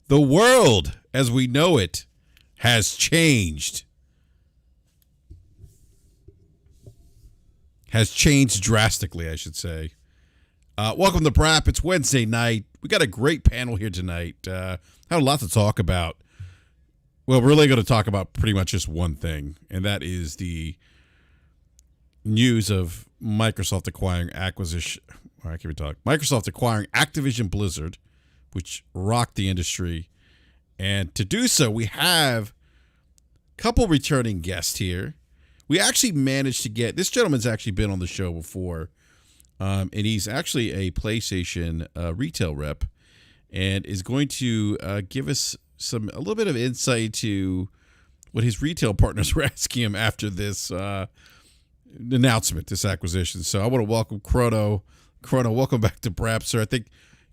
The world, as we know it, has changed. Has changed drastically, I should say. Welcome to BRAP. It's Wednesday night. We got a great panel here tonight. Had a lot to talk about. Well, we're really going to talk about pretty much just one thing, and that is the news of Microsoft acquiring Microsoft acquiring Activision Blizzard, which rocked the industry. And to do so, we have a couple returning guests here. We actually managed to get, this gentleman's actually been on the show before, and he's actually a PlayStation retail rep, and is going to give us a little bit of insight to what his retail partners were asking him after this announcement, this acquisition. So I want to welcome Chrono. Chrono, welcome back to BRAP, sir. I think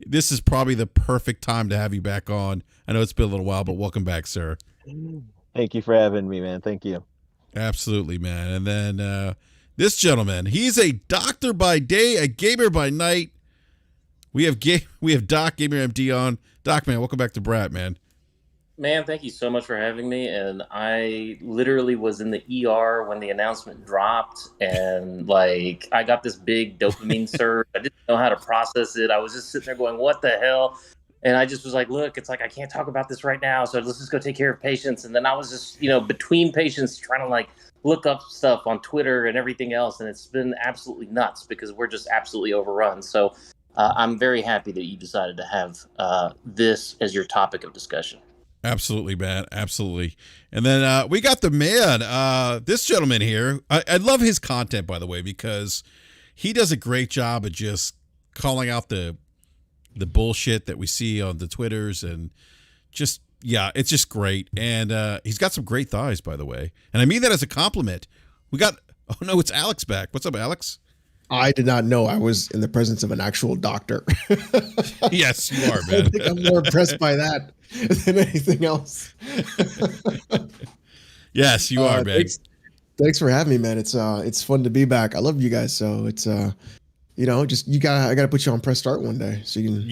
this is probably the perfect time to have you back on. I know it's been a little while, but welcome back, sir. Thank you for having me, man. Thank you. Absolutely, man. And then this gentleman, he's a doctor by day, a gamer by night. We have Doc Gamer MD on. Doc, man, welcome back to BRAP, man. Man, thank you so much for having me. And I literally was in the ER when the announcement dropped, and like I got this big dopamine surge. I didn't know how to process it. I was just sitting there going, "What the hell?" And I just was like, "Look, it's like I can't talk about this right now, so let's just go take care of patients." And then I was just, between patients, trying to like look up stuff on Twitter and everything else, and it's been absolutely nuts because we're just absolutely overrun. So I'm very happy that you decided to have this as your topic of discussion. Absolutely, man. Absolutely. And then we got the man, this gentleman here. I love his content, by the way, because he does a great job of just calling out the bullshit that we see on the Twitters, and just, yeah, it's just great. And he's got some great thighs, by the way. And I mean that as a compliment. It's Alex back. What's up, Alex? I did not know I was in the presence of an actual doctor. Yes, you are, man. I think I'm more impressed by that than anything else. Yes, you are, man. Thanks for having me, man. It's fun to be back. I love you guys, so it's I gotta put you on press start one day so you can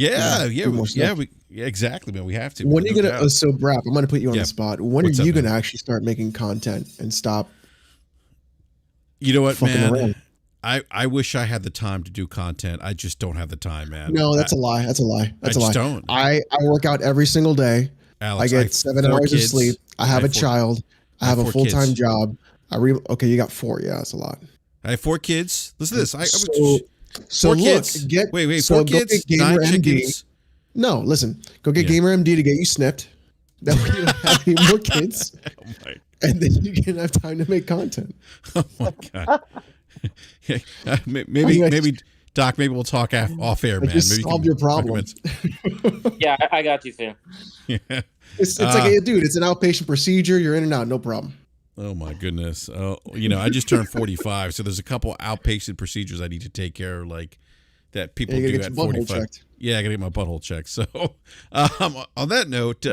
exactly, man. We have to. When are you gonna so BRAP, I'm gonna put you on the spot. When are you gonna actually start making content and stop? You know what, man? Around? I wish I had the time to do content. I just don't have the time, man. No, that's a lie. That's a lie. That's a lie. Don't. I work out every single day. Alex, I get 7 hours of sleep. I have a child. I have a full-time job. Okay, you got 4. Yeah, that's a lot. I have 4 kids. Listen to this. So four look, kids. Wait, 4 kids, 9 chickens. No, listen. Go get Gamer MD to get you snipped. That way you don't have any more kids. And then you can have time to make content. Oh my God. Maybe Doc, maybe we'll talk off air, man. Just solve your problem. Yeah, I got you, fam. Yeah. It's like, hey, dude, it's an outpatient procedure. You're in and out, no problem. Oh my goodness. I just turned 45, so there's a couple outpatient procedures I need to take care of, like that people do at 45. Yeah, I gotta get my butthole checked. So, on that note,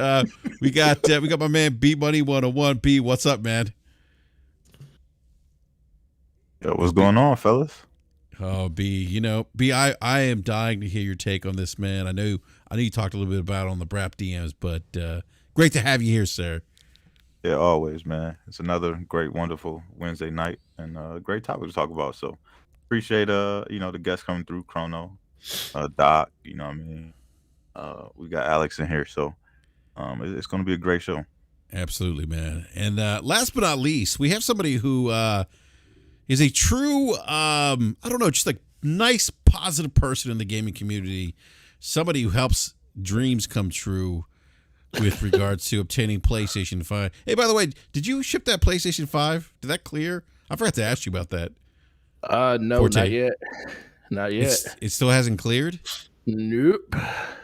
we got my man B Money 101. B, what's up, man? Yo, what's going on, fellas? Oh, B, B, I am dying to hear your take on this, man. I know you talked a little bit about it on the BRAP DMs, but great to have you here, sir. Yeah, always, man. It's another great, wonderful Wednesday night, and a great topic to talk about. So appreciate the guests coming through, Chrono, Doc, you know what I mean? We got Alex in here, so it's gonna be a great show. Absolutely, man. And last but not least, we have somebody who is a true, just like nice, positive person in the gaming community. Somebody who helps dreams come true with regards to obtaining PlayStation 5. Hey, by the way, did you ship that PlayStation 5? Did that clear? I forgot to ask you about that. No, Forte. not yet. Not yet. It still hasn't cleared? Nope.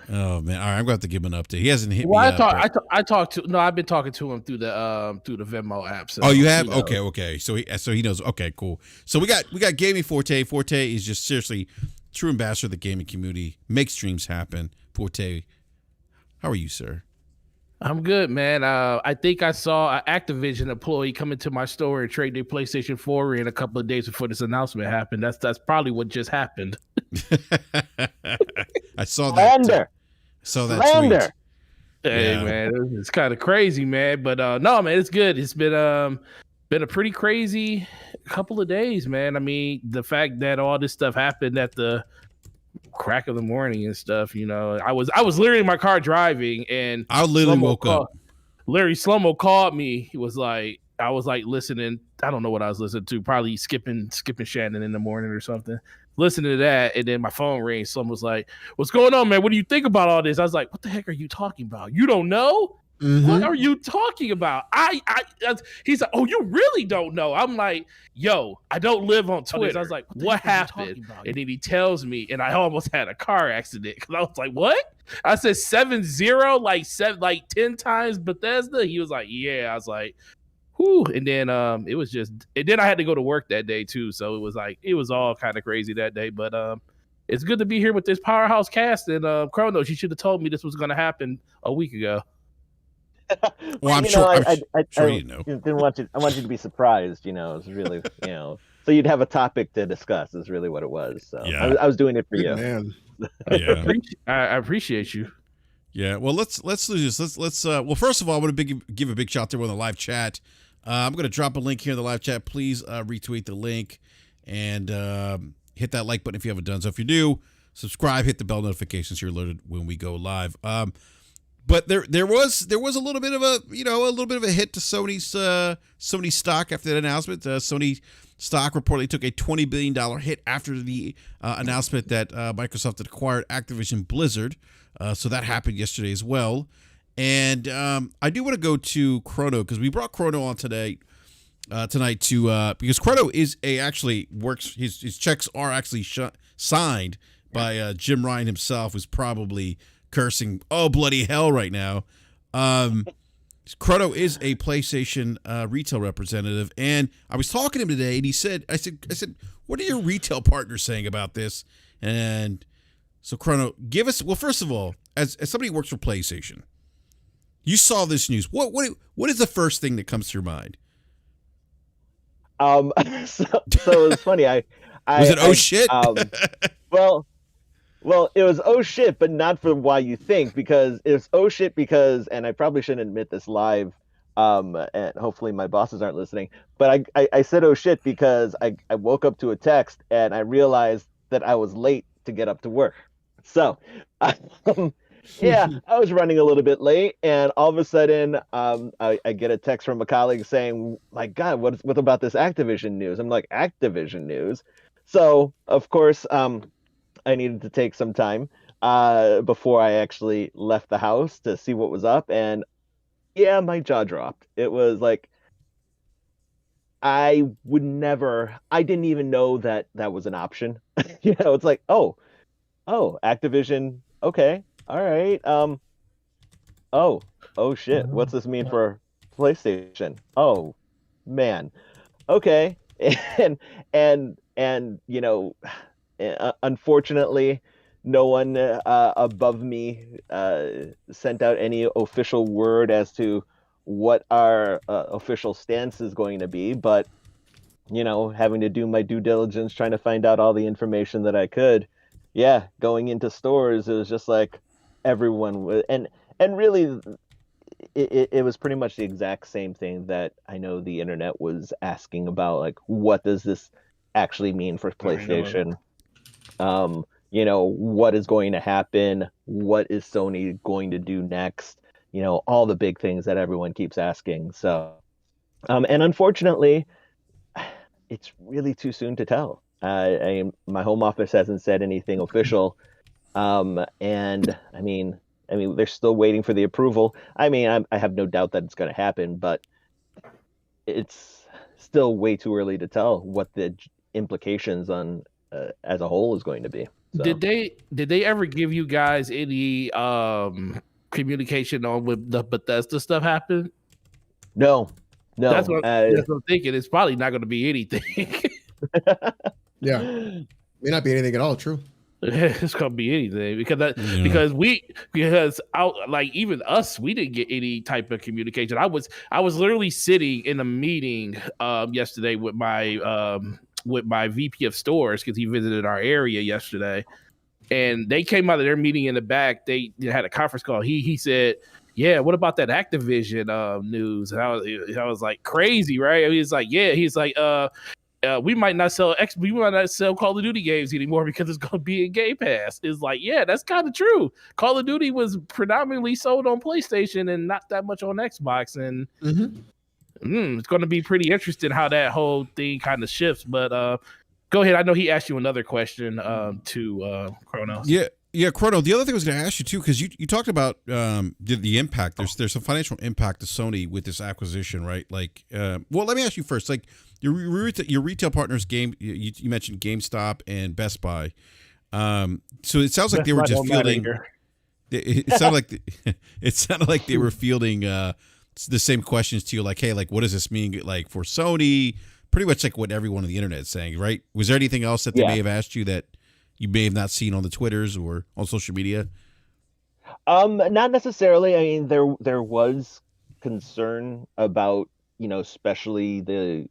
Oh man! All right, I'm going to have to give him an update. He hasn't hit me. I've been talking to him through the Venmo app. So, you have? Okay. So he knows. Okay, cool. So we got Gaming Forte. Forte is just seriously true ambassador of the gaming community. Makes dreams happen. Forte, how are you, sir? I'm good, man. I think I saw an Activision employee come into my store and trade their PlayStation 4 in a couple of days before this announcement happened. That's probably what just happened. I saw that. Tweet. Hey Yeah. man, it's kind of crazy, man. But no, man, it's good. It's been a pretty crazy couple of days, man. I mean, the fact that all this stuff happened at the crack of the morning and stuff, I was literally in my car driving, and I literally woke up. Larry Slomo called me. He was like, I was like listening. I don't know what I was listening to. Probably skipping Shannon in the morning or something. Listening to that, and then my phone rang. Someone was like, "What's going on, man? What do you think about all this?" I was like, "What the heck are you talking about? You don't know? What are you talking about?" He's like, "Oh, you really don't know?" I'm like, "Yo, I don't live on Twitter." I was like, "What happened?" And then he tells me, and I almost had a car accident because I was like, "What?" I said 7-0, like 10 times Bethesda. He was like, "Yeah." I was like, whew. And then it was just, and then I had to go to work that day too. So it was all kind of crazy that day. But it's good to be here with this powerhouse cast. And Kronos, you should have told me this was going to happen a week ago. Well, I'm sure you know. Didn't want you. I want you to be surprised. It's really, so you'd have a topic to discuss. Is really what it was. So Yeah. I was doing it for you. Man. Yeah. I appreciate you. Yeah. Well, let's do this. Let's. Well, first of all, I want to give a big shout out to everyone in the live chat. I'm going to drop a link here in the live chat. Please retweet the link and hit that like button if you haven't done so. If you do, subscribe, hit the bell notifications. You're alerted when we go live. But there was a little bit of a hit to Sony's stock after that announcement. Sony stock reportedly took a $20 billion hit after the announcement that Microsoft had acquired Activision Blizzard. So that happened yesterday as well. And I do want to go to Chrono because we brought Chrono on tonight because Chrono actually works. His checks are actually signed by Jim Ryan himself, who's probably cursing "oh bloody hell" right now. Chrono is a PlayStation retail representative, and I was talking to him today, and he said, "I said, what are your retail partners saying about this?" And so, Chrono, give us. Well, first of all, as somebody who works for PlayStation. You saw this news. What is the first thing that comes to your mind? So it was funny. Was it shit? Well, it was shit, but not for why you think, because it's shit because, and I probably shouldn't admit this live, and hopefully my bosses aren't listening, but I said shit because I woke up to a text and I realized that I was late to get up to work. So, yeah, I was running a little bit late, and all of a sudden, I get a text from a colleague saying, "My God, what about this Activision news?" I'm like, "Activision news?" So, of course, I needed to take some time before I actually left the house to see what was up, and yeah, my jaw dropped. It was like I didn't even know that was an option. It's like, oh, Activision, okay. All right. Oh shit. What's this mean for PlayStation? Oh, man. Okay. And unfortunately, no one above me sent out any official word as to what our official stance is going to be. But having to do my due diligence, trying to find out all the information that I could. Yeah, going into stores, it was just like everyone was, and really it was pretty much the exact same thing that I know the internet was asking about, like, what does this actually mean for PlayStation? What is going to happen? What is Sony going to do next? All the big things that everyone keeps asking. So, and unfortunately, it's really too soon to tell. My home office hasn't said anything official. And I mean, they're still waiting for the approval. I mean, I have no doubt that it's going to happen, but it's still way too early to tell what the implications on as a whole is going to be. So. Did they ever give you guys any communication on when the Bethesda stuff happened? No. That's what I'm thinking. It's probably not going to be anything. Yeah, may not be anything at all. True. It's gonna be anything because even us, we didn't get any type of communication. I was literally sitting in a meeting yesterday with my VP of stores because he visited our area yesterday, and they came out of their meeting in the back. They had a conference call. He said, yeah, what about that Activision news? And I was like, crazy, right? He's like, yeah, we might not sell Call of Duty games anymore because it's going to be in Game Pass. It's like, yeah, that's kind of true. Call of Duty was predominantly sold on PlayStation and not that much on Xbox, and it's going to be pretty interesting how that whole thing kind of shifts. But go ahead. I know he asked you another question to Kronos. Yeah, Chrono. The other thing I was going to ask you too, because you talked about the impact. There's some financial impact to Sony with this acquisition, right? Like, well, let me ask you first. Like, your retail partners, you mentioned GameStop and Best Buy. So it sounds like they were just fielding. It sounded like they were fielding the same questions to you, like, hey, like, what does this mean, like, for Sony? Pretty much like what everyone on the internet is saying, right? Was there anything else that they may have asked you that you may have not seen on the Twitters or on social media? Not necessarily. I mean, there was concern about, especially the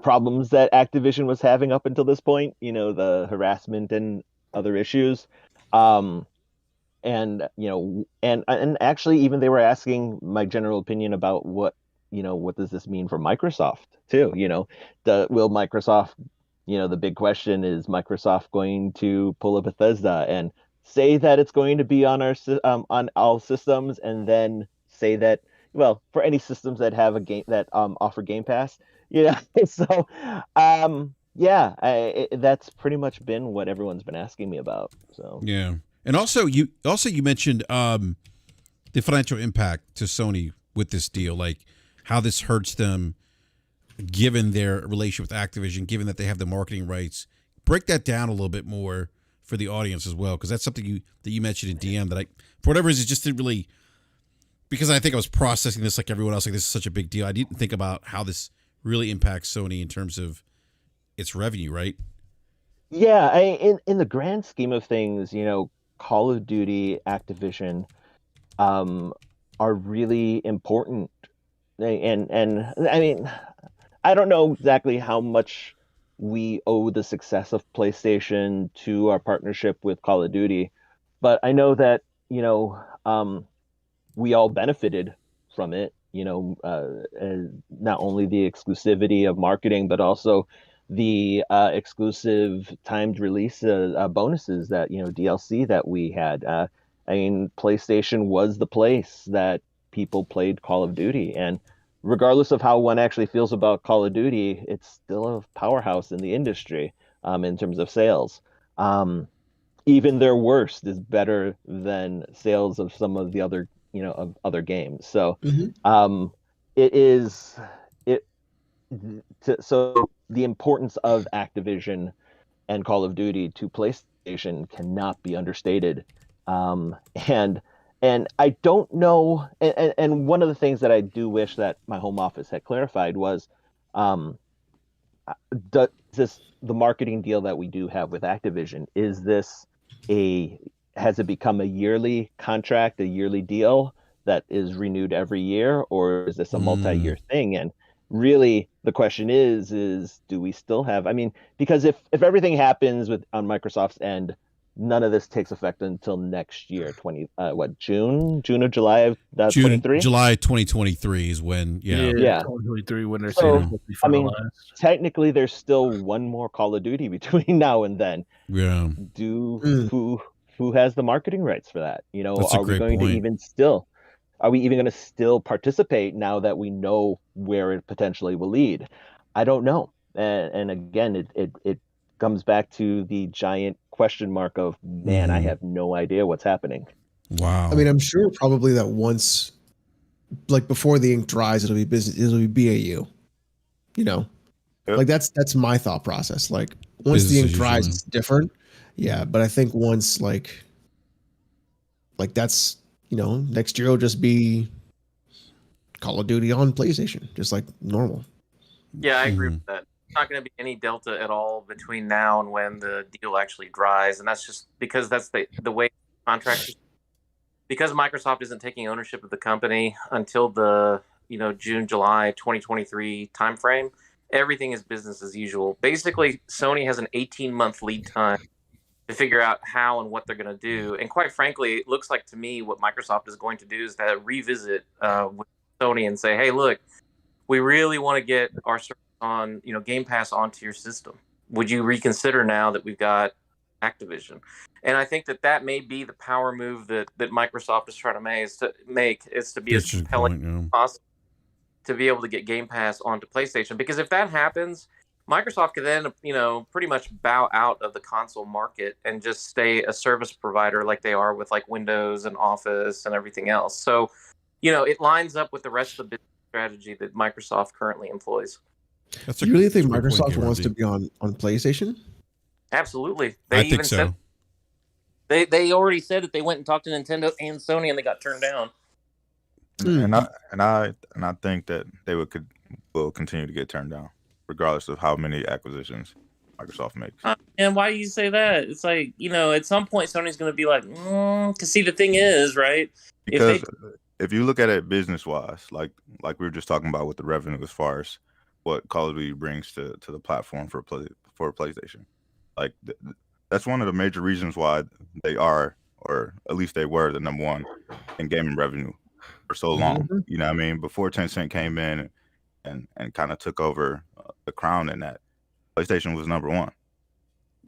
problems that Activision was having up until this point, the harassment and other issues. And actually even they were asking my general opinion about what does this mean for Microsoft too? Will Microsoft, the big question is Microsoft going to pull a Bethesda and say that it's going to be on on all systems, and then say that, well, for any systems that have a game that offer Game Pass, so that's pretty much been what everyone's been asking me about. So yeah, and also you mentioned the financial impact to Sony with this deal, like how this hurts them given their relationship with Activision, given that they have the marketing rights. Break that down a little bit more for the audience as well, because that's something that you mentioned in DM that I, for whatever reason, just didn't really, because I think I was processing this like everyone else, like this is such a big deal. I didn't think about how this really impacts Sony in terms of its revenue, right? Yeah, in the grand scheme of things, Call of Duty, Activision, are really important, and I mean, I don't know exactly how much we owe the success of PlayStation to our partnership with Call of Duty, but I know that we all benefited from it. Not only the exclusivity of marketing, but also the exclusive timed release bonuses that DLC that we had. I mean, PlayStation was the place that people played Call of Duty, and regardless of how one actually feels about Call of Duty, it's still a powerhouse in the industry in terms of sales. Even their worst is better than sales of some of the other, of other games. So so the importance of Activision and Call of Duty to PlayStation cannot be understated. And I don't know. And one of the things that I do wish that my home office had clarified was, the marketing deal that we do have with Activision, has it become a yearly contract, a yearly deal that is renewed every year, or is this a multi-year thing? And really the question is do we still have, I mean, because if everything happens on Microsoft's end, none of this takes effect until next year, June or July of 23? July 2023 is when, yeah. 2023 when they're saying it'll be finalized. I mean, technically there's still one more Call of Duty between now and then. Yeah. Who has the marketing rights for that? That's are we going to even still participate now that we know where it potentially will lead? I don't know. And again, it comes back to the giant question mark of, man, I have no idea what's happening. Wow. I mean, I'm sure probably that once, like before the ink dries, it'll be business. It'll be BAU. Like that's my thought process. Like once the ink dries, it's different. Yeah, but I think once like that's next year will just be Call of Duty on PlayStation, just like normal. Yeah, I agree with that. Not going to be any delta at all between now and when the deal actually dries, and that's just because that's the way contracts. Because Microsoft isn't taking ownership of the company until the June, July 2023 timeframe, everything is business as usual. Basically, Sony has an 18-month lead time to figure out how and what they're going to do. And quite frankly, it looks like to me what Microsoft is going to do is to revisit with Sony and say, hey, look, we really want to get our service on, Game Pass onto your system. Would you reconsider now that we've got Activision? And I think that may be the power move that Microsoft is trying to make is to be as compelling as possible to be able to get Game Pass onto PlayStation. Because if that happens, Microsoft could then, pretty much bow out of the console market and just stay a service provider like they are with like Windows and Office and everything else. So, it lines up with the rest of the business strategy that Microsoft currently employs. Do you really think Microsoft wants to be on PlayStation? Absolutely. I think so. They already said that they went and talked to Nintendo and Sony and they got turned down. And I think that they will continue to get turned down, regardless of how many acquisitions Microsoft makes. And why do you say that? It's like, at some point Sony's going to be like, because see, the thing is, right? Because if you look at it business wise, like we were just talking about with the revenue as far as what Call of Duty brings to the platform for PlayStation, like that's one of the major reasons why they are, or at least they were, the number one in gaming revenue for so long. Mm-hmm. You know what I mean? Before Tencent came in and kind of took over the crown in that, PlayStation was number one.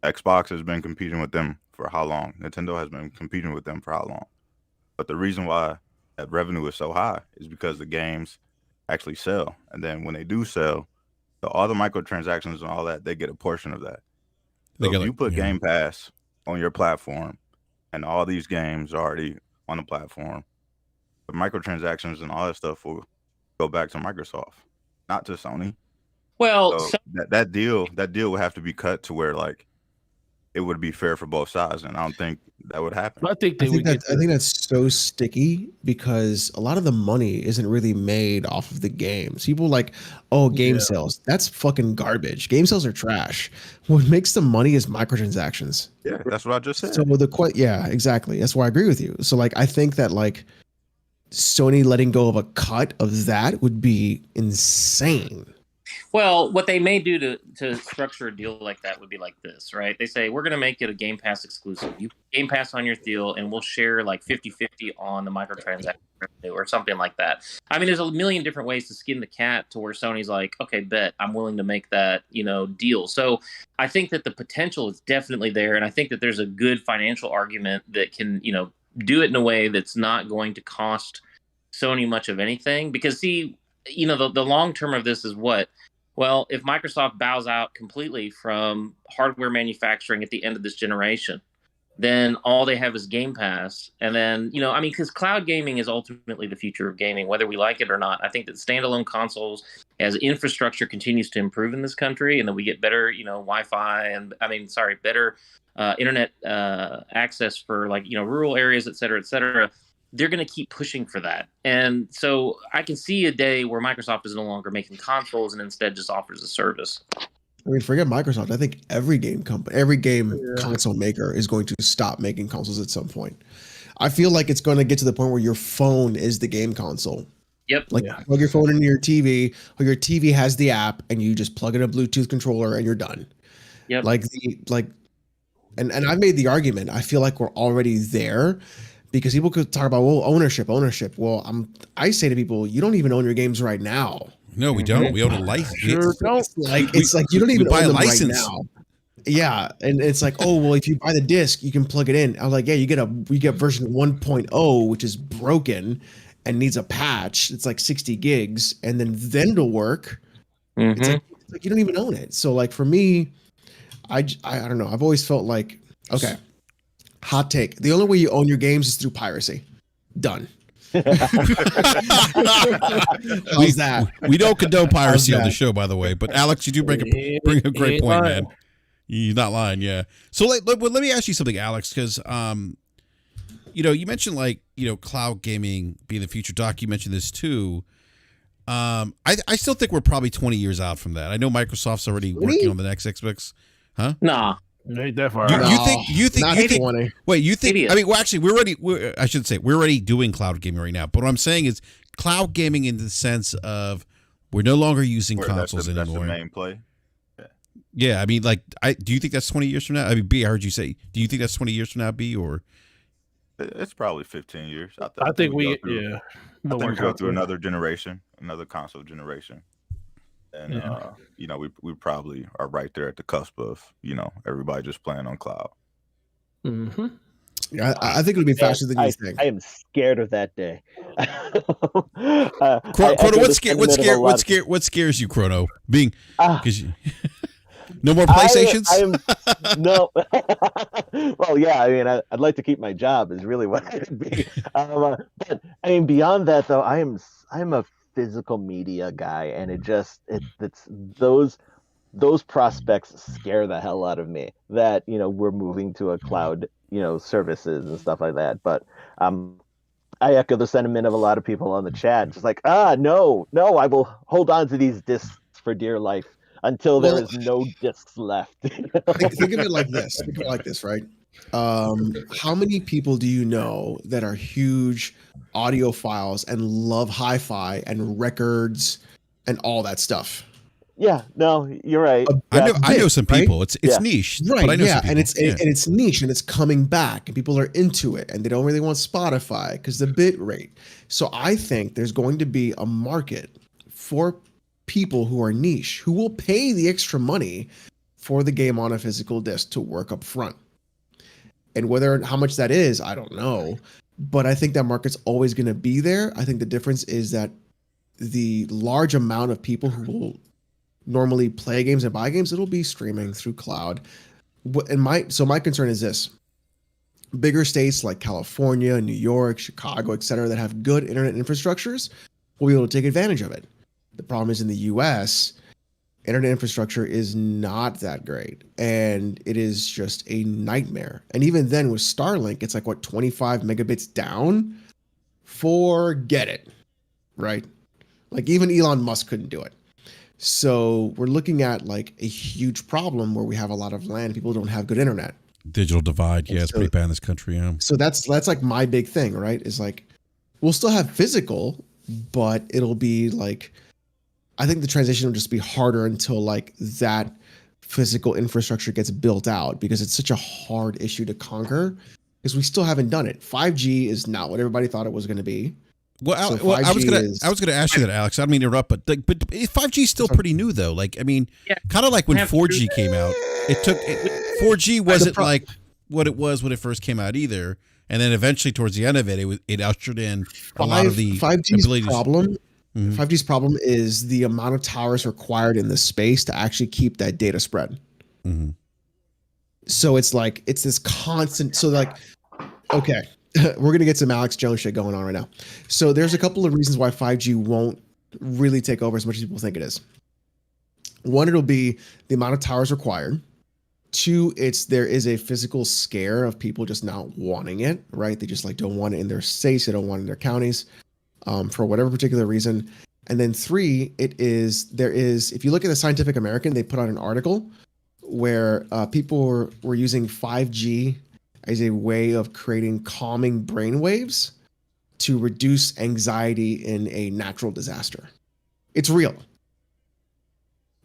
Xbox has been competing with them for how long? Nintendo has been competing with them for how long? But the reason why that revenue is so high is because the games actually sell. And then when they do sell, all the microtransactions and all that, they get a portion of that. So if you put Game Pass on your platform and all these games are already on the platform, the microtransactions and all that stuff will go back to Microsoft, not to Sony. Well, so that deal would have to be cut to where like it would be fair for both sides, and I don't think that would happen. I think that's so sticky because a lot of the money isn't really made off of the games. People like, game sales. That's fucking garbage. Game sales are trash. What makes the money is microtransactions. Yeah, that's what I just said. So exactly. That's why I agree with you. So like, I think that like Sony letting go of a cut of that would be insane. Well, what they may do to structure a deal like that would be like this, right? They say, we're going to make it a Game Pass exclusive. You Game Pass on your deal, and we'll share like 50-50 on the microtransaction revenue or something like that. I mean, there's a million different ways to skin the cat to where Sony's like, okay, bet, I'm willing to make that, deal. So I think that the potential is definitely there, and I think that there's a good financial argument that can, do it in a way that's not going to cost Sony much of anything. Because, see, the long term of this is what? Well, if Microsoft bows out completely from hardware manufacturing at the end of this generation, then all they have is Game Pass. And then, because cloud gaming is ultimately the future of gaming, whether we like it or not. I think that standalone consoles, as infrastructure continues to improve in this country, and that we get better, Wi-Fi and better internet access for like, rural areas, et cetera, they're going to keep pushing for that. And so I can see a day where Microsoft is no longer making consoles and instead just offers a service. I mean, forget Microsoft. I think every game console maker is going to stop making consoles at some point. I feel like it's going to get to the point where your phone is the game console. Yep. Plug your phone into your TV, or your TV has the app, and you just plug in a Bluetooth controller and you're done. Yep. And I've made the argument. I feel like we're already there. Because people could talk about ownership. Well, I say to people, you don't even own your games right now. No, we don't. We own a license. It's like you don't even own them right now. Yeah, and it's like, if you buy the disc, you can plug it in. I was like, yeah, you get version 1.0, which is broken and needs a patch. It's like 60 gigs, and then it'll work. Mm-hmm. It's like you don't even own it. So like for me, I don't know. I've always felt like, okay. Hot take. The only way you own your games is through piracy. Done. How's that? We don't condone piracy on the show, by the way. But Alex, you do bring a great point, man. You're not lying, yeah. So let me ask you something, Alex, because you mentioned cloud gaming being the future. Doc, you mentioned this too. I still think we're probably 20 years out from that. I know Microsoft's already working on the next Xbox. Huh? Nah. Ain't that far. You think? Wait, you think? I mean, well, actually, we're already doing cloud gaming right now. But what I'm saying is, cloud gaming in the sense of we're no longer using consoles anymore. That's the main play. Yeah, I mean, like, do you think that's 20 years from now? I mean, B, I heard you say, do you think that's 20 years from now, B, or? It's probably 15 years. I think we, go through, yeah. I think more we go through console. another generation, another console generation. And, Yeah. you know, we probably are right there at the cusp of, you know, everybody just playing on cloud. Mm-hmm. Yeah, I think it'll be faster than you think. I am scared of that day. Chrono, what scares you, Chrono? Being, because no more PlayStations? I am no. Well, yeah. I mean, I'd like to keep my job. Is really what it would be. But I mean, beyond that, though, I'm a physical media guy, and it's those prospects scare the hell out of me. That we're moving to a cloud, services and stuff like that. But I echo the sentiment of a lot of people on the chat. Just like, no, I will hold on to these discs for dear life until there is no discs left. Think of it like this. Think of it like this, right? How many people do you know that are huge audiophiles and love hi-fi and records and all that stuff? Yeah, no, you're right. I know some people. Right? It's niche, right? But I know some people. And it's niche and it's coming back and people are into it and they don't really want Spotify because the bit rate. So I think there's going to be a market for people who are niche who will pay the extra money for the game on a physical disc to work up front. And how much that is, I don't know. But I think that market's always going to be there. I think the difference is that the large amount of people who will normally play games and buy games, it'll be streaming through cloud. My concern is this: bigger states like California, New York, Chicago, etc., that have good internet infrastructures will be able to take advantage of it. The problem is in the US, internet infrastructure is not that great, and it is just a nightmare. And even then with Starlink, it's like 25 megabits down. Forget it, right? Like even Elon Musk couldn't do it. So we're looking at like a huge problem where we have a lot of land, people don't have good internet. Digital divide, yeah, it's pretty bad in this country. Yeah. So that's like my big thing, right? Is like we'll still have physical, but it'll be like, I think the transition will just be harder until like that physical infrastructure gets built out, because it's such a hard issue to conquer because we still haven't done it. 5G is not what everybody thought it was going to be. Well, I was gonna ask you that, Alex. I don't mean to interrupt, but 5G is still pretty new, though. Like, I mean, kind of like when 4G came out. 4G wasn't like what it was when it first came out either, and then eventually towards the end of it, it ushered in a lot of the 5G's abilities. problem. 5G's problem is the amount of towers required in the space to actually keep that data spread. Mm-hmm. So it's like it's this constant. So like, okay. We're going to get some Alex Jones shit going on right now. So there's a couple of reasons why 5G won't really take over as much as people think it is. One, it'll be the amount of towers required. Two, there is a physical scare of people just not wanting it, right? They just like don't want it in their states. They don't want it in their counties for whatever particular reason. And then three, if you look at the Scientific American, they put out an article where people were using 5G as a way of creating calming brainwaves to reduce anxiety in a natural disaster. It's real.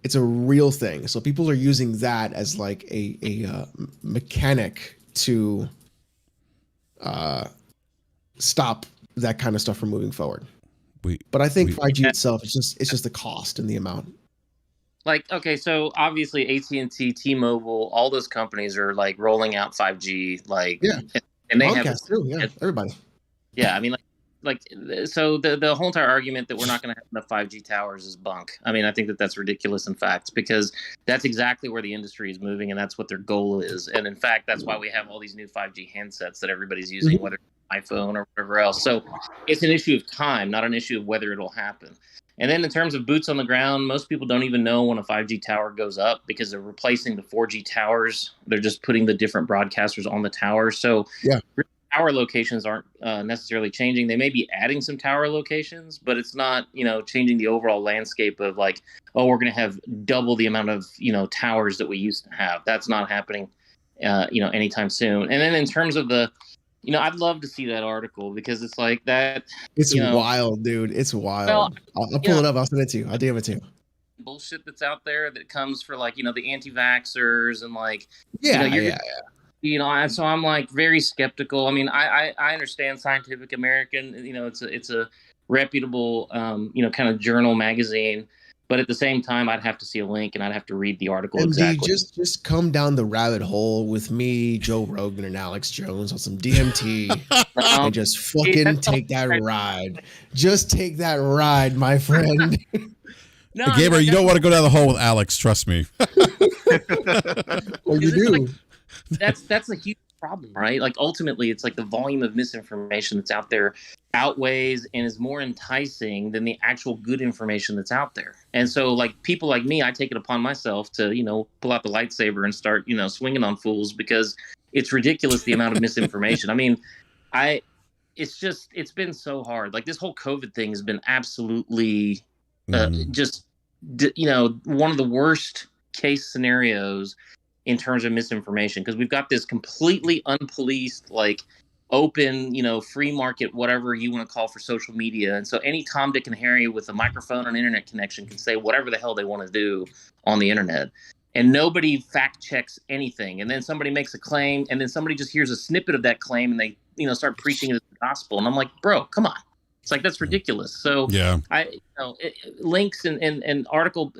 It's a real thing. So people are using that as like a mechanic to stop that kind of stuff from moving forward. But I think 5G itself, it's just the cost and the amount. Like, okay, so obviously AT&T, T-Mobile, all those companies are like rolling out 5G, like, and they have too, everybody. Yeah, I mean, so the whole entire argument that we're not going to have enough 5G towers is bunk. I mean, I think that's ridiculous in fact, because that's exactly where the industry is moving, and that's what their goal is. And in fact, that's why we have all these new 5G handsets that everybody's using, whether it's iPhone or whatever else. So it's an issue of time, not an issue of whether it'll happen. And then in terms of boots on the ground, most people don't even know when a 5G tower goes up because they're replacing the 4G towers. They're just putting the different broadcasters on the tower. So tower locations aren't necessarily changing. They may be adding some tower locations, but it's not, changing the overall landscape of like, oh, we're going to have double the amount of, towers that we used to have. That's not happening, anytime soon. And then in terms of the, I'd love to see that article because it's like that. It's wild, dude. It's wild. Well, I'll pull it up. I'll send it to you. I'll DM it to you. bullshit that's out there that comes for like, the anti-vaxxers and like, Yeah. And so I'm like very skeptical. I mean, I understand Scientific American, it's a reputable, kind of journal magazine. But at the same time, I'd have to see a link and I'd have to read the article MD, exactly. just come down the rabbit hole with me, Joe Rogan, and Alex Jones on some DMT and just fucking take that ride. Just take that ride, my friend. No, Gabriel, you don't want to go down the hole with Alex. Trust me. Well, you do. That's a huge problem, right? Like ultimately, it's like the volume of misinformation that's out there outweighs and is more enticing than the actual good information that's out there. And so like people like me, I take it upon myself to, pull out the lightsaber and start, swinging on fools because it's ridiculous the amount of misinformation. I mean, it's been so hard. Like this whole COVID thing has been absolutely one of the worst case scenarios in terms of misinformation, because we've got this completely unpoliced, like open, free market, whatever you want to call for social media. And so any Tom, Dick, and Harry with a microphone and internet connection can say whatever the hell they want to do on the internet. And nobody fact checks anything. And then somebody makes a claim and then somebody just hears a snippet of that claim and they, start preaching it as the gospel. And I'm like, bro, come on. It's like, that's ridiculous. So yeah, links and article,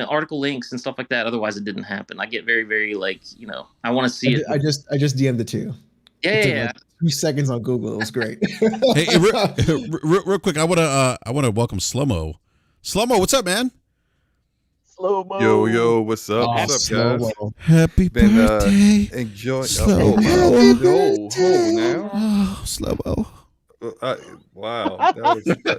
article links and stuff like that. Otherwise, it didn't happen. I get very, very like, I want to see it. I just DM'd it too. Yeah. Like 2 seconds on Google. It was great. Hey, real quick, I want to welcome Slow-Mo. Slow-Mo, what's up, man? Slow-mo. Yo, what's up? Oh, What's up, guys? Slow-mo. Happy birthday. Enjoy. Slow-mo. Now. Oh, Slow-Mo. Wow,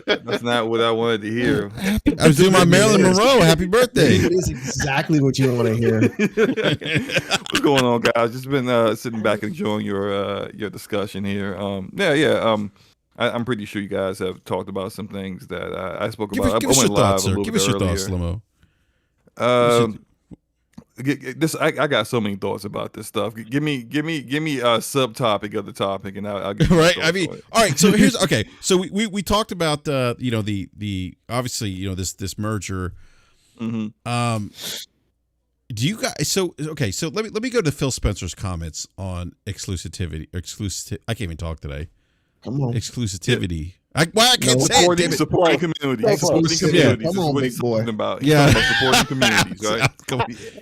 that's not what I wanted to hear. I was doing my Marilyn Monroe. Happy birthday. It is exactly what you want to hear. What's going on, guys? Just been sitting back enjoying your discussion here. I'm pretty sure you guys have talked about some things that I spoke about. Give us your thoughts, sir. Give us your thoughts, Slow-Mo. I got so many thoughts about this stuff. Give me a subtopic of the topic, and I'll give you right. I mean, all right. So here's okay. So we talked about the obviously this merger. Mm-hmm. Do you guys? So okay. So let me go to Phil Spencer's comments on exclusivity. I can't even talk today. Come on. Exclusivity. I can't say it. Supporting communities. Supporting communities is what he's talking about. He's talking about supporting communities, right?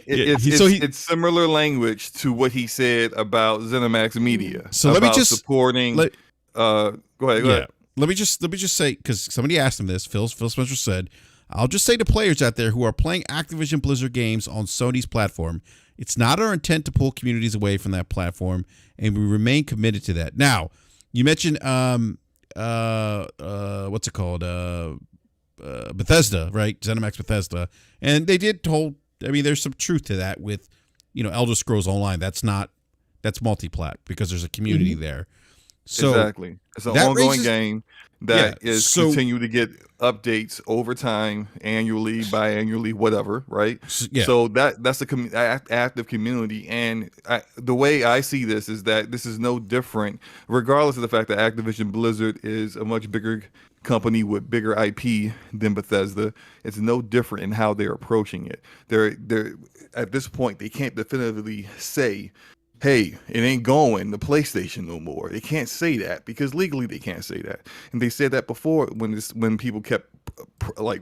It's similar language to what he said about ZeniMax Media. So let me just supporting. Go ahead. Let me just say, because somebody asked him this. Phil Spencer said, "I'll just say to players out there who are playing Activision Blizzard games on Sony's platform, it's not our intent to pull communities away from that platform, and we remain committed to that." Now, you mentioned what's it called? Bethesda, right? ZeniMax Bethesda. And they did there's some truth to that with, Elder Scrolls Online. That's multi-plat because there's a community there. So exactly. It's an ongoing game that is continue to get updates over time, annually, biannually, whatever, right? Yeah. So that's a active community, and the way I see this is that this is no different, regardless of the fact that Activision Blizzard is a much bigger company with bigger IP than Bethesda. It's no different in how they're approaching it. They're at this point they can't definitively say, hey, it ain't going to PlayStation no more. They can't say that because legally they can't say that. And they said that before when people kept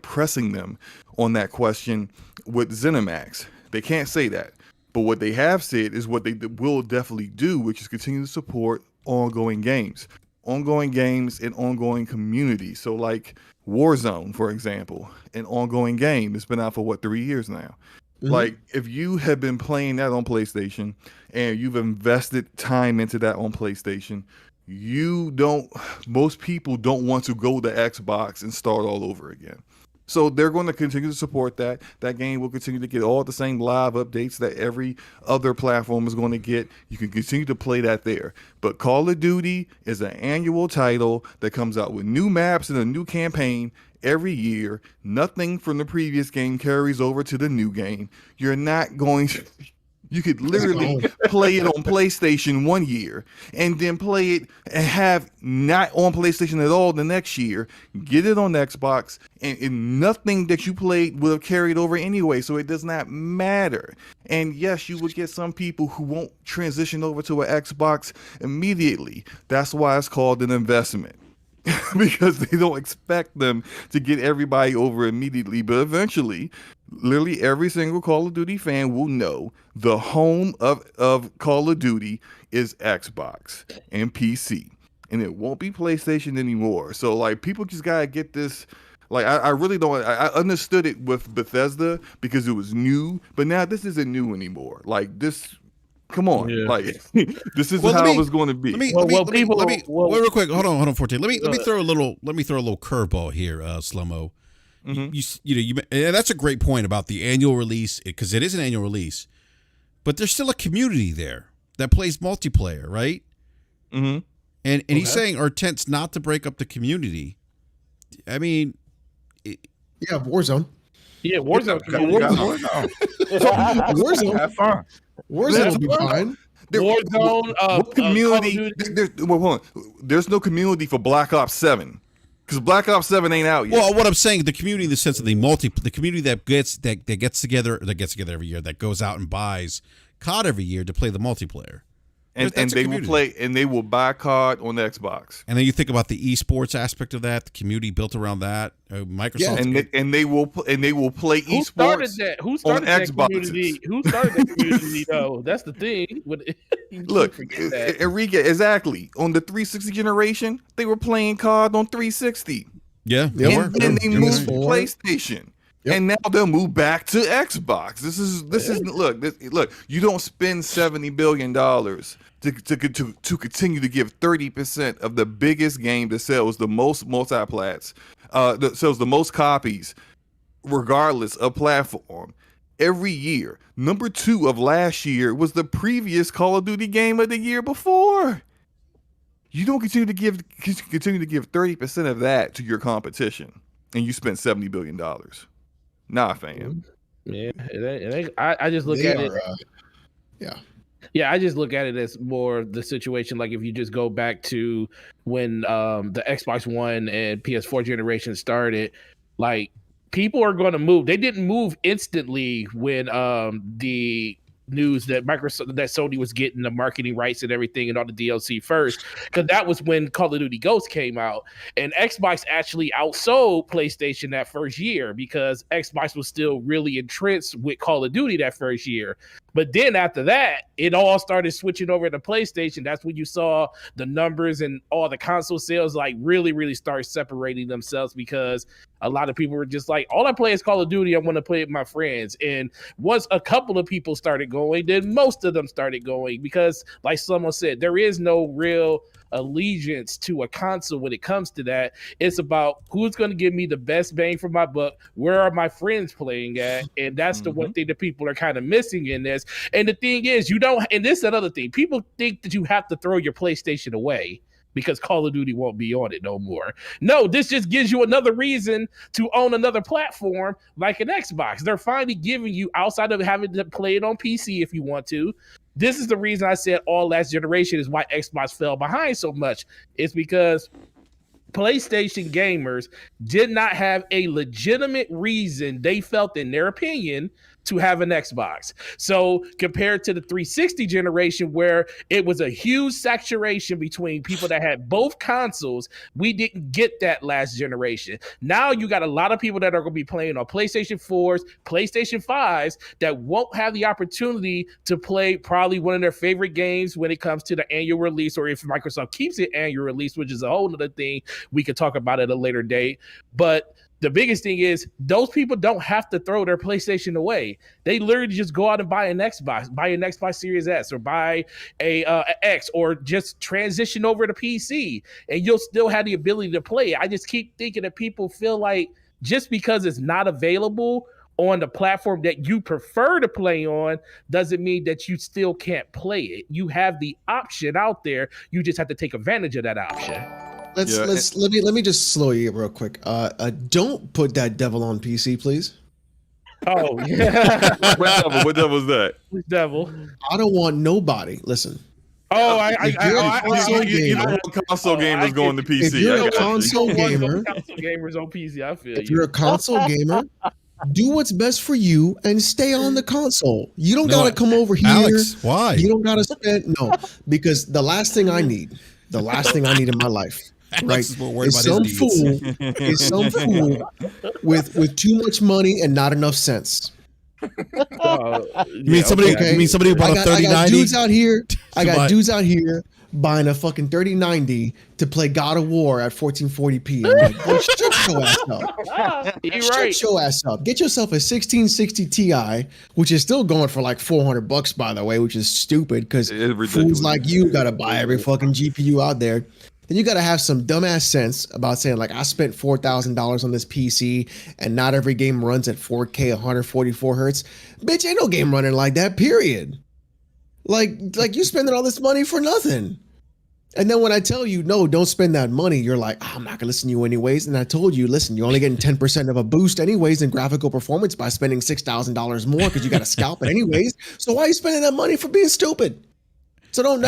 pressing them on that question with ZeniMax. They can't say that. But what they have said is what they will definitely do, which is continue to support ongoing games and ongoing communities. So like Warzone, for example, an ongoing game. It's been out for 3 years now. Mm-hmm. Like, if you have been playing that on PlayStation and you've invested time into that on PlayStation, most people don't want to go to Xbox and start all over again. So they're going to continue to support that. That game will continue to get all the same live updates that every other platform is going to get. You can continue to play that there. But Call of Duty is an annual title that comes out with new maps and a new campaign every year. Nothing from the previous game carries over to the new game. You're not going to You could literally play it on PlayStation one year and then play it and have not on PlayStation at all the next year, get it on Xbox, and nothing that you played would have carried over anyway, so it does not matter. And yes, you would get some people who won't transition over to an Xbox immediately. That's why it's called an investment. Because they don't expect them to get everybody over immediately, but eventually, literally every single Call of Duty fan will know the home of Call of Duty is Xbox and PC, and it won't be PlayStation anymore. So like, people just gotta get this. Like, I really don't. I understood it with Bethesda because it was new, but now this isn't new anymore. Like this. Come on, like this is how it was going to be. Wait, real quick. Hold on, 14. Let me throw a little curveball here, Slow-Mo. Mm-hmm. And that's a great point about the annual release, because it is an annual release, but there's still a community there that plays multiplayer, right? Mm-hmm. And he's saying our intent's not to break up the community. I mean, Warzone. Yeah, Warzone. Warzone. Have fun. Warzone will be fine. Warzone. What community? There's no community for Black Ops 7 because Black Ops 7 ain't out yet. Well, what I'm saying, the community in the sense of the community that gets together every year, that goes out and buys COD every year to play the multiplayer. And they will buy COD on the Xbox. And then you think about the esports aspect of that, the community built around that. Microsoft, and they will play Who esports. started that? Who started on that Xboxes. community? Who started that community though? That's the thing. Look, Enrique, exactly. On the 360 generation, they were playing COD on 360. Yeah, and then they moved to PlayStation. Yep. And now they'll move back to Xbox. This is look. You don't spend $70 billion to continue to give 30% of the biggest game that sells the most multiplats, that sells the most copies, regardless of platform, every year. Number 2 of last year was the previous Call of Duty game of the year before. You don't continue to give 30% of that to your competition, and you spent $70 billion. Nah, fam. Yeah, I just look at it. Yeah, I just look at it as more the situation. Like if you just go back to when the Xbox One and PS4 generation started, like people are going to move. They didn't move instantly when the news that Sony was getting the marketing rights and everything and all the DLC first, because that was when Call of Duty Ghosts came out, and Xbox actually outsold PlayStation that first year because Xbox was still really entrenched with Call of Duty that first year. But then after that, it all started switching over to PlayStation. That's when you saw the numbers and all the console sales like really, really start separating themselves, because a lot of people were just like, all I play is Call of Duty. I want to play it with my friends. And once a couple of people started going, then most of them started going, because like someone said, there is no real allegiance to a console when it comes to that. It's about who's going to give me the best bang for my buck, where are my friends playing at, and that's the one thing that people are kind of missing in this. And the thing is, you don't, and this is another thing, people think that you have to throw your PlayStation away because Call of Duty won't be on it no more. No, this just gives you another reason to own another platform like an Xbox. They're finally giving you, outside of having to play it on PC if you want to. This is the reason I said all last generation is why Xbox fell behind so much. It's because PlayStation gamers did not have a legitimate reason, they felt in their opinion, to have an Xbox. So compared to the 360 generation, where it was a huge saturation between people that had both consoles, we didn't get that last generation. Now you got a lot of people that are going to be playing on PlayStation 4s, PlayStation 5s, that won't have the opportunity to play probably one of their favorite games when it comes to the annual release, or if Microsoft keeps it annual release, which is a whole other thing we could talk about at a later date. But the biggest thing is those people don't have to throw their PlayStation away. They literally just go out and buy an Xbox Series S, or buy a X, or just transition over to PC, and you'll still have the ability to play. I just keep thinking that people feel like just because it's not available on the platform that you prefer to play on doesn't mean that you still can't play it. You have the option out there. You just have to take advantage of that option. Let me just slow you real quick. Don't put that devil on PC, please. Oh yeah. What devil was that? Which devil? I don't want nobody. Listen, You don't want console gamers going to PC. if you're I a got you. console gamer, Console gamers on PC, I feel if you're a console gamer, do what's best for you and stay on the console. You don't gotta come over here. Alex, why? You don't gotta spend because the last thing I need in my life, right, Alex is more worried is about his some fool with too much money and not enough sense. You mean somebody? okay. You mean somebody who bought a I got 3090? dudes out here. I got buy- dudes out here buying a fucking 3090 to play God of War at 1440p. I'm like, boy, shut your ass up. You're Shut right. your ass up. Get yourself a 1660 Ti, which is still going for like $400, by the way, which is stupid because It's ridiculous. fools like you gotta buy every fucking GPU out there. Then you gotta have some dumbass sense about saying like, I spent $4,000 on this PC and not every game runs at 4K 144 hertz. Bitch, ain't no game running like that. Period. Like you spending all this money for nothing. And then when I tell you, no, don't spend that money, you're like, I'm not gonna listen to you anyways. And I told you, listen, you're only getting 10% of a boost anyways in graphical performance by spending $6,000 more because you got to scalp it anyways. So why are you spending that money for being stupid? So don't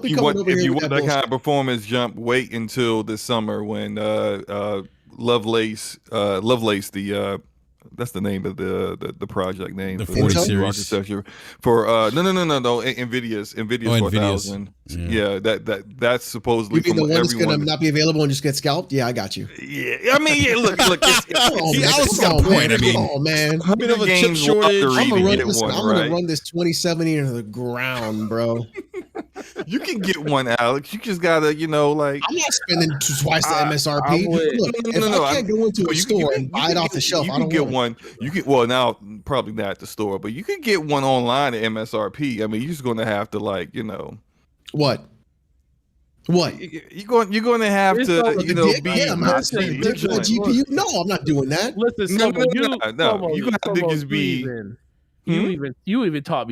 be coming over If here you with want that that bullshit. kind of performance jump, wait until this summer when Lovelace, that's the name of the project name The for 40 the series. architecture for no Nvidia's NVIDIA's. 4000. Yeah, that's supposedly You mean the from one that's gonna everyone. not be available and just get scalped? Yeah, I got you. Yeah, I mean, yeah. Look, Come on, See, man. Alex Come got a on, point. man. I mean, Come on, man. bit of a chip games shortage. lottery I'm to gonna get one, right? run this 2070 into the ground, bro. You can get one, Alex. You just gotta, I'm not spending twice the MSRP. I would- Look, if I can't go into a store and buy it off the shelf, You I can don't get want it. one. You can now probably not at the store, but you can get one online at MSRP. I mean, you're just going to have to What? What? you're going to have It's to over the be Yeah, I'm not saying vigilant. for the GPU. No, I'm not doing that. Listen, No, Slomo, no, you're gonna have to just be. You even taught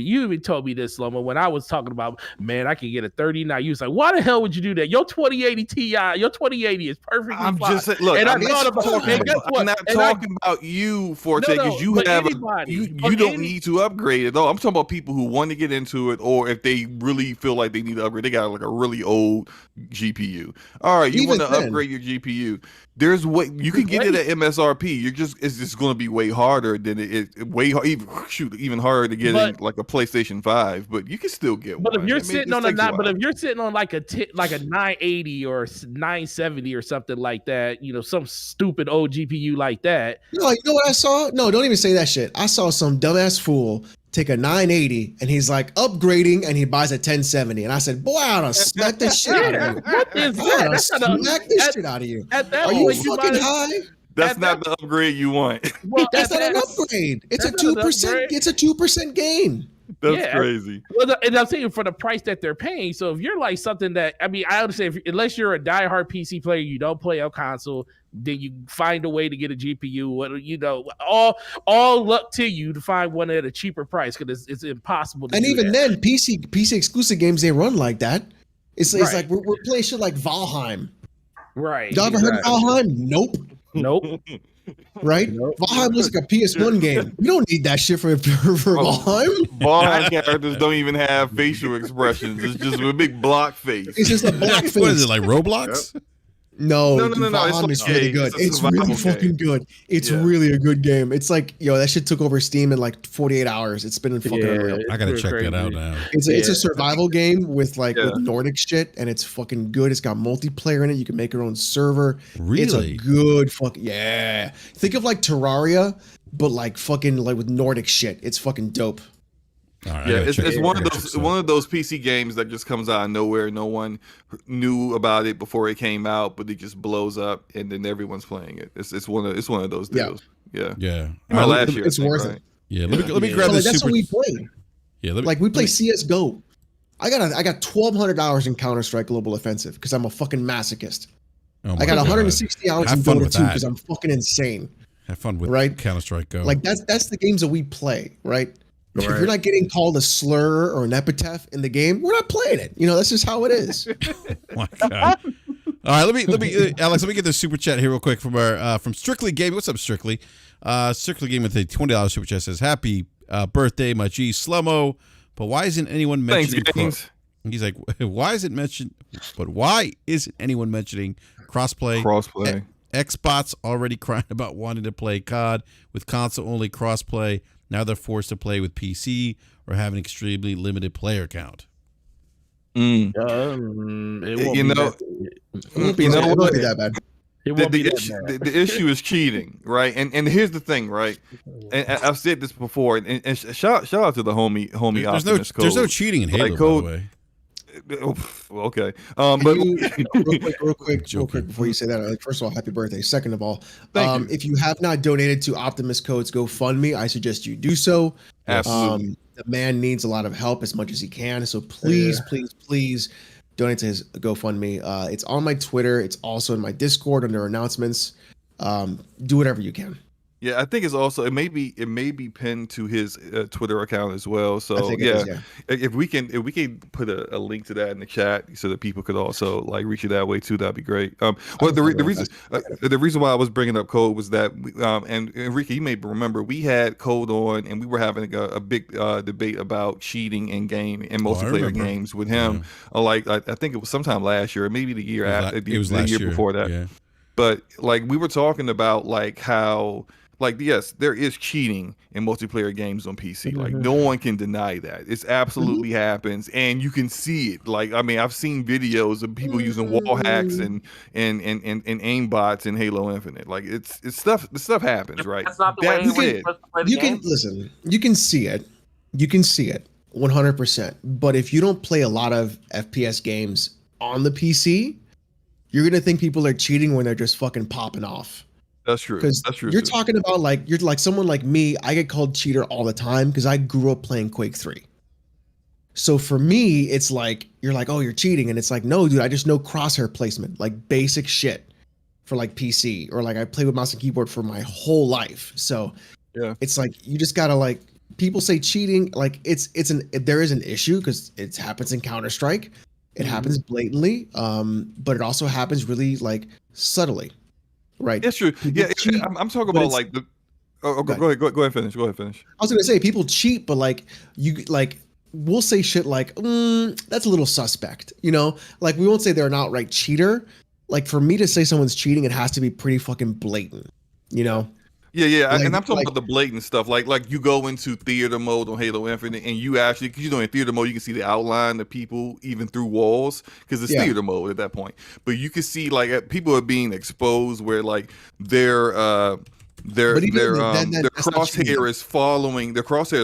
me this, Slomo, when I was talking about, man, I can get a 39. You was like, why the hell would you do that? Your 2080 Ti, your 2080 is perfectly I'm fine. just saying, look, And I I'm thought about talking and guess about- what? I'm not And I- talking about you, Forte, No, because you but have anybody, you but don't any- need to upgrade at all. I'm talking about people who want to get into it, or if they really feel like they need to upgrade, they got like a really old GPU. All right, you Even want to then- upgrade your GPU? There's way you can get it at MSRP. It's just going to be way harder than even harder to get But- like a PlayStation 5, but you can still get But one. if you're I mean, it sitting just on a takes nine, while. but if you're sitting on like a 980 or 970 or something like that, some stupid old GPU like that. No, you know what I saw? No, don't even say that shit. I saw some dumbass fool take a 980 and he's like upgrading and he buys a 1070. And I said, boy, I ought to smack the shit out of you. What is I that? ought to That's not a, smack the shit out of you. at that Are you point, fucking high? That's at not the upgrade you want. Well, That's at not an that- upgrade. It's a that's not an 2%. upgrade. It's a 2% gain. That's Yeah. crazy. Well, and I'm saying for the price that they're paying. So if you're like something that, I mean, I understand unless you're a diehard PC player, you don't play on console, then you find a way to get a GPU. All luck to you to find one at a cheaper price because it's impossible to And do even that. then, PC exclusive games, they run like that. It's Right. like we're playing shit like Valheim. Right. Y'all ever heard of exactly. Valheim? Nope. Nope. Right? Nope. Valheim was like a PS1 game. We don't need that shit for Valheim. Bond characters don't even have facial expressions. It's just a big block face. It's just a black face. What is it, like Roblox? No, No, it's Valheim is okay. really good. It's a It's really survival fucking game. good. It's Yeah. really a good game. It's like, that shit took over Steam in like 48 hours. It's been fucking unreal. I gotta it's check crazy. that out now. It's a survival game with Yeah. with Nordic shit, and it's fucking good. It's got multiplayer in it. You can make your own server. It's a Really? good fucking yeah. Think of like Terraria, but like fucking like with Nordic shit. It's fucking dope. All right, I Yeah, gotta it's check it one out. of those PC games that just comes out of nowhere. No one knew about it before it came out, but it just blows up, and then everyone's playing it. It's one of those Yeah. deals. Yeah, Yeah. Came out All right, last year. it's I think, worth right? it. yeah. Let me Yeah. grab So, this like, that's super. what we play. Yeah. Let me, Like we play CS:GO. I got $1,200 in Counter-Strike Global Offensive because I'm a fucking masochist. oh my I got God. 160 hours Have in fun Dota with 2 that. because I'm fucking insane. Have fun with Right? Counter Strike Go. Like that's the games that we play, right? If Right. you're not getting called a slur or an epitaph in the game, we're not playing it. That's just how it is. oh my God. All right, let me, Alex, let me get this super chat here real quick from our from Strictly Gaming. What's up, Strictly? Strictly Gaming with a $20 super chat says, "Happy birthday, my G Slummo." But why isn't anyone mentioning? He's like, why is it mentioned? But why isn't anyone mentioning crossplay? Crossplay. Xbox already crying about wanting to play COD with console only crossplay. Now they're forced to play with PC or have an extremely limited player count. It won't You be know, It won't be that bad. It won't be that bad. The issue is cheating, right? And here's the thing, right? And I've said this before, and shout out to the homie There's no cheating in Halo, by the way. Well, okay. But real quick, Joking. before you say that, like, first of all, happy birthday. Second of all, Thank you. if you have not donated to Optimus Code's GoFundMe, I suggest you do so. Absolutely. The man needs a lot of help as much as he can. So please donate to his GoFundMe. It's on my Twitter. It's also in my Discord under announcements. Do whatever you can. Yeah, I think it's also it may be pinned to his Twitter account as well. So yeah, if we can put a link to that in the chat so that people could also like reach you that way too, that'd be great. Well, the reason why I was bringing up Code was that and Enrique, you may remember we had Code on and we were having a big debate about cheating in game and multiplayer games with him. Yeah. Like I think it was sometime last year, or maybe the year after. It was the year before that. Yeah. But like we were talking about like how. Like, yes, there is cheating in multiplayer games on PC. Like, no one can deny that. It's absolutely happens, and you can see it. Like, I mean, I've seen videos of people using wall hacks and aim bots in Halo Infinite. Like, it's stuff. The stuff happens, right? That's not the way we're supposed to play the game. Listen. You can see it. You can see it 100%. But if you don't play a lot of FPS games on the PC, you're gonna think people are cheating when they're just fucking popping off. That's true. Because you're talking about you're like someone like me. I get called cheater all the time because I grew up playing Quake 3. So for me, it's like you're like, oh, you're cheating, and it's like, no, dude, I just know crosshair placement, like basic shit for like PC, or like I play with mouse and keyboard for my whole life. So yeah, it's like you just gotta like people say cheating, like there is an issue because it happens in Counter-Strike. It happens blatantly, but it also happens really like subtly. Right. That's true. Yeah, I'm talking about like the. Oh, go ahead. Go ahead. Finish. Go ahead. Finish. I was gonna say people cheat, but like we'll say shit like that's a little suspect. You know, like we won't say they're an outright cheater. Like for me to say someone's cheating, it has to be pretty fucking blatant. You know. Yeah, like, and I'm talking about the blatant stuff, like you go into theater mode on Halo Infinite, and you actually, because in theater mode you can see the outline of people even through walls, because it's theater mode at that point. But you can see like people are being exposed where like their crosshair is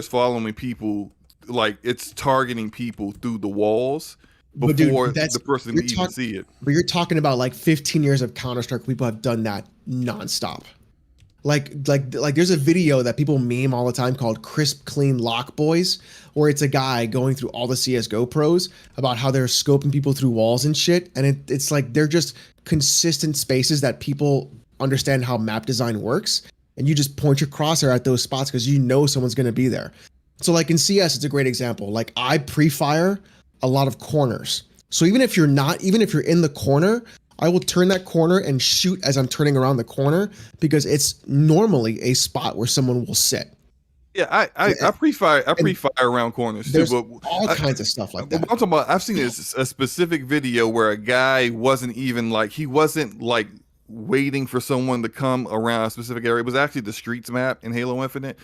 following people, like it's targeting people through the walls before the person even see it. But you're talking about like 15 years of Counter-Strike. People have done that nonstop. Like there's a video that people meme all the time called Crisp Clean Lock Boys, where it's a guy going through all the CSGO pros about how they're scoping people through walls and shit. And it's like they're just consistent spaces that people understand how map design works. And you just point your crosshair at those spots because you know someone's going to be there. So like in CS, it's a great example. Like I pre-fire a lot of corners. So even if you're in the corner, I will turn that corner and shoot as I'm turning around the corner because it's normally a spot where someone will sit. Yeah, I pre-fire around corners too. But all kinds of stuff like that. I'm talking about, I've seen a specific video where a guy wasn't waiting for someone to come around a specific area. It was actually the streets map in Halo Infinite,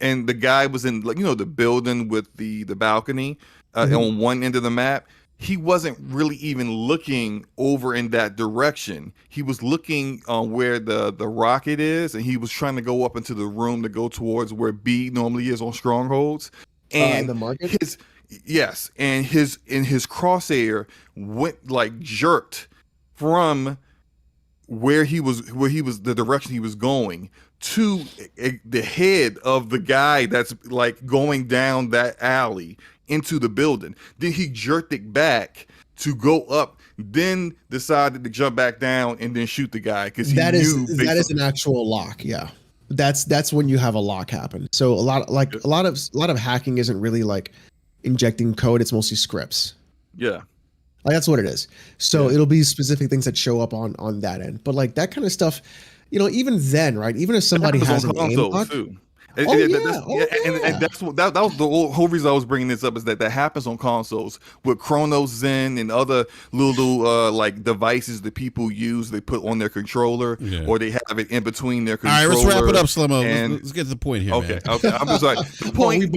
and the guy was in the building with the balcony on one end of the map. He wasn't really even looking over in that direction. He was looking where the rocket is, and he was trying to go up into the room to go towards where B normally is on strongholds. And the market? his crosshair went like jerked from where he was the direction he was going to the head of the guy that's like going down that alley into the building. Then he jerked it back to go up, then decided to jump back down and then shoot the guy because that is an actual lock. Yeah, that's when you have a lock happen. So a lot of hacking isn't really like injecting code; it's mostly scripts. Yeah. Like that's what it is. So it'll be specific things that show up on that end. But like that kind of stuff, even then, right? Even if somebody has an aim lock, too. And that's what that was the whole reason I was bringing this up is that happens on consoles with Chronos Zen and other little like devices that people use. They put on their controller or they have it in between their controller. All right, let's wrap it up, Slomo. Let's get to the point here. Okay, man. okay. I'm just like the point. Are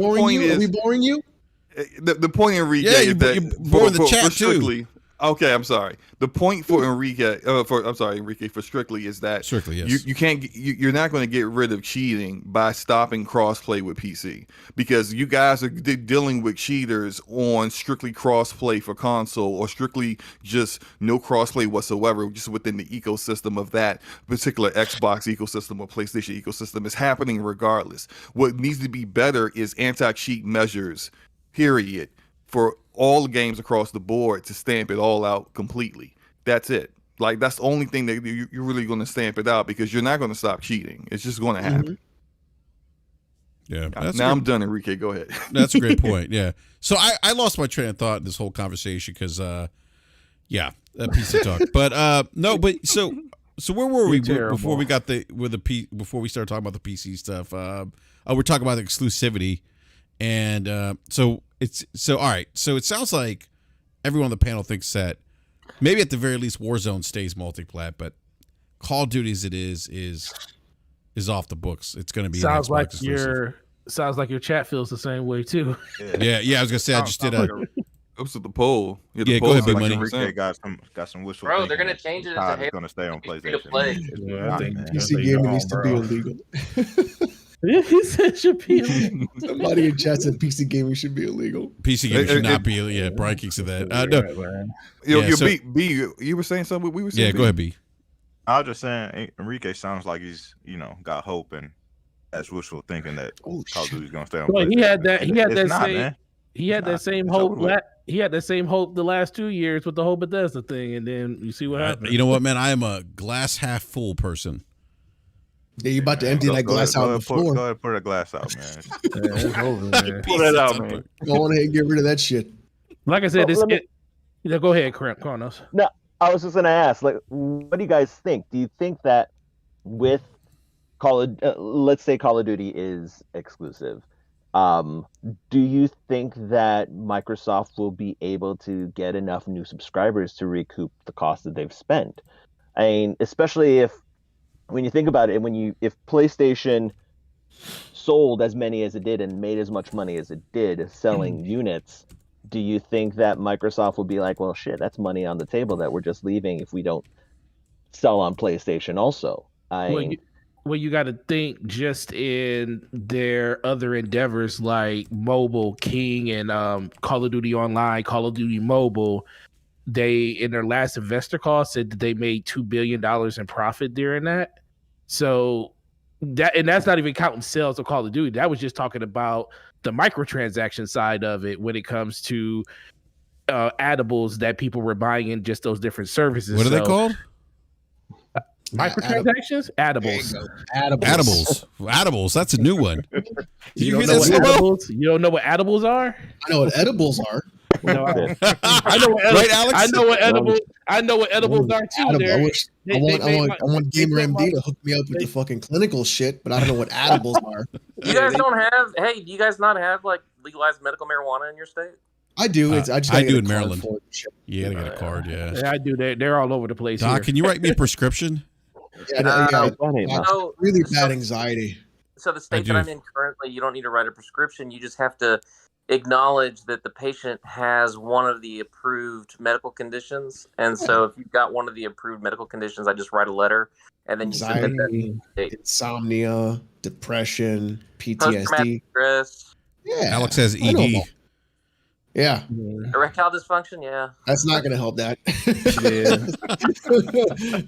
we boring you? The point, Enrique, is that you bored the chat too. Okay, I'm sorry. The point for Enrique, for Strictly is that Strictly, yes. you're not going to get rid of cheating by stopping crossplay with PC because you guys are dealing with cheaters on strictly crossplay for console or strictly just no crossplay whatsoever, just within the ecosystem of that particular Xbox ecosystem or PlayStation ecosystem. Is happening regardless. What needs to be better is anti-cheat measures, period, for all the games across the board to stamp it all out completely. That's it. Like that's the only thing that you're really going to stamp it out because you're not going to stop cheating. It's just going to happen. Yeah. Now I'm done, Enrique. Go ahead. That's a great point. Yeah. So I lost my train of thought in this whole conversation because, that PC talk. But no, but so where were we before we got before we started talking about the PC stuff? We're talking about the exclusivity, and all right. So it sounds like everyone on the panel thinks that maybe at the very least Warzone stays multi-plat, but Call of Duty as it is off the books. It's going to be sounds like your chat feels the same way too. Yeah. I was gonna say I just did Oops at the poll. Yeah, go ahead, Big Money. Enrique got some wishful Bro, thinking. they're gonna change it into Halo. It's gonna stay on PlayStation. I think PC gaming needs to be illegal. He said should be illegal. Somebody in chat said PC gaming should be illegal. PC gaming should not be illegal. Yeah, Brian King said that. No. B, you were saying something. We were saying. Yeah, go ahead, B. I was just saying, Enrique sounds like he's got hope and has wishful thinking that Call of Duty's gonna stay on. Well, PlayStation. He had that same hope. He had that same hope the last 2 years with the whole Bethesda thing, and then you see what happened. You know what, man? I am a glass half full person. Yeah, you about to empty that glass out on the floor. Go ahead, put a glass out, man. It's over, man. Pull that out, man. Go on ahead and get rid of that shit. Like I said, go ahead, Kronos. No, I was just gonna ask, like, what do you guys think? Do you think that with let's say Call of Duty is exclusive, do you think that Microsoft will be able to get enough new subscribers to recoup the cost that they've spent? I mean, especially when you think about it, if PlayStation sold as many as it did and made as much money as it did selling units, do you think that Microsoft will be like, well, shit, that's money on the table that we're just leaving if we don't sell on PlayStation also? Well, you got to think just in their other endeavors like Mobile King and Call of Duty Online, Call of Duty Mobile. They, in their last investor call, said that they made $2 billion in profit during that. So that's not even counting sales of Call of Duty. That was just talking about the microtransaction side of it when it comes to addables that people were buying in just those different services. What are they called? Microtransactions? Addables. Addables. That's a new one. You don't know what addables? You don't know what addables are? I know what edibles are. No, I know what edibles, right, Alex? I know what edibles are too. I want Gamer MD to hook me up with the fucking clinical shit, but I don't know what edibles are. You guys don't have? Hey, do you guys not have like legalized medical marijuana in your state? I do. I do in Maryland. You gotta get a card. Yeah, I do. They're all over the place. Doc, here. can you write me a prescription? Really bad anxiety. So the state that I'm in currently, you don't need to write a prescription. You just have to acknowledge that the patient has one of the approved medical conditions. And so if you've got one of the approved medical conditions, I just write a letter and then you submit that. Insomnia, depression, PTSD. Stress. Yeah. Alex has ED. Yeah. Erectile dysfunction, yeah. That's not going to help that.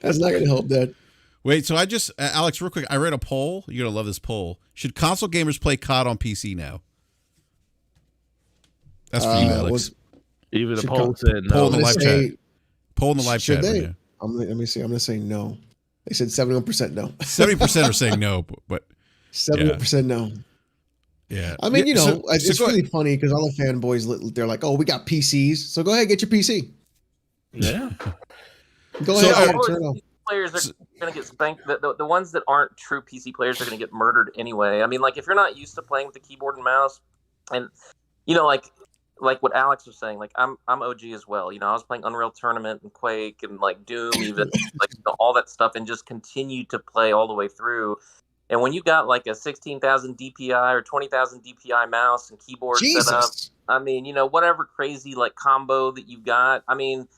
That's not going to help that. Wait, so Alex, real quick, I read a poll. You're going to love this poll. Should console gamers play COD on PC now? That's for you, Alex. Even the poll said no. Poll in the live chat. Poll in the live chat. They? Let me see. I'm going to say no. They said 71% no. 70% are saying no, but 70% no. Yeah. I mean, it's really funny because all the fanboys, they're like, oh, we got PCs. So go ahead, get your PC. Yeah. Go So, ahead, All the Turtle. PC players are going to get spanked. The ones that aren't true PC players are going to get murdered anyway. I mean, like if you're not used to playing with the keyboard and mouse, and like what Alex was saying, like I'm OG as well. I was playing Unreal Tournament and Quake and like Doom, even like all that stuff, and just continued to play all the way through. And when you got like a 16,000 DPI or 20,000 DPI mouse and keyboard set up, Jesus. I mean, whatever crazy like combo that you've got, I mean,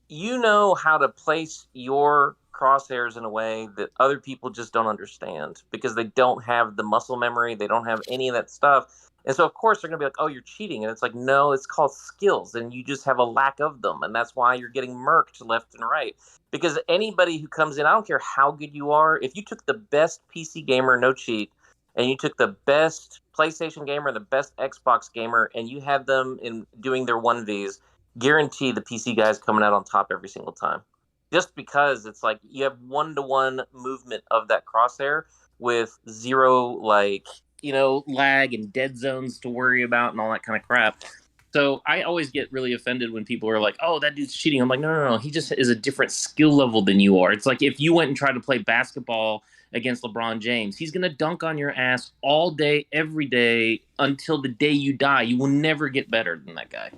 you know how to place your crosshairs in a way that other people just don't understand because they don't have the muscle memory, they don't have any of that stuff. And so of course they're going to be like, "Oh, you're cheating." And it's like, "No, it's called skills and you just have a lack of them." And that's why you're getting murked left and right. Because anybody who comes in, I don't care how good you are, if you took the best PC gamer, no cheat, and you took the best PlayStation gamer, the best Xbox gamer, and you had them in doing their 1Vs, guarantee the PC guy's coming out on top every single time. Just because it's like you have one-to-one movement of that crosshair with zero lag and dead zones to worry about and all that kind of crap. So I always get really offended when people are like, "Oh, that dude's cheating." I'm like, no. He just is a different skill level than you are. It's like if you went and tried to play basketball against LeBron James, he's going to dunk on your ass all day, every day, until the day you die. You will never get better than that guy.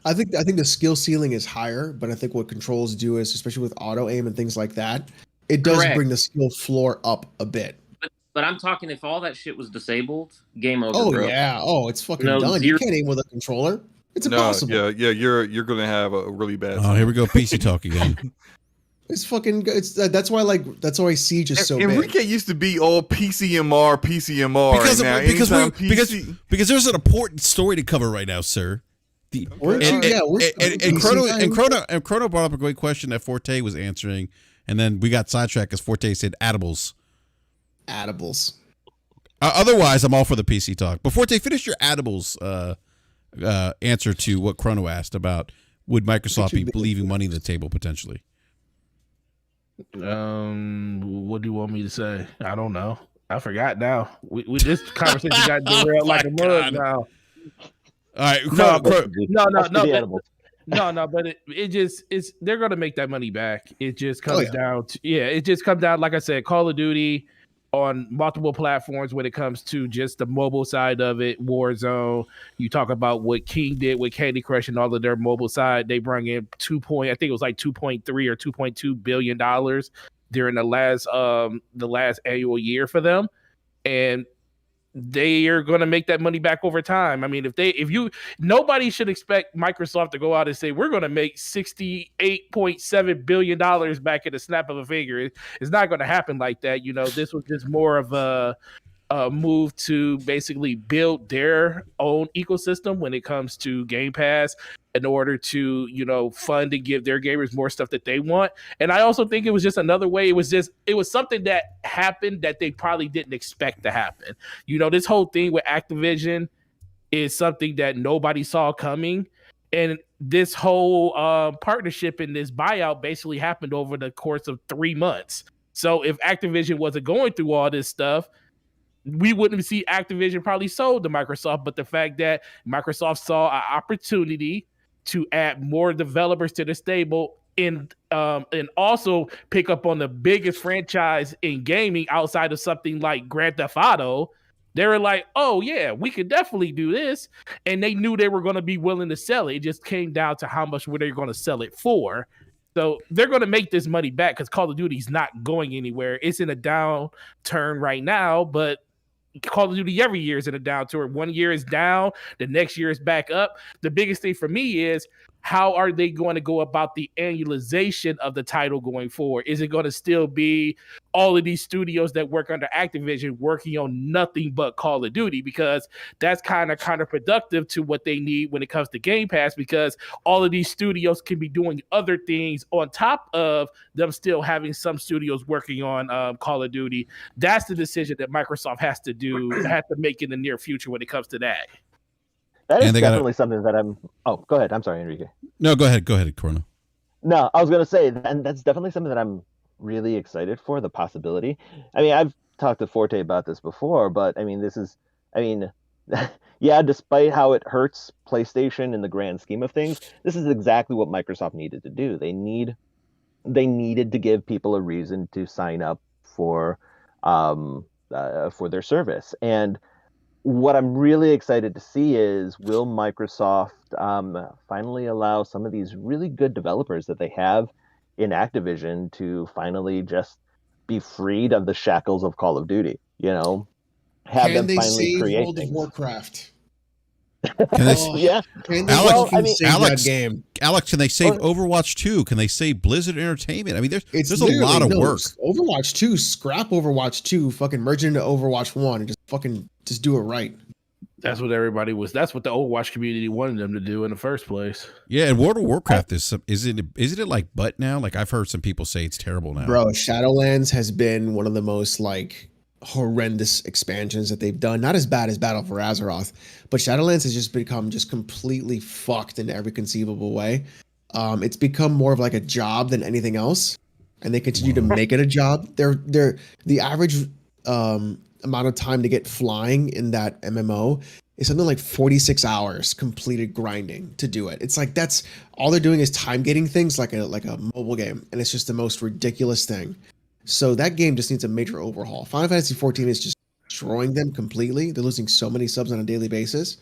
I think the skill ceiling is higher, but I think what controls do is, especially with auto aim and things like that, it does Correct. bring the skill floor up a bit. But I'm talking if all that shit was disabled, game over, Oh bro. yeah. Oh, it's fucking No, done. zero- You can't aim with a controller. It's No, impossible. yeah, you're gonna have a really bad. Oh, here we go, PC talk again. It's fucking. That's why Siege is so big. Enrique used to be all PCMR. Because there's an important story to cover right now, sir. Chrono brought up a great question that Forte was answering, and then we got sidetracked because Forte said Adibles. Otherwise, I'm all for the PC talk. But Forte, finish your Adibles answer to what Chrono asked about would Microsoft be leaving money on the table potentially. What do you want me to say? I don't know. I forgot now. We this conversation got derailed like a mug now. All right, but it just it's they're gonna make that money back. It just comes down to it just comes down, like I said, Call of Duty on multiple platforms when it comes to just the mobile side of it. Warzone, you talk about what King did with Candy Crush and all of their mobile side. They brought in I think it was like $2.3 or $2.2 billion during the last annual year for them, and they are going to make that money back over time. I mean, nobody should expect Microsoft to go out and say, we're going to make $68.7 billion back in the snap of a finger. It's not going to happen like that. This was just more of a move to basically build their own ecosystem when it comes to Game Pass in order to, fund and give their gamers more stuff that they want. And I also think it was just another way. It was something that happened that they probably didn't expect to happen. This whole thing with Activision is something that nobody saw coming. And this whole partnership and this buyout basically happened over the course of 3 months. So if Activision wasn't going through all this stuff, we wouldn't see Activision probably sold to Microsoft. But the fact that Microsoft saw an opportunity to add more developers to the stable and also pick up on the biggest franchise in gaming outside of something like Grand Theft Auto, they were like, oh yeah, we could definitely do this. And they knew they were going to be willing to sell it. It just came down to how much were they going to sell it for. So they're going to make this money back because Call of Duty is not going anywhere. It's in a downturn right now, but Call of Duty every year is in a downturn. 1 year is down, the next year is back up. The biggest thing for me is, how are they going to go about the annualization of the title going forward? Is it going to still be all of these studios that work under Activision working on nothing but Call of Duty? Because that's kind of counterproductive to what they need when it comes to Game Pass, because all of these studios can be doing other things on top of them still having some studios working on Call of Duty. That's the decision that Microsoft has to make in the near future when it comes to that. That is definitely something that I'm... Oh, go ahead. I'm sorry, Enrique. No, go ahead. Go ahead, Corno. No, I was going to say, and that's definitely something that I'm really excited for, the possibility. I mean, I've talked to Forte about this before, but I mean, yeah, despite how it hurts PlayStation in the grand scheme of things, this is exactly what Microsoft needed to do. They needed to give people a reason to sign up for their service. And what I'm really excited to see is, will Microsoft finally allow some of these really good developers that they have in Activision to finally just be freed of the shackles of Call of Duty? You know, have Can them they finally save create World of things. Warcraft? Can they, Oh, Yeah. can they Alex- fucking I mean- save Alex- that game? Alex, can they save Oh. Overwatch 2? Can they save Blizzard Entertainment? I mean, there's a literally- lot of no, work. Overwatch 2, scrap Overwatch 2, fucking merge it into Overwatch 1 and just do it right. That's what that's what the Overwatch community wanted them to do in the first place. Yeah, and World of Warcraft isn't it like butt now? Like I've heard some people say it's terrible now. Bro, Shadowlands has been one of the most like horrendous expansions that they've done. Not as bad as Battle for Azeroth, but Shadowlands has just become just completely fucked in every conceivable way. It's become more of like a job than anything else, and they continue to make it a job. They're the average amount of time to get flying in that MMO is something like 46 hours completed grinding to do it. It's like that's all they're doing is time gating things like a mobile game, and it's just the most ridiculous thing. So that game just needs a major overhaul. Final Fantasy 14 is just destroying them completely. They're losing so many subs on a daily basis.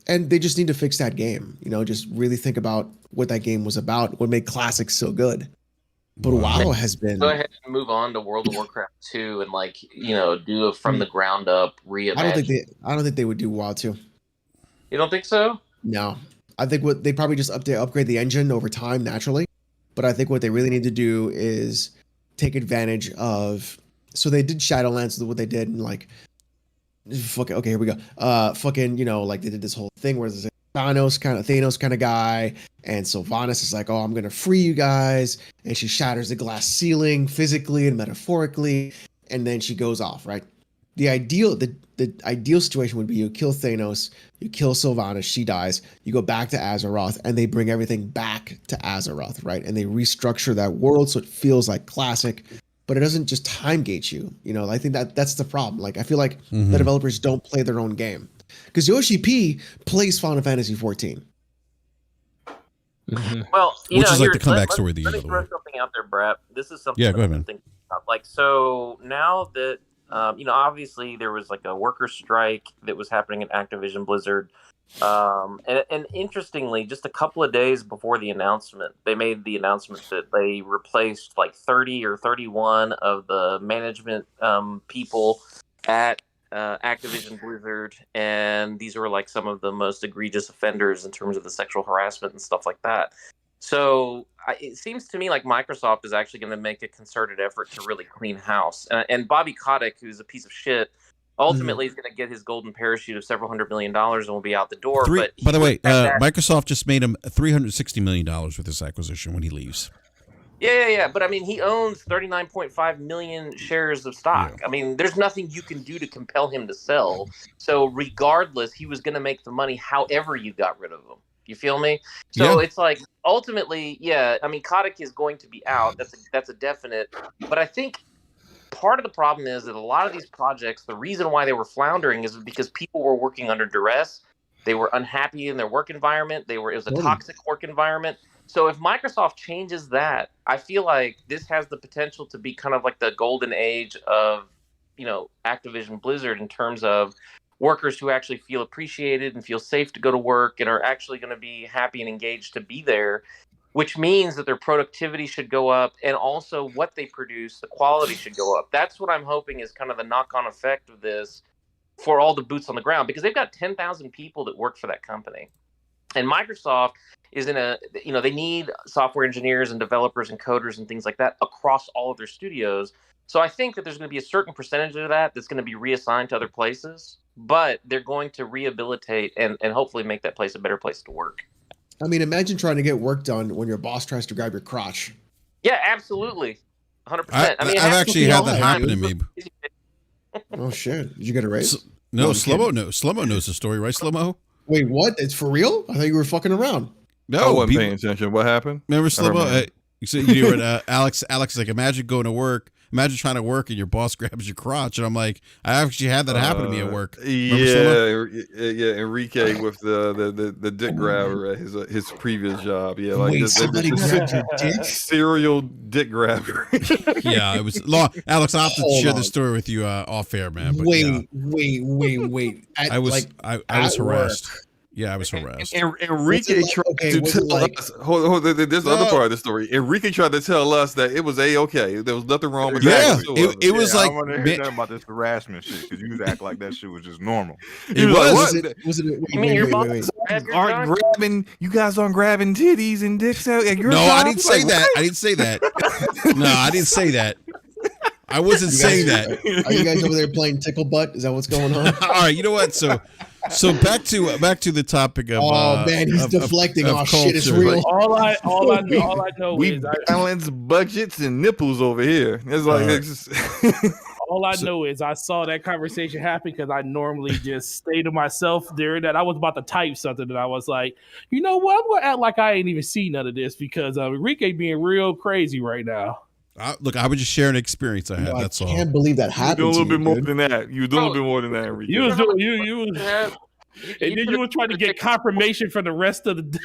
And they just need to fix that game. You know, just really think about what that game was about, what made classics so good. But WoW has been. Go ahead and move on to World of Warcraft 2 and do a from the ground up reimagine. I don't think they would do WoW 2. You don't think so? No. I think what they probably just upgrade the engine over time naturally. But I think what they really need to do is take advantage of. So they did Shadowlands, what they did, and like, fucking, okay, here we go. Like they did this whole thing where there's a Thanos kind of guy, and Sylvanas is like, oh, I'm gonna free you guys, and she shatters the glass ceiling physically and metaphorically, and then she goes off, right? The ideal situation would be you kill Thanos, you kill Sylvanas, she dies, you go back to Azeroth, and they bring everything back to Azeroth, right? And they restructure that world so it feels like classic, but it doesn't just time gate you. You know, I think that's the problem. Like, I feel like the developers don't play their own game. Because Yoshi P plays Final Fantasy 14. Well, Which is like the here's- comeback story of the let year, me by the way. throw something out there, Brap. This is something Yeah, go that ahead, I'm man. thinking about. Like, so now that obviously there was like a worker strike that was happening at Activision Blizzard. And interestingly, just a couple of days before the announcement, they made the announcement that they replaced like 30 or 31 of the management people at Activision Blizzard, and these were like some of the most egregious offenders in terms of the sexual harassment and stuff like that. So it seems to me like Microsoft is actually going to make a concerted effort to really clean house. And Bobby Kotick, who's a piece of shit, ultimately is going to get his golden parachute of several $100 million and will be out the door. By the way, Microsoft just made him $360 million with this acquisition when he leaves. Yeah. But I mean, he owns 39.5 million shares of stock. Yeah. I mean, there's nothing you can do to compel him to sell. So regardless, he was going to make the money however you got rid of him. You feel me? So It's like ultimately, yeah. I mean, Kotick is going to be out. That's a definite. But I think part of the problem is that a lot of these projects, the reason why they were floundering is because people were working under duress. They were unhappy in their work environment. It was a toxic work environment. So if Microsoft changes that, I feel like this has the potential to be kind of like the golden age of, Activision Blizzard in terms of workers who actually feel appreciated and feel safe to go to work and are actually going to be happy and engaged to be there, which means that their productivity should go up, and also what they produce, the quality should go up. That's what I'm hoping is kind of the knock-on effect of this for all the boots on the ground, because they've got 10,000 people that work for that company. And Microsoft is in they need software engineers and developers and coders and things like that across all of their studios. So I think that there's going to be a certain percentage of that's going to be reassigned to other places, but they're going to rehabilitate and hopefully make that place a better place to work. I mean, imagine trying to get work done when your boss tries to grab your crotch. Yeah, absolutely. 100%. I've actually had that happen to me. Oh, shit. Did you get a raise? Slow-Mo knows the story, right, Slow-Mo? Wait, what? It's for real? I thought you were fucking around. No, I wasn't paying attention. What happened? Remember Slow-Mo? You said you were Alex is like, imagine going to work. Imagine trying to work and your boss grabs your crotch, and I'm like, I actually had that happen to me at work. Yeah, Enrique with the dick grabber at his previous job. Yeah, like Wait, somebody grabbed your dick? Serial dick grabber. Yeah, it was long. Alex, I'll have to Hold share on. this story with you off air, man. But Wait. I was I was at harassed. work. Yeah, I was harassed. Enrique like? tried Okay, to what's it tell like? us. Hold, there's the other part of the story. Enrique tried to tell us that it was okay. There was nothing wrong with Yeah, that. it was like I want to hear nothing about this harassment shit because you was act like that shit was just normal. it was like, was. what? Was it? You mean your boss Wait. Aren't grabbing? You guys aren't grabbing titties and dicks out at your No, job? I didn't say Like, that. I didn't say that. No, I didn't say that. I wasn't saying that. Are you guys over there playing tickle butt? Is that what's going on? All right, you know what? So back to the topic of. Oh man, he's deflecting. of Oh shit, it's culture. real. All I know We is balance budgets and nipples over here. It's like it's just, all I know is I saw that conversation happen because I normally just stay to myself during that. I was about to type something and I was like, you know what? I'm gonna act like I ain't even seen none of this because Enrique being real crazy right now. Look, I was just sharing an experience I had. No, That's I all. can't believe that you happened. doing a little to bit you, more dude. than that. You doing a little bit more than that, Enrique. You was doing you was and then you were trying to get confirmation from the rest of the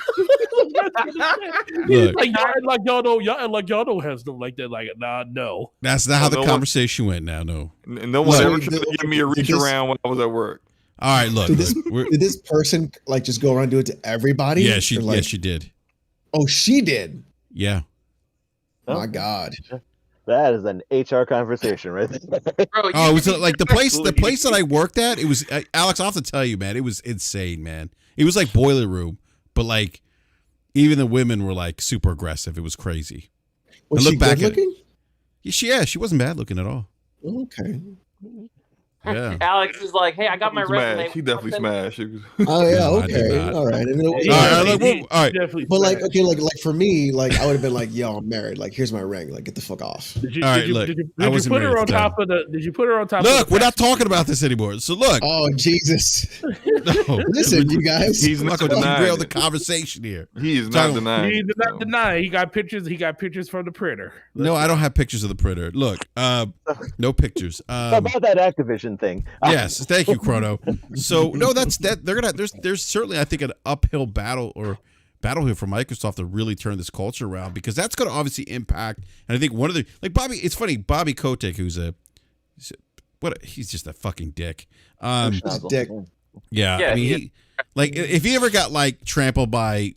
Look. like y'all don't have stuff like that. Like, nah, no. That's not how the no conversation went. Now, no. And no one Look, ever tried to give me a reach around when I was at work. All right, look. Did this, we're- did this person like just go around and do it to everybody? yeah, she Or, like, she did. Oh, she did. Yeah. Oh. My God. That is an HR conversation right there. Bro, Oh, it was like the place that I worked at. It was Alex. I'll have to tell you, man. It was insane, man. It was like boiler room, but like even the women were like super aggressive. It was crazy. Was look she back good at it. looking? Yeah, she wasn't bad looking at all. Okay. Yeah. Alex is like, hey, I got my resume. Smash. He definitely smashed. He was- Oh yeah. No, I did Okay. not. All right. And All right, look, all right. Definitely. But like, okay, like for me, like I would have been like, "Yo, I'm married. Like, here's my ring. Like, get the fuck off." Did you, All right, did you, look, did you, I did you wasn't put her married on at the top of the? Did you put her on top? Look, of we're the not talking about this anymore. So look, Oh Jesus! no, Listen, you guys. He's I'm not not going to denying derail the it. conversation here. He is not Talking- denying. He it, did not so. deny. He got pictures. He got pictures from the printer. No, I don't have pictures of the printer. Look, no pictures. About that Activision thing. Yes, thank you, Chrono. So no, that's that. They're gonna. There's certainly, I think, an uphill battle here for Microsoft to really turn this culture around because that's going to obviously impact. And I think one of the Bobby. It's funny, Bobby Kotick, he's just a fucking dick. Just dick. Yeah, Yeah, I mean, if he ever got like trampled by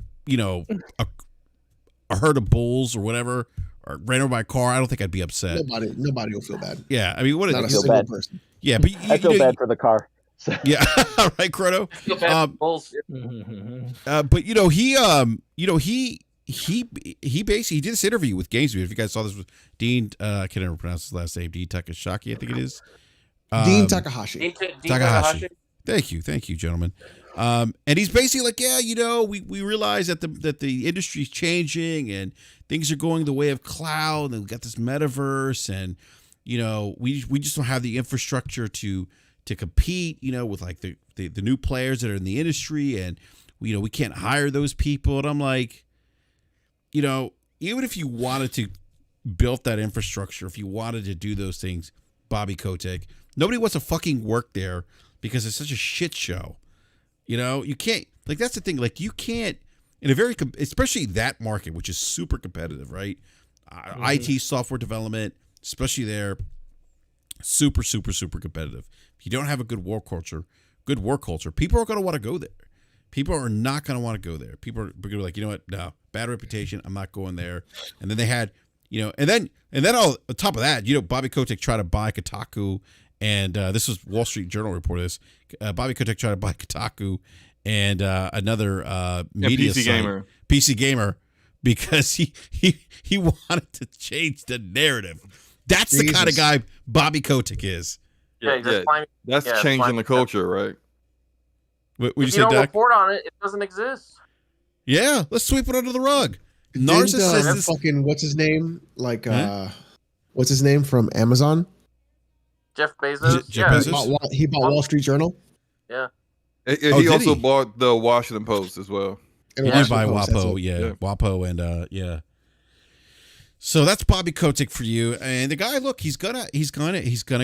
a herd of bulls or whatever, or ran over by a car, I don't think I'd be upset. Nobody will feel bad. Yeah, I mean, what? Not a feel single bad. person. Yeah, but I feel bad for the car. So, Yeah, all right, Chrono. Feel bad for bulls. But he basically did this interview with GameSpeed. If you guys saw this with Dean, I can't ever pronounce his last name. Dean Takashaki, I think it is. Dean Takahashi. Dean Takahashi. Thank you, gentlemen. And he's basically like, yeah, we realize that the industry's changing and things are going the way of cloud, and we got this metaverse, and we just don't have the infrastructure to compete, with like the new players that are in the industry, and we can't hire those people. And I'm like, even if you wanted to build that infrastructure, if you wanted to do those things, Bobby Kotick, nobody wants to fucking work there because it's such a shit show. You can't, like, that's the thing. Like, you can't, in a very, especially that market, which is super competitive, right? IT software development, especially there, super, super, super competitive. If you don't have a good work culture, people are going to want to go there. People are not going to want to go there. People are going to be like, you know what? No, bad reputation. I'm not going there. And then they had, and then on top of that, Bobby Kotick tried to buy Kotaku, and this was Wall Street Journal reported this. Bobby Kotick tried to buy Kotaku and another media PC site, PC Gamer, because he wanted to change the narrative. That's the kind of guy Bobby Kotick is. That's changing the culture, right? What If you don't report on it, it doesn't exist. Yeah, let's sweep it under the rug. Didn't, Narcissist. fucking what's his name? Like what's his name from Amazon? Jeff Bezos. Jeff Bezos? He bought Wall Street Journal. Yeah. He also bought the Washington Post as well. He did buy WAPO, yeah. WAPO, and yeah. So that's Bobby Kotick for you. And the guy, look, he's gonna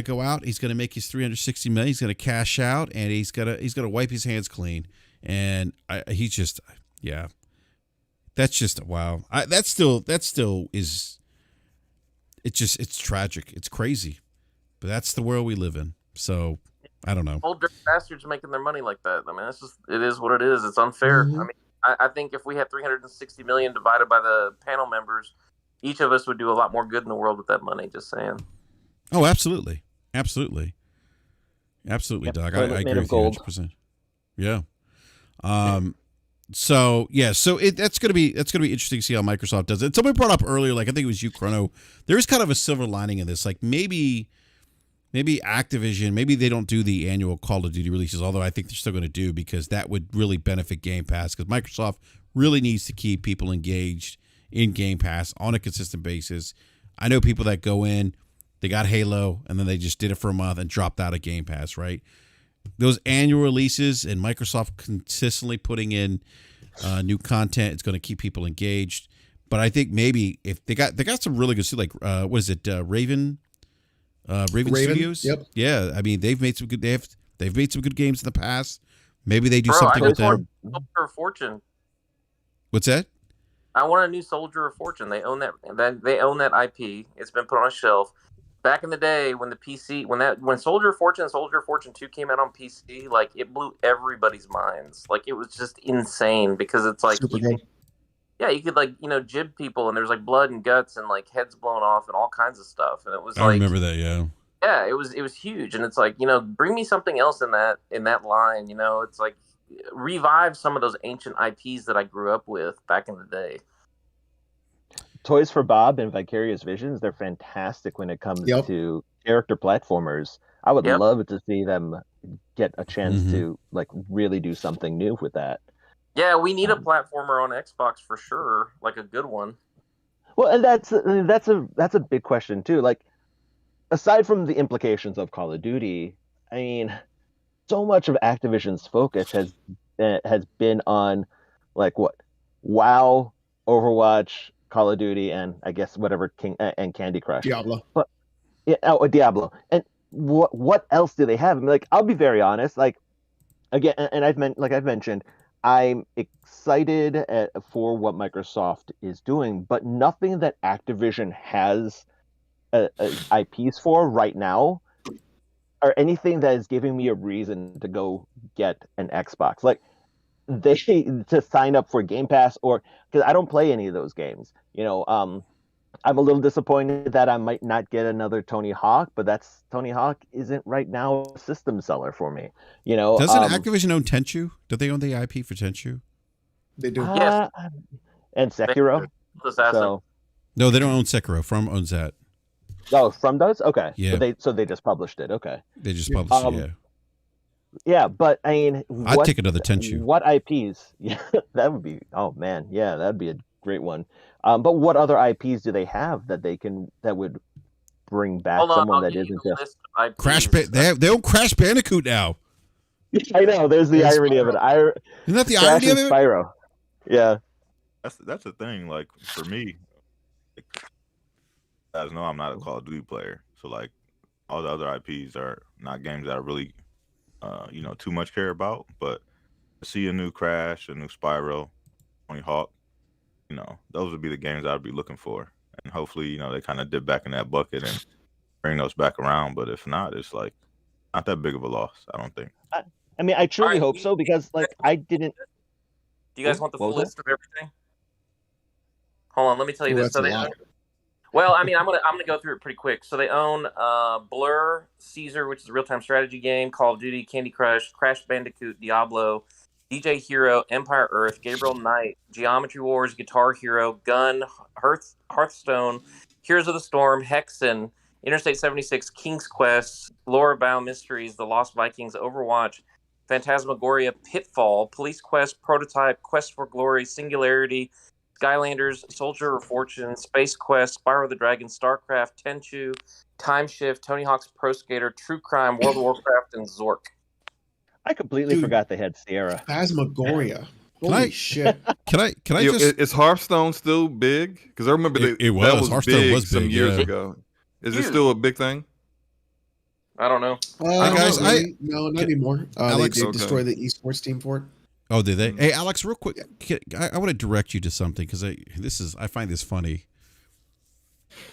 go out. He's gonna make his $360 million. He's gonna cash out, and he's gonna wipe his hands clean. And he's just, yeah, that's just wow. That still is. It's tragic. It's crazy, but that's the world we live in. So I don't know. Old dirty bastards making their money like that. I mean, it is what it is. It's unfair. Mhm. I mean, I think if we had 360 million divided by the panel members, each of us would do a lot more good in the world with that money. Just saying. Oh, absolutely, absolutely, Yep, Doc. toilet I made agree of with gold. you 100%. Yeah. So that's gonna be interesting to see how Microsoft does it. Somebody brought up earlier, like I think it was you, Chrono. There is kind of a silver lining in this. Like maybe Activision, maybe they don't do the annual Call of Duty releases, although I think they're still going to do, because that would really benefit Game Pass, because Microsoft really needs to keep people engaged in Game Pass on a consistent basis. I know people that go in, they got Halo, and then they just did it for a month and dropped out of Game Pass, right? Those annual releases and Microsoft consistently putting in new content, it's going to keep people engaged. But I think maybe if they got some really good stuff, like what is it, Raven Studios? Yep. Yeah, I mean they've made some good they've made some good games in the past. Maybe they do Bro, something I with just want them. Soldier of Fortune. What's that? I want a new Soldier of Fortune. They own that. They own that IP. It's been put on a shelf. Back in the day, when the PC, when Soldier of Fortune and Soldier of Fortune 2 came out on PC, like it blew everybody's minds. Like it was just insane, because it's like Super good. you could like jib people, and there's like blood and guts and like heads blown off and all kinds of stuff, and it was I like remember that. Yeah. yeah, it was huge, and it's like bring me something else in that line. It's like revive some of those ancient IPs that I grew up with back in the day. Toys for Bob and Vicarious Visions, they're fantastic when it comes Yep. to character platformers. I would Yep. love to see them get a chance Mhm. to like really do something new with that. Yeah, we need a platformer on Xbox for sure, like a good one. Well, and that's a big question too. Like, aside from the implications of Call of Duty, I mean, so much of Activision's focus has been on like what, WoW, Overwatch, Call of Duty, and I guess whatever King and Candy Crush. Diablo. Yeah, Diablo. And what else do they have? I mean, like, I'll be very honest. Like, again, and I've mentioned, I'm excited for what Microsoft is doing, but nothing that Activision has IPs for right now, or anything that is giving me a reason to go get an Xbox. Like, they to sign up for Game Pass, or because I don't play any of those games. I'm a little disappointed that I might not get another Tony Hawk, but Tony Hawk isn't right now a system seller for me. Doesn't Activision own Tenchu? Do they own the IP for Tenchu? They do. Yes. And Sekiro. So, No, they don't own Sekiro. From owns that. From does? Okay. Yeah. So they just published it. Okay. They just published it. Yeah. Yeah, but I mean, I'd take another Tenchu. What IPs? Yeah, that would be. Oh man, yeah, that'd be a great one. But what other IPs do they have that would bring back someone that isn't just Crash? They own Crash Bandicoot now. I know. There's the irony of it. Isn't that the Crash irony of and it? Spyro. Yeah. That's the thing. Like for me, like, you guys know I'm not a Call of Duty player, so like all the other IPs are not games that I really, too much care about. But to see a new Crash, a new Spyro, Tony Hawk, those would be the games I'd be looking for, and hopefully, they kind of dip back in that bucket and bring those back around. But if not, it's like not that big of a loss, I don't think. I mean, I truly Alright, hope so, because like I didn't. Do you guys want the What full was list of everything? Hold on, let me tell you Ooh, this. that's a lot. Well, I mean, I'm gonna go through it pretty quick. So they own Blur, Caesar, which is a real-time strategy game, Call of Duty, Candy Crush, Crash Bandicoot, Diablo, DJ Hero, Empire Earth, Gabriel Knight, Geometry Wars, Guitar Hero, Gun, Hearthstone, Heroes of the Storm, Hexen, Interstate 76, King's Quest, Laura Bow Mysteries, The Lost Vikings, Overwatch, Phantasmagoria, Pitfall, Police Quest, Prototype, Quest for Glory, Singularity, Skylanders, Soldier of Fortune, Space Quest, Spyro the Dragon, StarCraft, Tenchu, Time Shift, Tony Hawk's Pro Skater, True Crime, World of Warcraft, and Zork. I completely Dude. forgot they had Sierra. Phasmagoria. Holy shit! Can I Yeah, just? is Hearthstone still big? Because I remember It was. that was Hearthstone big was some big, years yeah. ago. Is it Huge. still a big thing? I don't know. Guys, not really. No, not anymore. Alex- They Okay. destroyed the esports team for it. Oh, did they? Mm. Hey, Alex, real quick, I want to direct you to something because I find this funny.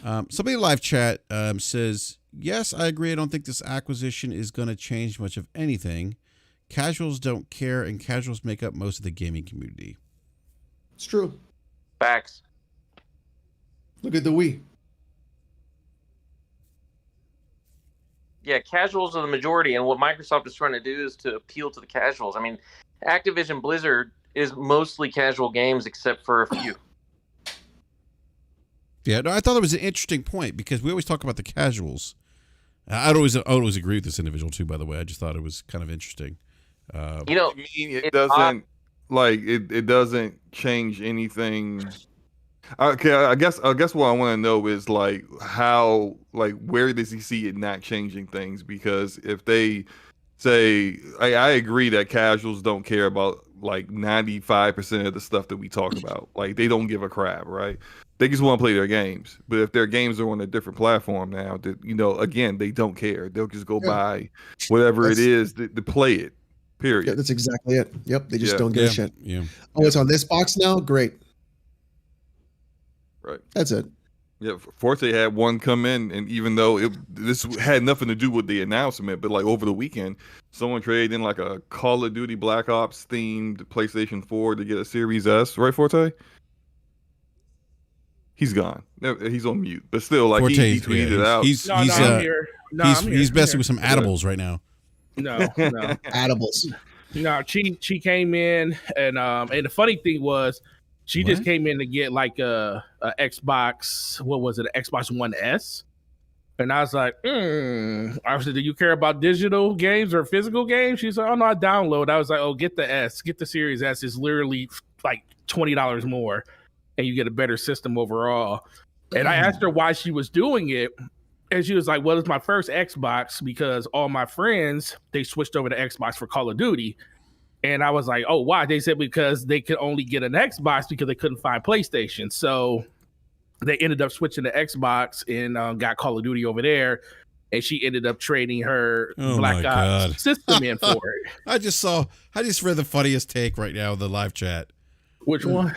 Somebody in live chat says, yes, I agree. I don't think this acquisition is going to change much of anything. Casuals don't care, and casuals make up most of the gaming community. It's true. Facts. Look at the Wii. Yeah, casuals are the majority, and what Microsoft is trying to do is to appeal to the casuals. I mean, Activision Blizzard is mostly casual games except for a few. Yeah, no, I thought it was an interesting point because we always talk about the casuals. I'd always agree with this individual too. By the way, I just thought it was kind of interesting. You know, I mean, it it's doesn't it doesn't change anything. Okay, I guess what I want to know is like how, like, where does he see it not changing things? Because if they say, I agree that casuals don't care about like 95% of the stuff that we talk about. Like, they don't give a crap, right? They just want to play their games. But if their games are on a different platform now, that, you know, again, they don't care. They'll just go buy whatever it is to play it. Period. Yeah, that's exactly it. Yep, they just Yeah. don't give a shit. Yeah. Oh, it's on this box now. Great. Right. That's it. Yeah, Forte had one come in, and even though this had nothing to do with the announcement, but like over the weekend, someone traded in like a Call of Duty Black Ops themed PlayStation 4 to get a Series S, right, Forte? He's gone. He's on mute, but still, like he tweeted it out. I'm here. No, I'm here. He's messing I'm with some edibles right now. here. No. Edibles. No, she came in and the funny thing was she just came in to get like a Xbox, what was it, an Xbox One S? And I was like, I said, do you care about digital games or physical games? She's like, oh no, I download. I was like, oh, get the S, get the Series S. It's literally like $20 more and you get a better system overall. And I asked her why she was doing it. And she was like, well, it's my first Xbox because all my friends, they switched over to Xbox for Call of Duty. And I was like, oh, why? They said because they could only get an Xbox because they couldn't find PlayStation. So they ended up switching to Xbox and got Call of Duty over there. And she ended up trading her Black Ops system in for it. I just read the funniest take right now in the live chat. Which one?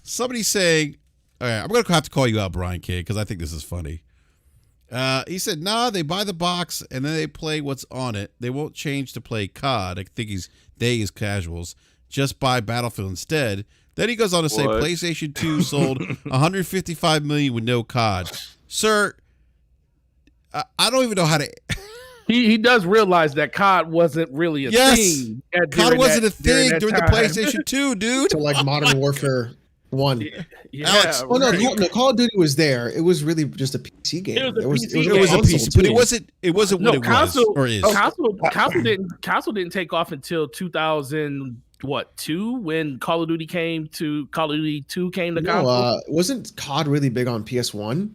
Somebody's saying, all right, I'm going to have to call you out, Brian K, because I think this is funny. He said, nah, they buy the box and then they play what's on it. They won't change to play COD. I think they is casuals. Just buy Battlefield instead. Then he goes on to say PlayStation 2 sold 155 million with no COD. Sir, I don't even know how to... He does realize that COD wasn't really a thing. COD wasn't a thing during the PlayStation 2, dude. So like Modern Warfare 1. Yeah, Alex, Oh no, Call of Duty was there. It was really just a PC game. It was a PC, but it wasn't what it console, was or is. Console didn't take off until 2002 when Call of Duty 2 came to console. Wasn't COD really big on PS1?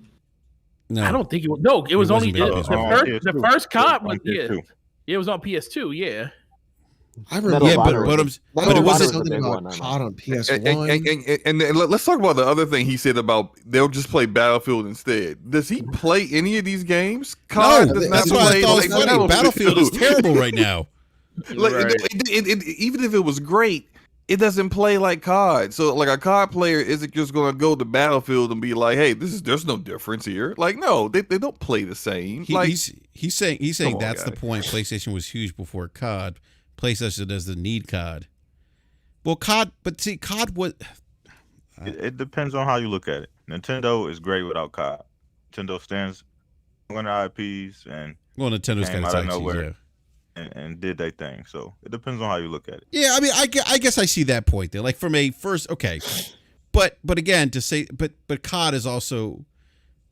No, I don't think it was. No, it was only wasn't the first COD was PS2. it was on PS2. Yeah. I remember, but it wasn't something about COD on PS1. And let's talk about the other thing he said about they'll just play Battlefield instead. Does he play any of these games? No, that's why I thought it was funny. Battlefield is terrible right now. Even if it was great, it doesn't play like COD. So like a COD player isn't just going to go to Battlefield and be like, "Hey, there's no difference here." Like, no, they don't play the same. He's saying that's the guy. point. PlayStation was huge before COD. PlayStation doesn't need COD. Well, COD, but see, COD was. It depends on how you look at it. Nintendo is great without COD. Nintendo stands on their IPs and Nintendo's came kind out of of nowhere. yeah. And did their thing. So it depends on how you look at it. Yeah, I mean, I guess I see that point there. Like from a first, okay, but again, to say, but COD is also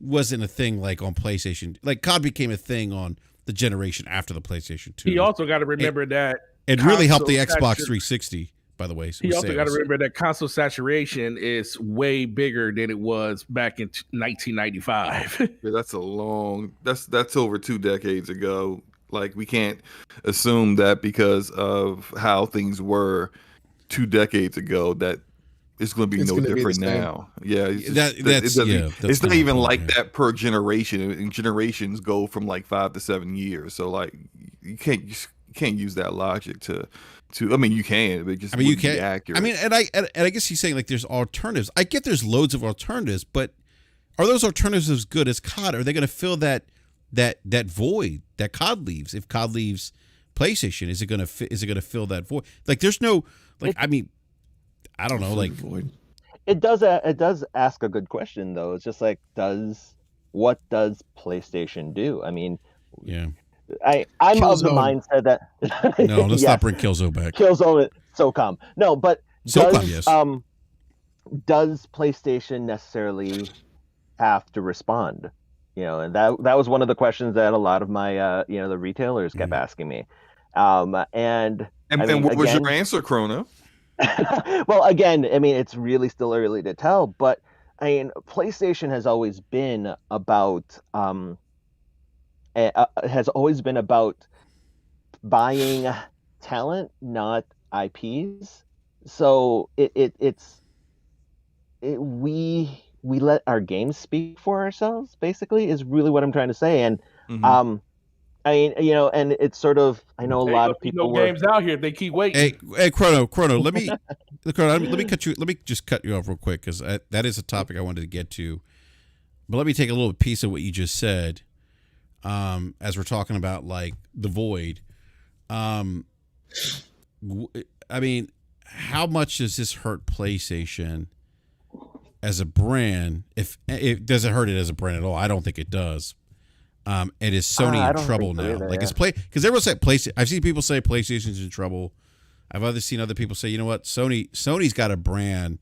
wasn't a thing like on PlayStation. Like COD became a thing on the generation after the PlayStation 2. He also got to remember that it really helped the Xbox 360. By the way, he also got to remember that console saturation is way bigger than it was back in 1995. Yeah, that's over 2 decades ago. Like, we can't assume that because of how things were 2 decades ago that it's going to be It's no gonna be the different same. now. Yeah, it's, That's it's not my even point, like yeah. that per generation. And generations go from like 5 to 7 years. So like you can't use that logic to. I mean, you can, but it just you wouldn't be can't. accurate. I mean, and I guess he's saying like there's alternatives. I get there's loads of alternatives, but are those alternatives as good as COD? Are they going to fill that void that COD leaves? If COD leaves PlayStation, is it going to fill that void? Like, there's no like. I mean, I don't know. Like, Void. It does ask a good question though. It's just like, what does PlayStation do? I mean, yeah. I'm of the Killzone. mindset that No, let's yes, not bring Killzone back. Killzone, SOCOM. No, but SOCOM, yes. Does PlayStation necessarily have to respond? And that was one of the questions that a lot of my the retailers kept asking me. And I mean, what was again, your answer, Chrono? well, again, I mean, it's really still early to tell, but I mean, PlayStation has always been about buying talent, not IPs. So we let our games speak for ourselves, basically, is really what I'm trying to say. And I mean, and it's sort of, I know a There lot ain't of gonna be people no games out here if they keep waiting. Hey, Chrono, let me cut you. Let me just cut you off real quick because that is a topic I wanted to get to. But let me take a little piece of what you just said, as we're talking about like the void. I mean, how much does this hurt PlayStation as a brand? If it doesn't hurt it as a brand at all, I don't think it does. And is Sony in trouble now? Either, like, is because everyone said PlayStation. I've seen people say PlayStation's in trouble. I've seen other people say, you know what, Sony's got a brand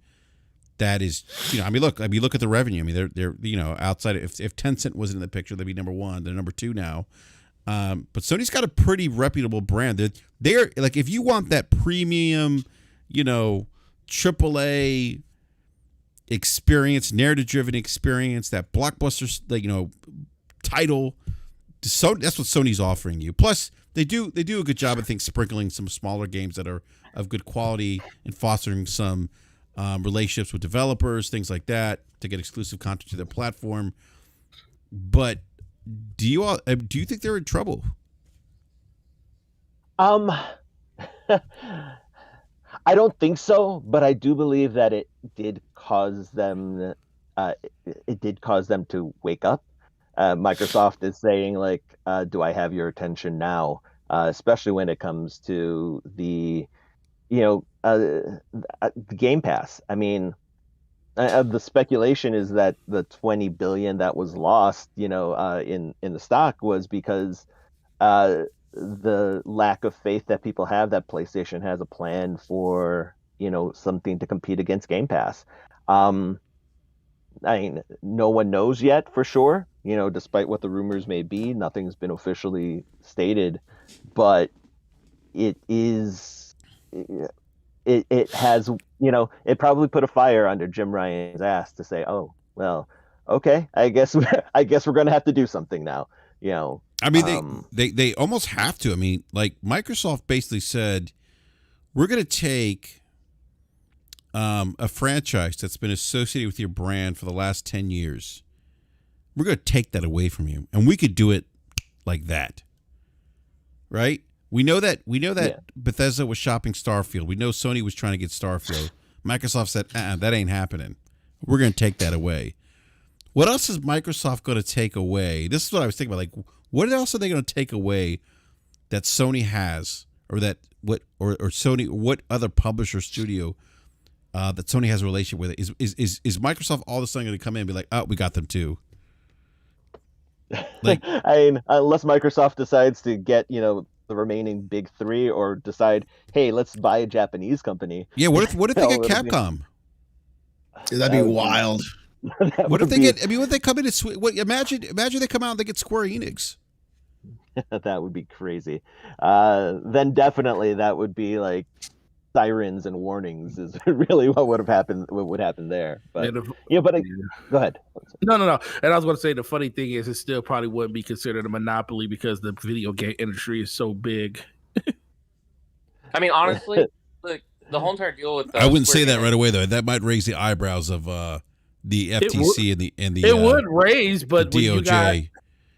that is, I mean, look at the revenue. I mean, they're outside. If Tencent wasn't in the picture, they'd be number one. They're number two now. But Sony's got a pretty reputable brand. They're like, if you want that premium, AAA experience, narrative-driven experience, that blockbuster, title, so that's what Sony's offering you. Plus, they do a good job, I think, sprinkling some smaller games that are of good quality and fostering some relationships with developers, things like that, to get exclusive content to their platform. But do you think they're in trouble? I don't think so, but I do believe that it did cause them to wake up. Microsoft is saying, like, do I have your attention now? Especially when it comes to the Game Pass. I mean, the speculation is that the 20 billion that was lost, in the stock was because the lack of faith that people have that PlayStation has a plan for, something to compete against Game Pass. I mean, no one knows yet for sure, despite what the rumors may be. Nothing's been officially stated, but it has, it probably put a fire under Jim Ryan's ass to say, oh, well, okay, I guess we're going to have to do something now. I mean, they almost have to. I mean, like, Microsoft basically said, we're going to take a franchise that's been associated with your brand for the last 10 years. We're going to take that away from you. And we could do it like that. Right? We know that Yeah. Bethesda was shopping Starfield. We know Sony was trying to get Starfield. Microsoft said, that ain't happening. We're going to take that away. What else is Microsoft going to take away? This is what I was thinking about. Like, what else are they going to take away that Sony has, or that Sony, what other publisher studio that Sony has a relationship with? Is Microsoft all of a sudden going to come in and be like, oh, we got them too? Like, I mean, unless Microsoft decides to get, the remaining big three, or decide, hey, let's buy a Japanese company. yeah. What if they get Capcom? Dude, that'd be wild. What if they get? I mean, what if they come in and imagine they come out and they get Square Enix. That would be crazy. Then definitely that would be like sirens and warnings is really what would happen there. But go ahead. No. And I was going to say, the funny thing is, it still probably wouldn't be considered a monopoly because the video game industry is so big. I mean, honestly, look, the whole entire deal with I wouldn't Square say that Enix- right away though. That might raise the eyebrows of the FTC and the It would raise, but the DOJ.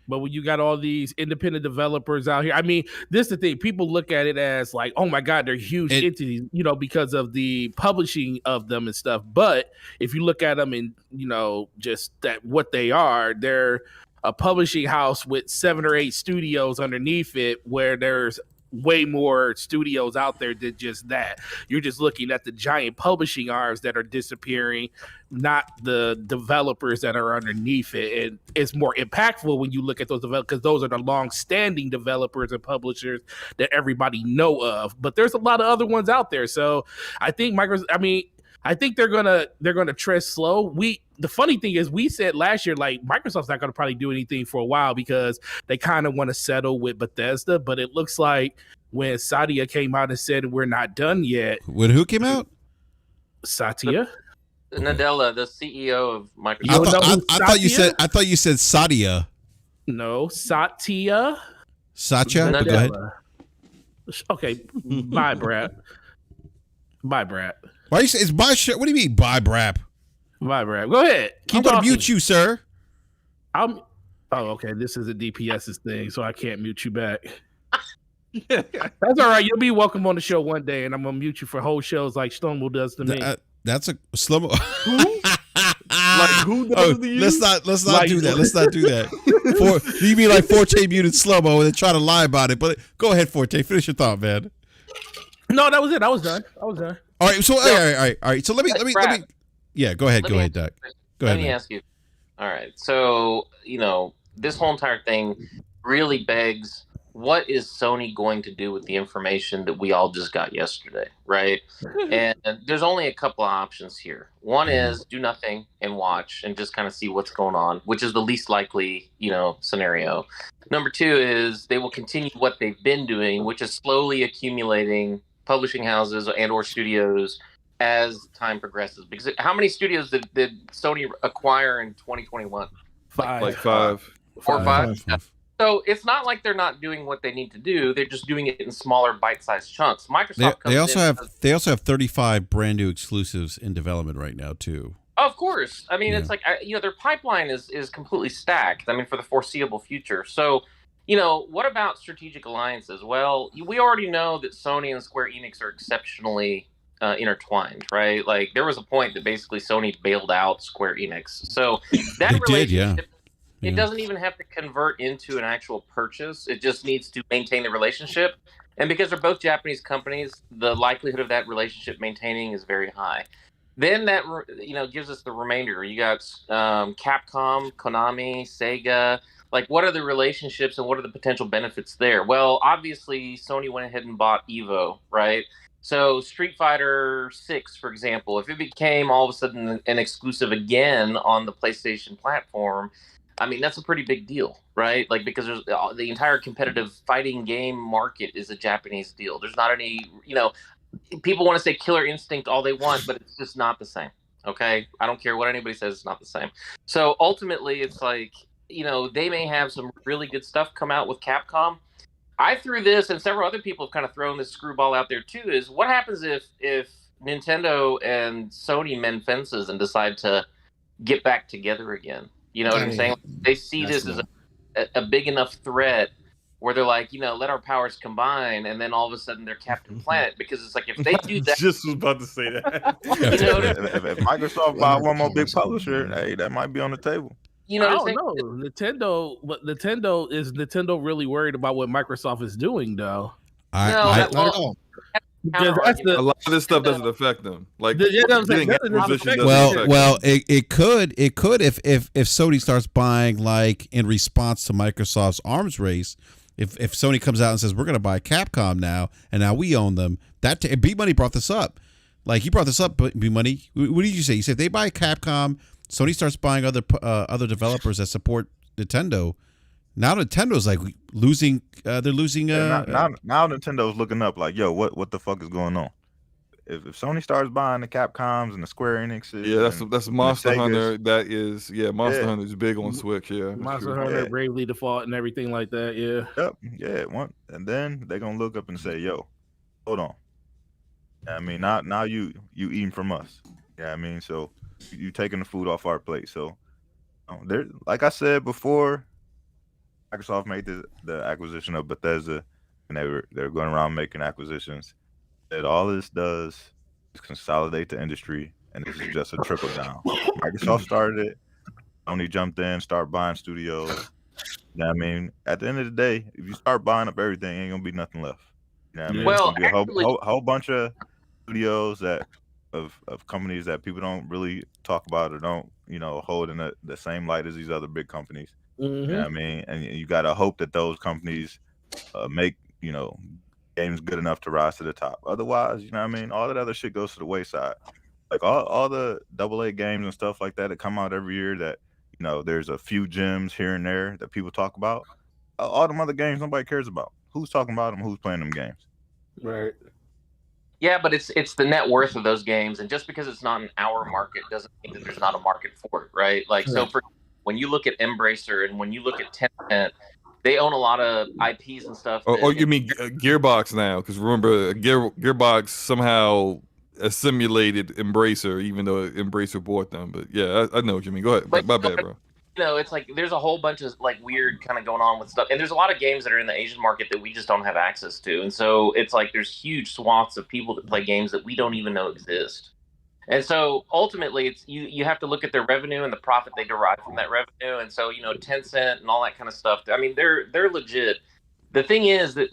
when you got all these independent developers out here, I mean, this is the thing. People look at it as like, oh my God, they're huge entities, you know, because of the publishing of them and stuff. But if you look at them and, you know, just that what they are, they're a publishing house with 7 or 8 studios underneath it, where there's way more studios out there than just that. You're just looking at the giant publishing arms that are disappearing, not the developers that are underneath it. And it's more impactful when you look at those developers, because those are the long-standing developers and publishers that everybody know of. But there's a lot of other ones out there. So I think I think they're gonna tread slow. The funny thing is, we said last year, like, Microsoft's not gonna probably do anything for a while because they kind of want to settle with Bethesda. But it looks like when Satya came out and said we're not done yet. When who came out? Satya. Nadella, the CEO of Microsoft. I thought you said Satya. No, Satya. Satya. But go ahead. Okay, bye, Brad. Bye, Brad. Why you say it's my shit? What do you mean, bye, BRAP? Bye, Brad. Go ahead. I'm going to mute you, sir. Oh, okay. This is a DPS's thing, so I can't mute you back. That's all right. You'll be welcome on the show one day, and I'm gonna mute you for whole shows like Stonewall does to me. That's a slow mo. Like who does to you? Let's not do that. Let's not do that. You mean like Forte muted slow mo and then try to lie about it? But go ahead, Forte. Finish your thought, man. No, that was it. I was done. All right. So all right. So let me. Yeah, go ahead. Go ahead, Doc. Go ahead. Let me ask you. All right. So, you know, this whole entire thing really begs, what is Sony going to do with the information that we all just got yesterday, right? And there's only a couple of options here. One is do nothing and watch and just kind of see what's going on, which is the least likely, you know, scenario. Number 2 is they will continue what they've been doing, which is slowly accumulating publishing houses and or studios as time progresses. Because how many studios did Sony acquire in 2021? 5. Like 5. 4 or 5? Yeah. So it's not like they're not doing what they need to do. They're just doing it in smaller bite-sized chunks. Microsoft they also have 35 brand new exclusives in development right now too. Of course. I mean, it's like, you know, their pipeline is completely stacked. I mean, for the foreseeable future. So, you know, what about strategic alliances? Well, we already know that Sony and Square Enix are exceptionally intertwined, right? Like, there was a point that basically Sony bailed out Square Enix. So that relationship, it doesn't even have to convert into an actual purchase. It just needs to maintain the relationship. And because they're both Japanese companies, the likelihood of that relationship maintaining is very high. Then that, you know, gives us the remainder. You got Capcom, Konami, Sega. Like, what are the relationships and what are the potential benefits there? Well, obviously, Sony went ahead and bought Evo, right? So Street Fighter 6, for example, if it became all of a sudden an exclusive again on the PlayStation platform, I mean, that's a pretty big deal, right? Like, because there's the entire competitive fighting game market is a Japanese deal. There's not any, you know, people want to say Killer Instinct all they want, but it's just not the same, okay? I don't care what anybody says, it's not the same. So ultimately, it's like, you know, they may have some really good stuff come out with Capcom. I threw this, and several other people have kind of thrown this screwball out there too, is what happens if Nintendo and Sony mend fences and decide to get back together again? You know what I'm saying? They see this as a big enough threat where they're like, you know, let our powers combine, and then all of a sudden they're Captain Planet. Because it's like, if they do that, just was about to say that. you know, if Microsoft buy one more big publisher, hey, that might be on the table. You know, I don't know. Nintendo is really worried about what Microsoft is doing, though? Not at all. A lot of this stuff doesn't affect them. Like, well, it could if Sony starts buying, like, in response to Microsoft's arms race. If Sony comes out and says we're going to buy Capcom now, and now we own them, that B Money brought this up. Like, he brought this up, B Money. What did you say? You said if they buy Capcom, Sony starts buying other developers that support Nintendo. Now Nintendo's like losing. They're losing. Now Nintendo's looking up like, yo, what the fuck is going on? If Sony starts buying the Capcoms and the Square Enixes, that's Monster Hunter. That is, Monster Hunter is big on Switch. Yeah, Monster Hunter, Bravely Default, and everything like that. Yeah. Yep. Yeah. And then they're gonna look up and say, yo, hold on. I mean, now you eating from us. Yeah, I mean, so you taking the food off our plate. So there, like I said before, Microsoft made the acquisition of Bethesda, and they were going around making acquisitions. That all this does is consolidate the industry, and this is just a trickle down. Microsoft started it. Sony jumped in, started buying studios. You know what I mean? At the end of the day, if you start buying up everything, ain't gonna be nothing left. You know what I mean? It's Well, gonna be a actually, whole bunch of studios of companies that people don't really talk about or don't, hold in the same light as these other big companies. You know what I mean? And you gotta hope that those companies make, games good enough to rise to the top. Otherwise, you know what I mean, all that other shit goes to the wayside. Like all the AA games and stuff like that come out every year that, there's a few gems here and there that people talk about. All them other games nobody cares about. Who's talking about them? Who's playing them games? Right. yeah, but it's the net worth of those games, and just because it's not in our market doesn't mean that there's not a market for it, right? Like, so for when you look at Embracer and when you look at Tencent, they own a lot of IPs and stuff. Oh, you mean Gearbox now? Because remember, Gearbox somehow assimilated Embracer, even though Embracer bought them. But yeah, I know what you mean. Go ahead. My bad, bro. It's like there's a whole bunch of like weird kind of going on with stuff, and there's a lot of games that are in the Asian market that we just don't have access to, and so it's like there's huge swaths of people that play games that we don't even know exist. And so ultimately, it's you have to look at their revenue and the profit they derive from that revenue. And so, Tencent and all that kind of stuff. I mean, they're legit. The thing is that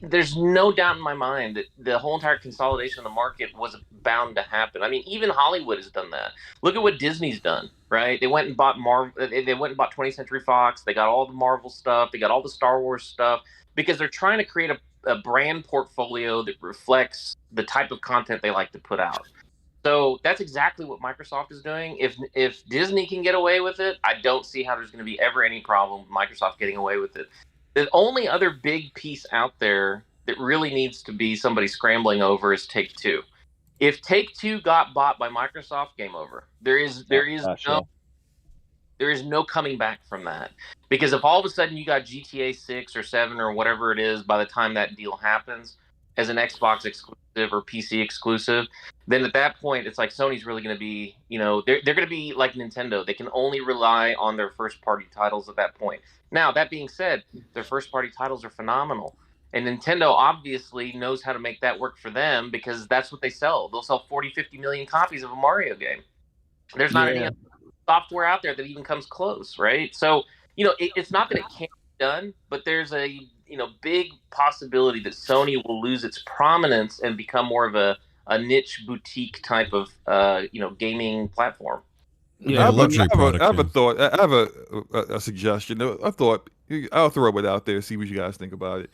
there's no doubt in my mind that the whole entire consolidation of the market was bound to happen. I mean, even Hollywood has done that. Look at what Disney's done, right? They went and bought Marvel. They went and bought 20th Century Fox. They got all the Marvel stuff. They got all the Star Wars stuff because they're trying to create a brand portfolio that reflects the type of content they like to put out. So that's exactly what Microsoft is doing. If Disney can get away with it, I don't see how there's going to be ever any problem with Microsoft getting away with it. The only other big piece out there that really needs to be somebody scrambling over is Take-Two. If Take-Two got bought by Microsoft, game over. There is no coming back from that. Because if all of a sudden you got GTA 6 or 7 or whatever it is by the time that deal happens as an Xbox exclusive or PC exclusive, then at that point it's like Sony's really going to be, they're going to be like Nintendo. They can only rely on their first party titles at that point. Now, that being said, their first party titles are phenomenal. And Nintendo obviously knows how to make that work for them because that's what they sell. They'll sell 40, 50 million copies of a Mario game. There's not any other software out there that even comes close, right? So, it's not that it can't be done, but there's a, big possibility that Sony will lose its prominence and become more of a niche boutique type of, gaming platform. Yeah, luxury product. I have a thought. I have a suggestion. A thought. I'll throw it out there. See what you guys think about it.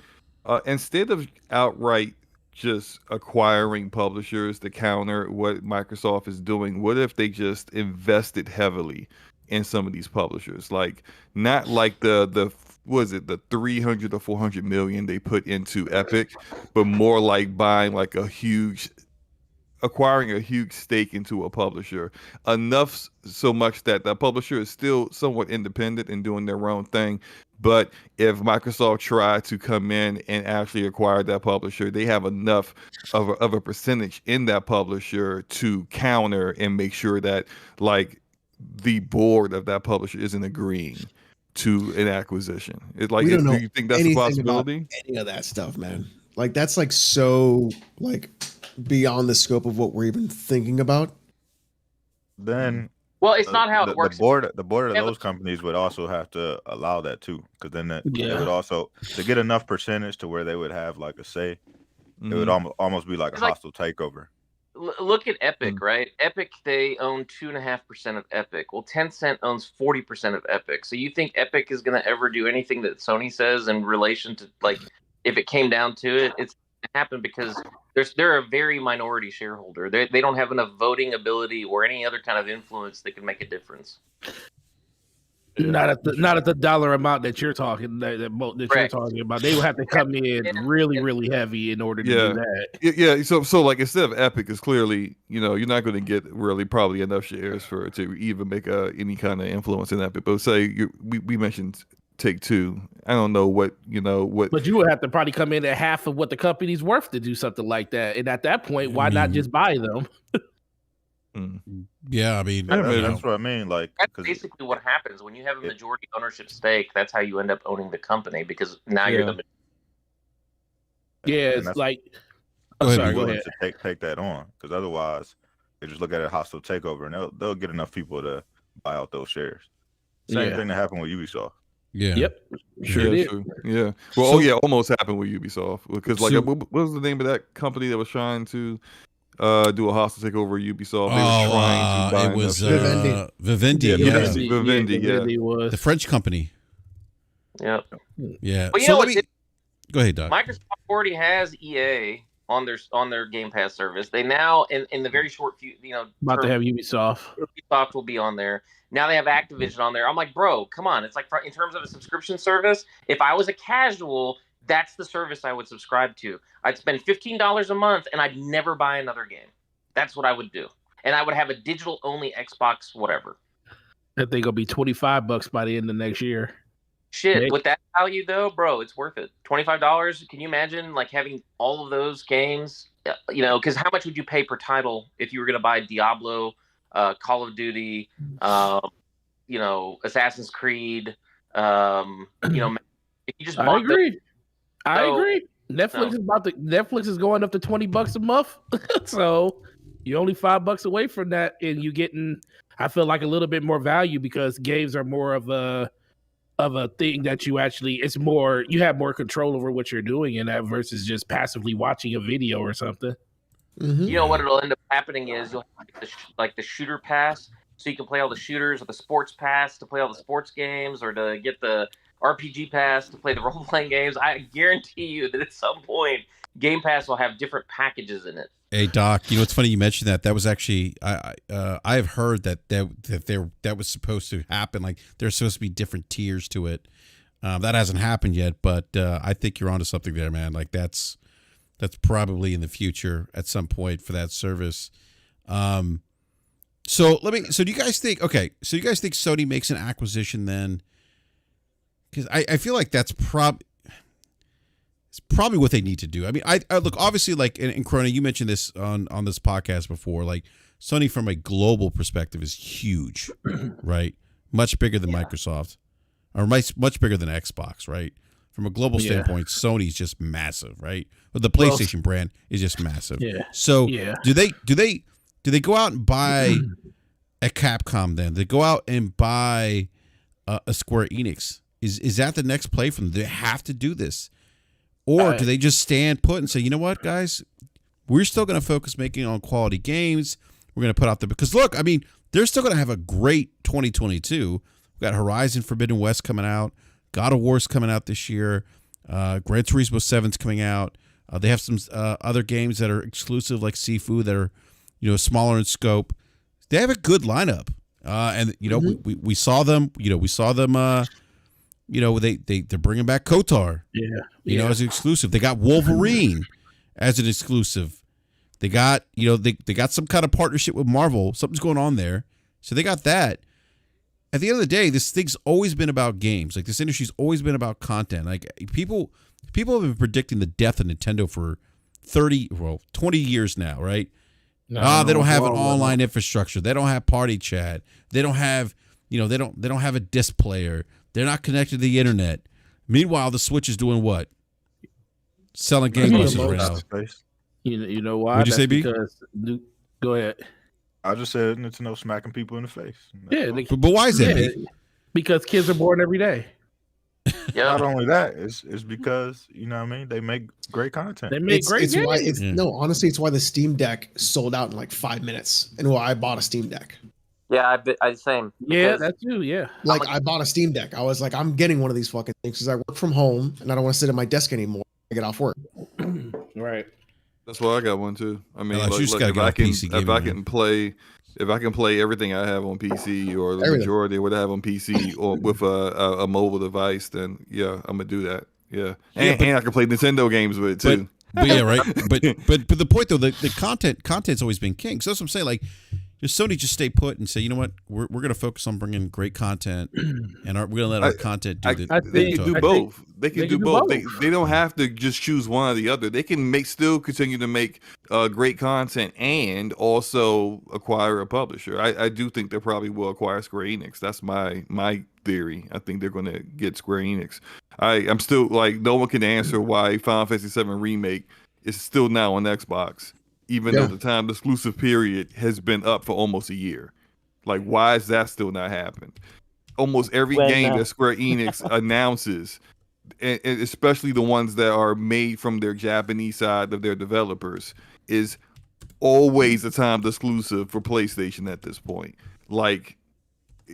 Instead of outright just acquiring publishers to counter what Microsoft is doing, what if they just invested heavily in some of these publishers? Like not like the was it the 300 or 400 million they put into Epic, but more like buying like acquiring a huge stake into a publisher, enough so much that the publisher is still somewhat independent and doing their own thing. But if Microsoft tried to come in and actually acquire that publisher, they have enough of a percentage in that publisher to counter and make sure that like the board of that publisher isn't agreeing to an acquisition. It's like, We don't know do you think that's a anything possibility? about any of that stuff, man. Like that's like so like beyond the scope of what we're even thinking about. Then Well, it's not how it works. The board of those companies would also have to allow that too, because then they would also, to get enough percentage to where they would have like a say. It would almost be like a hostile takeover. Look at Epic, right? Epic, they own 2.5% of Epic. Well, Tencent owns 40% of Epic. So you think Epic is going to ever do anything that Sony says in relation to, like, if it came down to it? It's going to happen because they're a very minority shareholder. They don't have enough voting ability or any other kind of influence that can make a difference. Not at the dollar amount that you're talking you're talking about. They would have to come in really, really heavy in order to do that. Yeah. So like instead of Epic, is clearly you're not going to get really probably enough shares for it to even make any kind of influence in Epic. But say we mentioned Take-Two. I don't know what what. But you would have to probably come in at half of what the company's worth to do something like that. And at that point, why not just buy them? Yeah, I mean, that's what I mean. Like, that's basically what happens when you have a majority ownership stake. That's how you end up owning the company, because now you're the. Yeah, it's like. Go ahead. To take that on, because otherwise they just look at a hostile takeover, and they'll get enough people to buy out those shares. Same thing that happened with Ubisoft. Yeah. Yep. Sure did. Yeah. Well, almost happened with Ubisoft, because what was the name of that company that was trying to do a hostile takeover of Ubisoft? They were trying to buy it was Vivendi. Vivendi. Vivendi was The French company. Yep. Yeah. But So go ahead, Doc. Microsoft already has EA on their Game Pass service. They now, in the very short few, about to have Ubisoft. Ubisoft will be on there. Now they have Activision on there. I'm like, bro, come on. It's like, in terms of a subscription service, if I was a casual, that's the service I would subscribe to. I'd spend $15 a month and I'd never buy another game. That's what I would do. And I would have a digital only Xbox, whatever. That thing gonna be $25 by the end of next year. Shit, with that value though, bro, it's worth it. $25. Can you imagine like having all of those games? Because how much would you pay per title if you were gonna buy Diablo, Call of Duty, Assassin's Creed? If you just I agree. I agree. Netflix is going up to $20 a month, so you're only $5 away from that, and you getting. I feel like a little bit more value, because games are more of a thing that you have more control over what you're doing in that, versus just passively watching a video or something. Mm-hmm. You know what it'll end up happening is you'll have the shooter pass, so you can play all the shooters, or the sports pass to play all the sports games, or to get the RPG pass to play the role-playing games. I guarantee you that at some point Game Pass will have different packages in it. Hey Doc, it's funny you mentioned that. That was actually I have heard that was supposed to happen. Like there's supposed to be different tiers to it. That hasn't happened yet, but I think you're onto something there, man. Like that's probably in the future at some point for that service. So do you guys think? Okay, so you guys think Sony makes an acquisition then? Because I feel like it's probably what they need to do. I mean, I look, obviously, like in Corona, you mentioned this on this podcast before. Like Sony, from a global perspective, is huge, right? Much bigger than Microsoft, or much bigger than Xbox, right? From a global standpoint, Sony's just massive, right? But the PlayStation brand is just massive. Yeah. So do they go out and buy a Capcom then? Do they go out and buy a Square Enix? Is that the next play for them? Do they have to do this? Or do they just stand put and say, you know what, guys, we're still going to focus making on quality games. We're going to put out because look, I mean, they're still going to have a great 2022. We've got Horizon Forbidden West coming out. God of War's coming out this year. Gran Turismo 7's coming out. They have some other games that are exclusive, like Sifu, that are, smaller in scope. They have a good lineup. And, we saw them, they're bringing back KOTOR, as an exclusive. They got Wolverine as an exclusive. They got, they got some kind of partnership with Marvel. Something's going on there. So they got that. At the end of the day, this thing's always been about games. Like this industry's always been about content. Like people have been predicting the death of Nintendo for 20 years now, right? They don't have an online infrastructure. They don't have party chat. They don't have, they don't have a disc player. They're not connected to the internet. Meanwhile, the Switch is doing what? Selling gangbusters right now. You know why? What'd you say, B? Go ahead. I just said Nintendo smacking people in the face. But why is that? B? Because kids are born every day. Yeah. Not only that, it's because they make great content. They make great games. No, honestly, it's why the Steam Deck sold out in like 5 minutes, and why I bought a Steam Deck. Yeah, I same. Yeah, that's you. Yeah, like I bought a Steam Deck. I was like, I'm getting one of these fucking things because I work from home and I don't want to sit at my desk anymore. I get off work. Right. That's why I got one too. I mean, if I can play everything I have on PC, or the majority of what I have on PC, or with a mobile device, then I'm gonna do that. Yeah, and I can play Nintendo games with it too. But yeah, right. But the point though, the content's always been king. So that's what I'm saying. Like, Does Sony just stay put and say, you know what, we're going to focus on bringing great content, and we're going to let our content do they can do both. They can do both. both. They don't have to just choose one or the other. They can still continue to make great content and also acquire a publisher. I do think they probably will acquire Square Enix. That's my theory. I think they're going to get Square Enix. I'm still like, no one can answer why Final Fantasy VII Remake is still now on Xbox, even though the time exclusive period has been up for almost a year. Like, why is that still not happened? Almost every game that Square Enix announces, and especially the ones that are made from their Japanese side of their developers, is always a timed exclusive for PlayStation at this point. Like,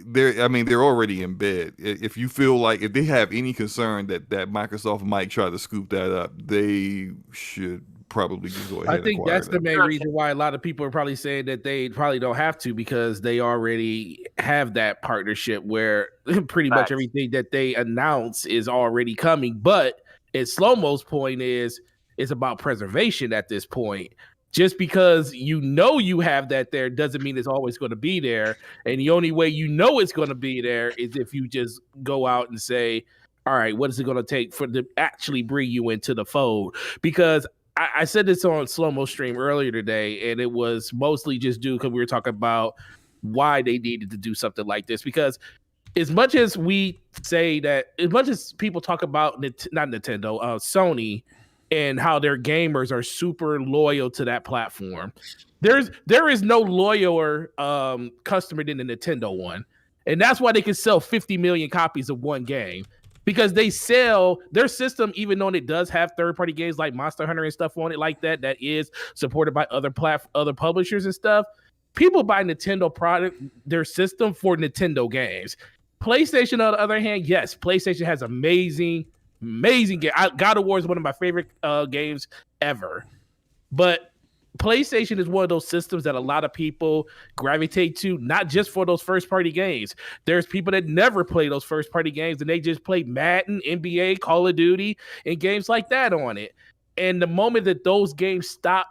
they're already in bed. If you feel like, if they have any concern that Microsoft might try to scoop that up, they should probably just go ahead. I think that's the main reason why a lot of people are probably saying that they probably don't have to, because they already have that partnership where pretty much everything that they announce is already coming. But it's Slow-Mo's point is, it's about preservation at this point. Just because you have that there doesn't mean it's always going to be there. And the only way you know it's going to be there is if you just go out and say, all right, what is it going to take for to actually bring you into the fold? Because I said this on Slow-Mo stream earlier today, and it was mostly just due because we were talking about why they needed to do something like this. Because as much as we say that, as much as people talk about not Nintendo, Sony, and how their gamers are super loyal to that platform, there is no loyaler customer than the Nintendo one, and that's why they can sell 50 million copies of one game. Because they sell their system, even though it does have third-party games like Monster Hunter and stuff on it like that is supported by other publishers and stuff. People buy Nintendo product, their system for Nintendo games. PlayStation, on the other hand, yes, PlayStation has amazing game. God of War is one of my favorite games ever. But PlayStation is one of those systems that a lot of people gravitate to, not just for those first-party games. There's people that never play those first-party games, and they just play Madden, NBA, Call of Duty, and games like that on it. And the moment that those games stop,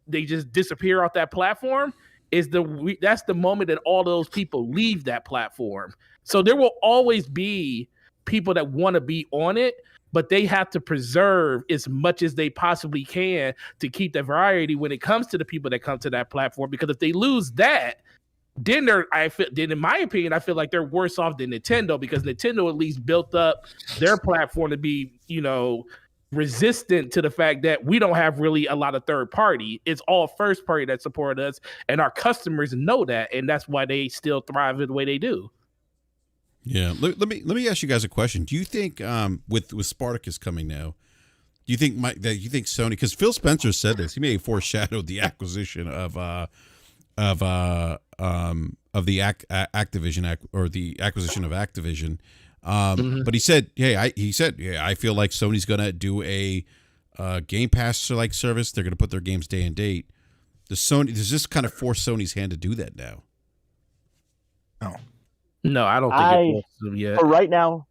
they just disappear off that platform, that's the moment that all those people leave that platform. So there will always be people that want to be on it, but they have to preserve as much as they possibly can to keep the variety when it comes to the people that come to that platform. Because if they lose that, then in my opinion, I feel like they're worse off than Nintendo, because Nintendo at least built up their platform to be, resistant to the fact that we don't have really a lot of third party. It's all first party that support us, and our customers know that, and that's why they still thrive the way they do. Yeah, let me ask you guys a question. Do you think with Spartacus coming now, do you think Sony, because Phil Spencer said this, he may have foreshadowed the acquisition of the Activision or the acquisition of Activision, but he said, I feel like Sony's gonna do a Game Pass like service. They're gonna put their games day and date. Does this kind of force Sony's hand to do that now? No. No, I don't think it forces them yet. For right now,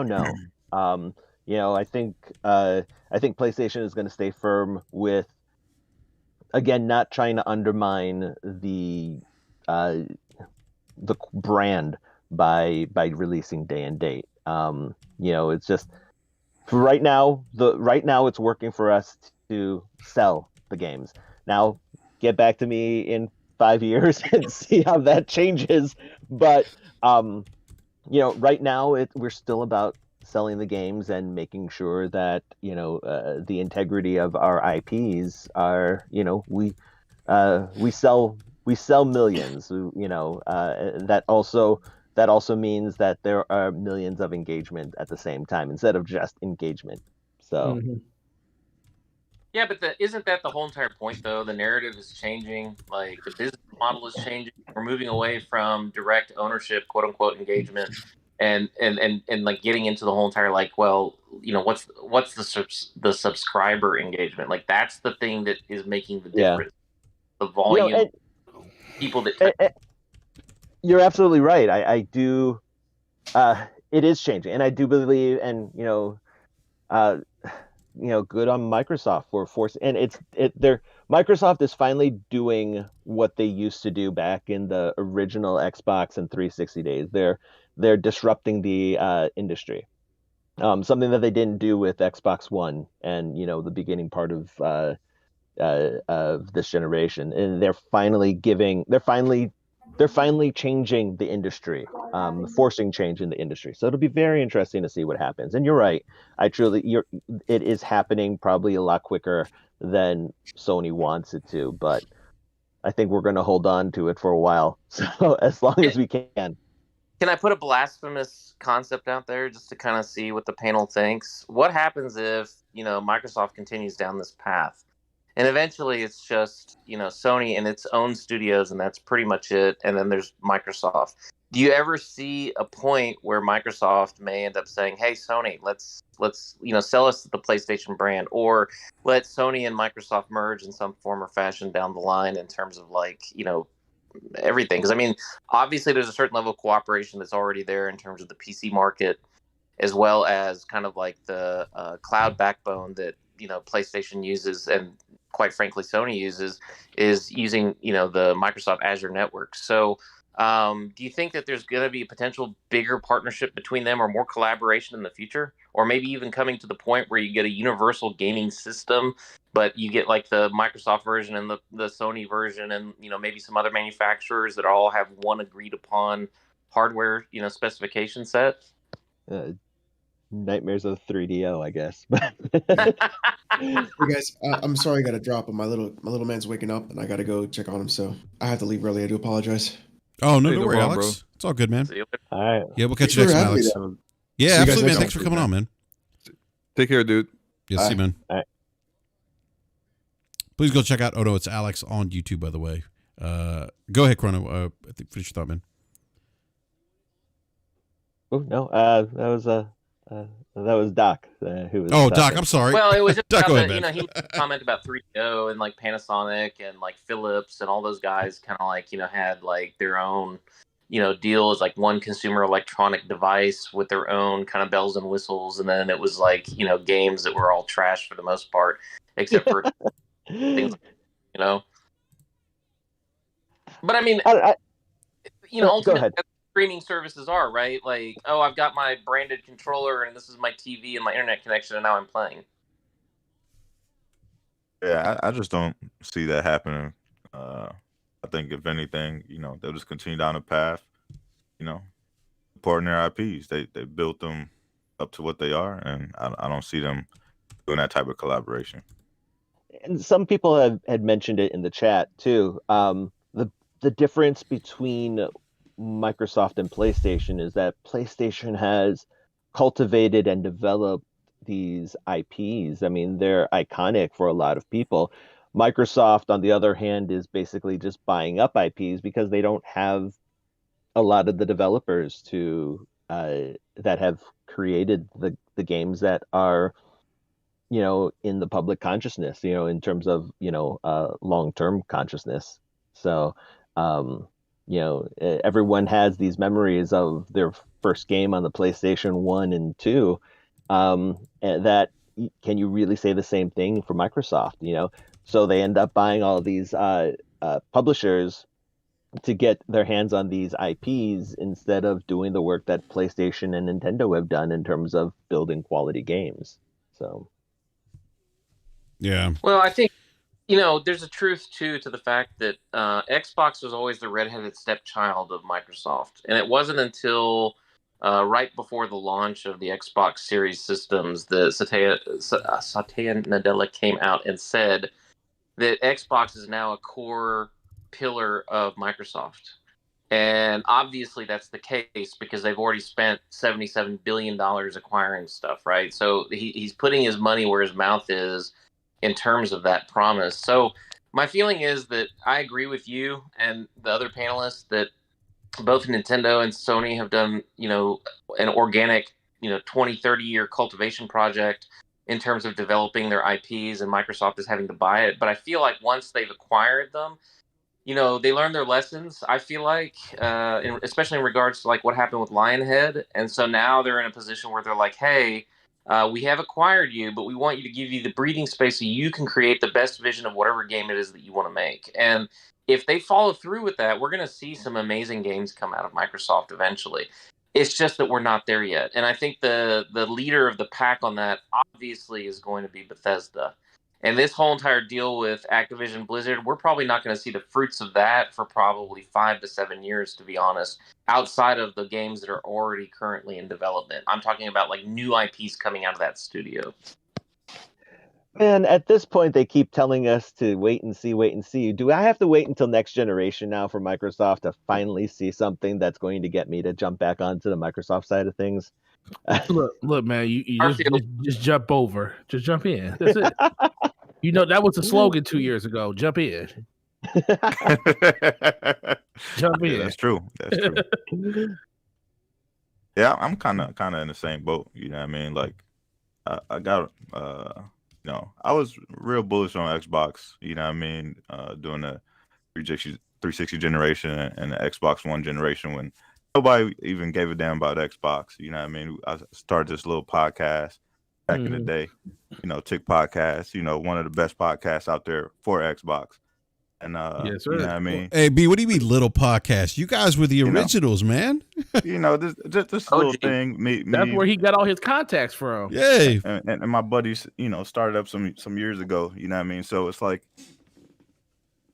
no. I think PlayStation is going to stay firm with, again, not trying to undermine the brand by releasing day and date. It's just for right now. It's working for us to sell the games. Now, get back to me in 5 years and see how that changes. But right now we're still about selling the games and making sure that the integrity of our IPs are, we sell millions. That also means that there are millions of engagement at the same time instead of just engagement. So. Mm-hmm. Yeah, but isn't that the whole entire point, though? The narrative is changing. Like, the business model is changing. We're moving away from direct ownership, quote unquote, engagement, and like getting into the whole entire what's the subscriber engagement? Like, that's the thing that is making the difference. The volume, people that. You're absolutely right. I do. It is changing, and I do believe, and good on Microsoft for forcing, and they're Microsoft is finally doing what they used to do back in the original Xbox and 360 days. They're disrupting the industry. Something that they didn't do with Xbox One and the beginning part of this generation, and they're finally changing the industry, forcing change in the industry. So it'll be very interesting to see what happens. And you're right, it is happening probably a lot quicker than Sony wants it to, but I think we're going to hold on to it for a while, so as long as we can. Can I put a blasphemous concept out there just to kind of see what the panel thinks? What happens if, Microsoft continues down this path? And eventually it's just, Sony and its own studios, and that's pretty much it. And then there's Microsoft. Do you ever see a point where Microsoft may end up saying, hey, Sony, let's sell us the PlayStation brand, or let Sony and Microsoft merge in some form or fashion down the line in terms of everything? Because, I mean, obviously there's a certain level of cooperation that's already there in terms of the PC market, as well as kind of like the cloud backbone that, PlayStation uses and quite frankly Sony uses, is using, the Microsoft Azure network. So do you think that there's going to be a potential bigger partnership between them or more collaboration in the future? Or maybe even coming to the point where you get a universal gaming system, but you get like the Microsoft version and the Sony version and, maybe some other manufacturers that all have one agreed upon hardware, specification set? Nightmares of 3DO, I guess. Hey guys, I'm sorry I got to drop, but my little man's waking up and I got to go check on him, so I have to leave early. I do apologize. Oh, no, Hey, don't no worry, problem, Alex. It's all good, man. See you later. All right. Yeah, we'll catch Thanks you next for time, having me, Alex. though. Yeah, See you guys absolutely, man. next Thanks time. for coming on, man. Take care, dude. Yeah, see you, man. All right. Please go check out Odo. It's Alex on YouTube, by the way. Go ahead, Chrono. I think finish your thought, man. Oh no, that was Doc who was. Oh, Doc, talking. I'm sorry. Well, it was just Doc, about go the, ahead, man. he commented about 3DO and like Panasonic and like Philips and all those guys kind of like, had like their own, deal as like one consumer electronic device with their own kind of bells and whistles. And then it was like, games that were all trash for the most part, except for things, But I mean, Go ultimately, ahead. that's what streaming services are, right? Like, oh, I've got my branded controller and this is my TV and my internet connection, and now I'm playing. Yeah, I just don't see that happening. I think if anything, they'll just continue down the path, supporting their IPs. They built them up to what they are, and I don't see them doing that type of collaboration. And some people had mentioned it in the chat too. The difference between Microsoft and PlayStation is that PlayStation has cultivated and developed these IPs. I mean, they're iconic for a lot of people. Microsoft, on the other hand, is basically just buying up IPs because they don't have a lot of the developers that have created the games that are in the public consciousness, in terms of long-term consciousness. So everyone has these memories of their first game on the PlayStation 1 and 2. And that, can you really say the same thing for Microsoft? So they end up buying all these publishers to get their hands on these IPs instead of doing the work that PlayStation and Nintendo have done in terms of building quality games. So Yeah. Well, I think there's a truth too to the fact that Xbox was always the redheaded stepchild of Microsoft, and it wasn't until right before the launch of the Xbox Series systems that Satya Nadella came out and said that Xbox is now a core pillar of Microsoft. And obviously that's the case because they've already spent $77 billion acquiring stuff, right? So he's putting his money where his mouth is in terms of that promise. So my feeling is that I agree with you and the other panelists that both Nintendo and Sony have done, an organic, 20, 30-year cultivation project in terms of developing their IPs, and Microsoft is having to buy it. But I feel like once they've acquired them, they learned their lessons, I feel like, especially in regards to like what happened with Lionhead. And so now they're in a position where they're like, hey, we have acquired you, but we want you to give you the breathing space so you can create the best vision of whatever game it is that you want to make. And if they follow through with that, we're going to see some amazing games come out of Microsoft eventually. It's just that we're not there yet. And I think the leader of the pack on that obviously is going to be Bethesda. And this whole entire deal with Activision Blizzard, we're probably not going to see the fruits of that for probably 5 to 7 years, to be honest, outside of the games that are already currently in development. I'm talking about like new IPs coming out of that studio. Man, at this point, they keep telling us to wait and see, wait and see. Do I have to wait until next generation now for Microsoft to finally see something that's going to get me to jump back onto the Microsoft side of things? Look, man, you just jump over. Just jump in. That's it. You know, that was the slogan 2 years ago. Jump in. Jump in. Yeah, that's true. That's true. Yeah, I'm kind of in the same boat. You know what I mean? Like, I got, you know, I was real bullish on Xbox. You know what I mean? Doing the 360 generation and the Xbox One generation when nobody even gave a damn about Xbox. You know what I mean? I started this little podcast back in the day, you know, Tick Podcast, you know, one of the best podcasts out there for Xbox. And yes, you know what I mean? Hey, B, what do you mean little podcast? You guys were the originals, man. You know, this little thing. That's where he got all his contacts from. Yeah. And my buddies, you know, started up some years ago, you know what I mean? So it's like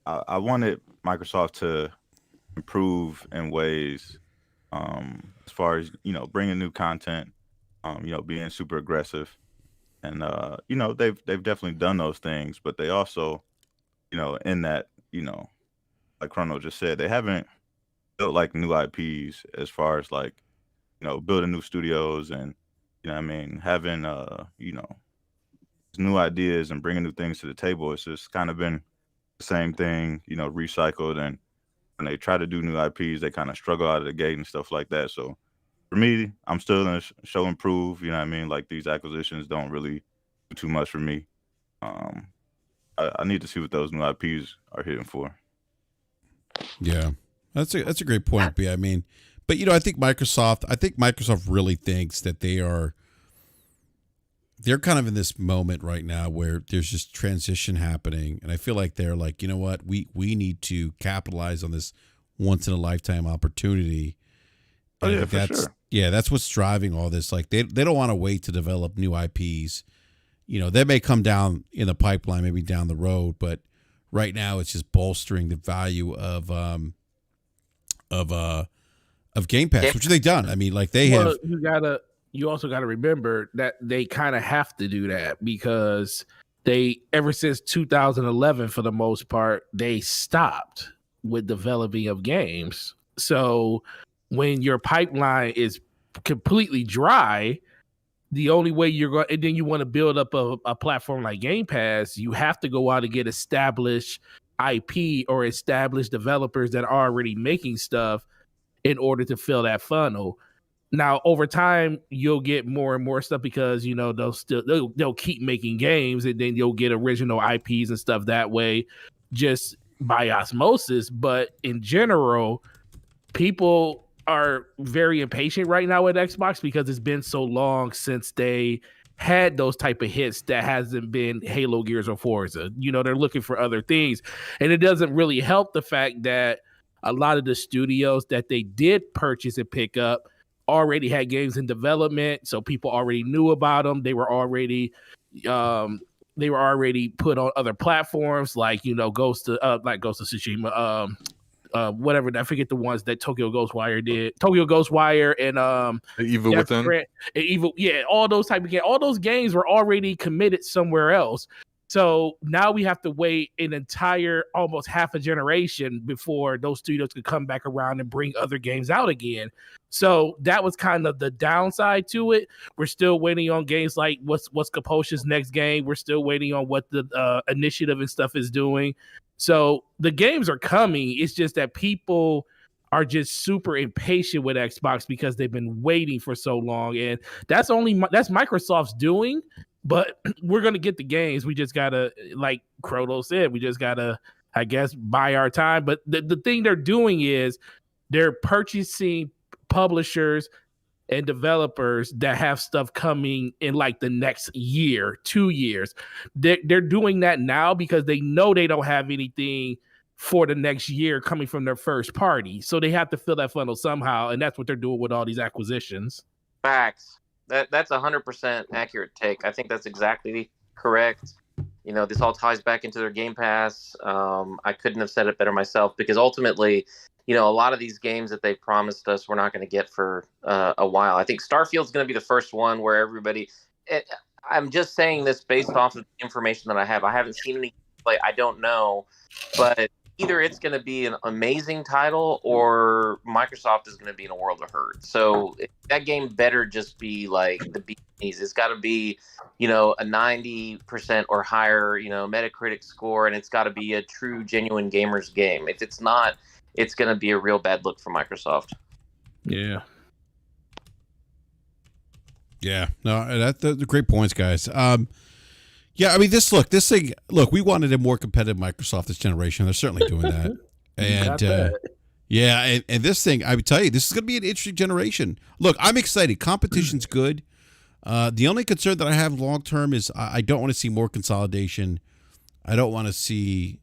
I wanted Microsoft to improve in ways as far as, you know, bringing new content, you know, being super aggressive. And you know, they've definitely done those things, but they also, you know, in that, you know, like Chrono just said, they haven't built like new IPs as far as like, you know, building new studios and, you know what I mean, having you know, new ideas and bringing new things to the table. It's just kind of been the same thing, you know, recycled. And when they try to do new IPs, they kind of struggle out of the gate and stuff like that. So for me, I'm still gonna show improve. You know what I mean? Like these acquisitions don't really do too much for me. I need to see what those new IPs are hitting for. Yeah, that's a great point, B. I mean, but you know, I think Microsoft really thinks that they're kind of in this moment right now where there's just transition happening, and I feel like they're like, you know what, we need to capitalize on this once in a lifetime opportunity. Oh yeah, for sure. Yeah, that's what's driving all this. Like they don't want to wait to develop new IPs. You know, that may come down in the pipeline, maybe down the road, but right now it's just bolstering the value of Game Pass, which they've done. I mean, like they have. You also gotta remember that they kind of have to do that because they, ever since 2011, for the most part, they stopped with developing of games. So when your pipeline is completely dry, the only way you're going, and then you want to build up a platform like Game Pass, you have to go out and get established IP or established developers that are already making stuff in order to fill that funnel. Now, over time, you'll get more and more stuff because, you know, they'll keep making games and then you'll get original IPs and stuff that way just by osmosis. But in general, people are very impatient right now with Xbox because it's been so long since they had those type of hits that hasn't been Halo, Gears, or Forza. You know, they're looking for other things. And it doesn't really help the fact that a lot of the studios that they did purchase and pick up already had games in development, so people already knew about them. They were already put on other platforms, like, you know, Ghost of Tsushima, whatever. I forget the ones that Tokyo Ghostwire did. Tokyo Ghostwire and Evil Within. All those type of games. All those games were already committed somewhere else. So now we have to wait an entire almost half a generation before those studios could come back around and bring other games out again. So that was kind of the downside to it. We're still waiting on games like what's Kaposha's next game. We're still waiting on what the initiative and stuff is doing. So the games are coming. It's just that people are just super impatient with Xbox because they've been waiting for so long. And that's Microsoft's doing. But we're going to get the games. We just got to, like Croto said, we just got to, I guess, buy our time. But the thing they're doing is they're purchasing publishers and developers that have stuff coming in like the next year, 2 years. They're doing that now because they know they don't have anything for the next year coming from their first party. So they have to fill that funnel somehow. And that's what they're doing with all these acquisitions. Facts. That's 100% accurate take. I think that's exactly correct. You know, this all ties back into their Game Pass. I couldn't have said it better myself, because ultimately, you know, a lot of these games that they promised us we're not going to get for a while. I think Starfield's going to be the first one where everybody. I'm just saying this based off of the information that I have. I haven't seen any play. I don't know, but either it's going to be an amazing title or Microsoft is going to be in a world of hurt. So that game better just be like the bees. It's got to be, you know, a 90% or higher, you know, Metacritic score, and it's got to be a true, genuine gamer's game. If it's not, it's going to be a real bad look for Microsoft. Yeah. Yeah, no, that's great points, guys. Yeah, I mean, this thing, we wanted a more competitive Microsoft this generation. They're certainly doing that. And yeah, and this thing, I would tell you, this is going to be an interesting generation. Look, I'm excited. Competition's good. The only concern that I have long term is I don't want to see more consolidation. I don't want to see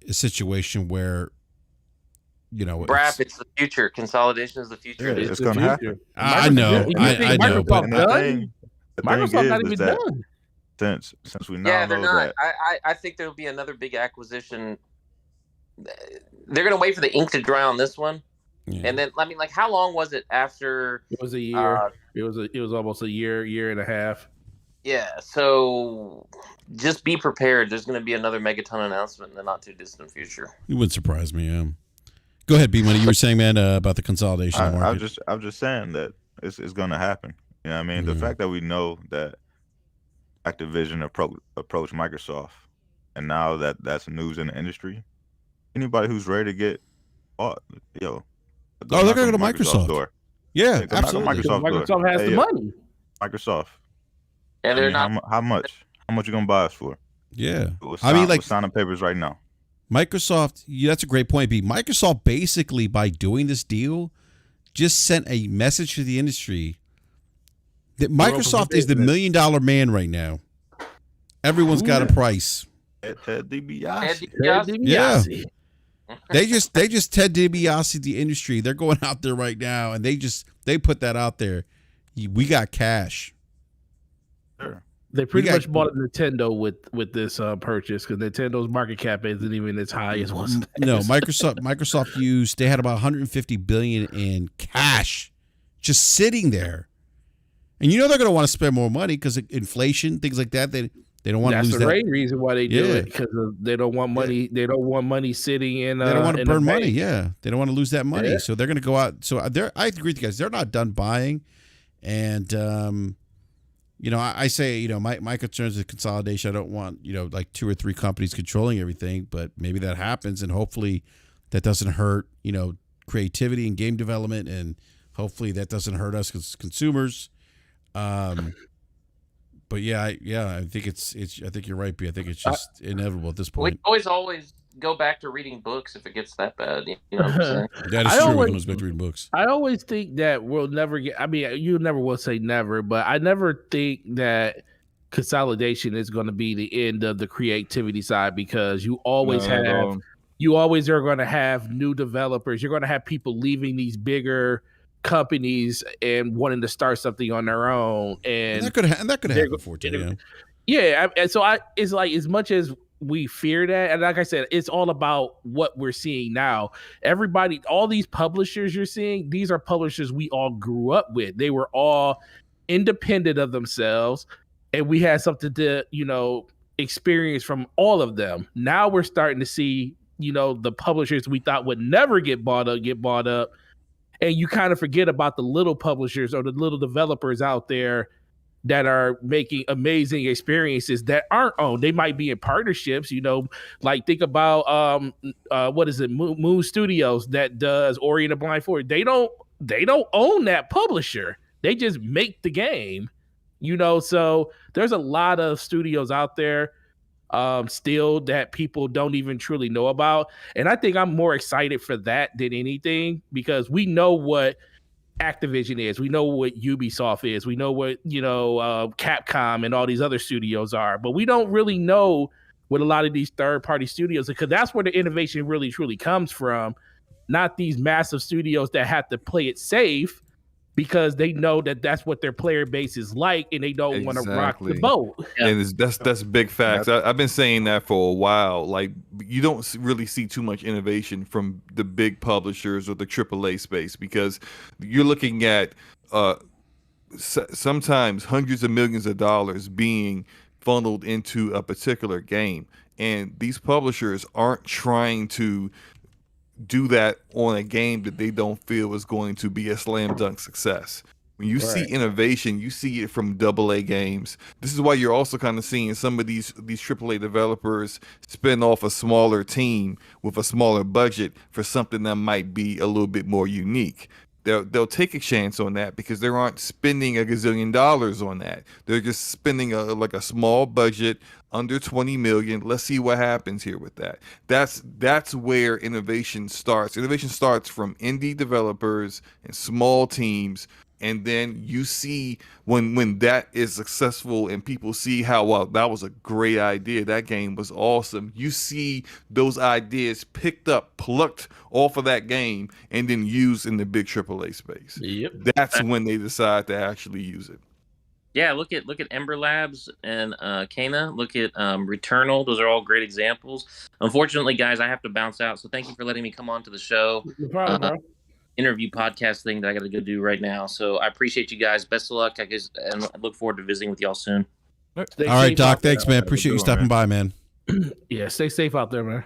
a situation where, you know, BRAP, it's the future. Consolidation is the future. Yeah, it's going to happen. I know, I know, but Microsoft's not even done. Since we now they're know not. that. I think there'll be another big acquisition. They're going to wait for the ink to dry on this one. Yeah. And then, I mean, like, how long was it after? It was a year. It was almost a year and a half. Yeah. So just be prepared. There's going to be another Megaton announcement in the not too distant future. It wouldn't surprise me. Go ahead, B-Money. You were saying, man, about the consolidation. I'm just saying that it's going to happen. You know what I mean? The fact that we know that Activision approached Microsoft, and now that's news in the industry. Anybody who's ready to get bought, they're going to go to Microsoft door. Yeah, absolutely. Microsoft has the money. Microsoft. And they're not. How much? How much you going to buy us for? Yeah, we're signing papers right now. Microsoft. Yeah, that's a great point, B. Microsoft basically, by doing this deal, just sent a message to the industry that Microsoft is the $1 million man right now. Everyone's got a price. Ted DiBiase. Yeah. They just Ted DiBiase the industry. They're going out there right now, and they put that out there. We got cash. Sure. They pretty much bought Nintendo with this purchase, because Nintendo's market cap isn't even as high as was. No, Microsoft they had about $150 billion in cash just sitting there. And you know they're going to want to spend more money because of inflation, things like that. They don't want to lose that. That's the main reason why they do it, because they don't want money. They don't want money sitting in. They don't want to burn money. Yeah, they don't want to lose that money. Yeah. So they're going to go out. So I agree with you guys. They're not done buying, and you know, I say, you know, my concerns is consolidation. I don't want, you know, like 2 or 3 companies controlling everything, but maybe that happens, and hopefully that doesn't hurt, you know, creativity and game development, and hopefully that doesn't hurt us as consumers. But I think I think you're right, B. I think it's just inevitable at this point. We always go back to reading books if it gets that bad. You know what I'm saying? That is true. We can always back to reading books. I always think that we'll never get. I mean, you never will say never, but I never think that consolidation is going to be the end of the creativity side, because you always you always are going to have new developers. You're going to have people leaving these bigger companies and wanting to start something on their own, and that could happen before too. Yeah, and so it's like, as much as we fear that, and like I said, it's all about what we're seeing now. Everybody, all these publishers you're seeing, these are publishers we all grew up with. They were all independent of themselves, and we had something to, you know, experience from all of them. Now we're starting to see, you know, the publishers we thought would never get bought up. And you kind of forget about the little publishers or the little developers out there that are making amazing experiences that aren't owned. They might be in partnerships, you know, like think about what is it, Moon Studios that does Ori and the Blind Forest. They don't own that publisher. They just make the game, you know. So there's a lot of studios out there still that people don't even truly know about. And I think I'm more excited for that than anything, because we know what Activision is. We know what Ubisoft is. We know what, Capcom and all these other studios are. But we don't really know what a lot of these third-party studios, because that's where the innovation really, truly comes from. Not these massive studios that have to play it safe because they know that that's what their player base is like, and they don't want to rock the boat. Yeah. And that's big facts. I've been saying that for a while. Like, you don't really see too much innovation from the big publishers or the AAA space, because you're looking at sometimes hundreds of millions of dollars being funneled into a particular game, and these publishers aren't trying to do that on a game that they don't feel is going to be a slam dunk success. When you see innovation, you see it from AA games. This is why you're also kind of seeing some of these AAA developers spin off a smaller team with a smaller budget for something that might be a little bit more unique. They'll take a chance on that because they aren't spending a gazillion dollars on that. They're just spending a small budget, under 20 million. Let's see what happens here with that. That's where innovation starts. Innovation starts from indie developers and small teams. And then you see when that is successful and people see how, well, that was a great idea. That game was awesome. You see those ideas picked up, plucked off of that game, and then used in the big AAA space. Yep. That's when they decide to actually use it. Yeah, look at Ember Labs and Kana. Look at Returnal. Those are all great examples. Unfortunately, guys, I have to bounce out. So thank you for letting me come on to the show. No problem, bro. Interview podcast thing that I got to go do right now. So I appreciate you guys. Best of luck, I guess, and I look forward to visiting with y'all soon. All right, Doc. Thanks, man. Appreciate you stopping by, man. Yeah, stay safe out there, man.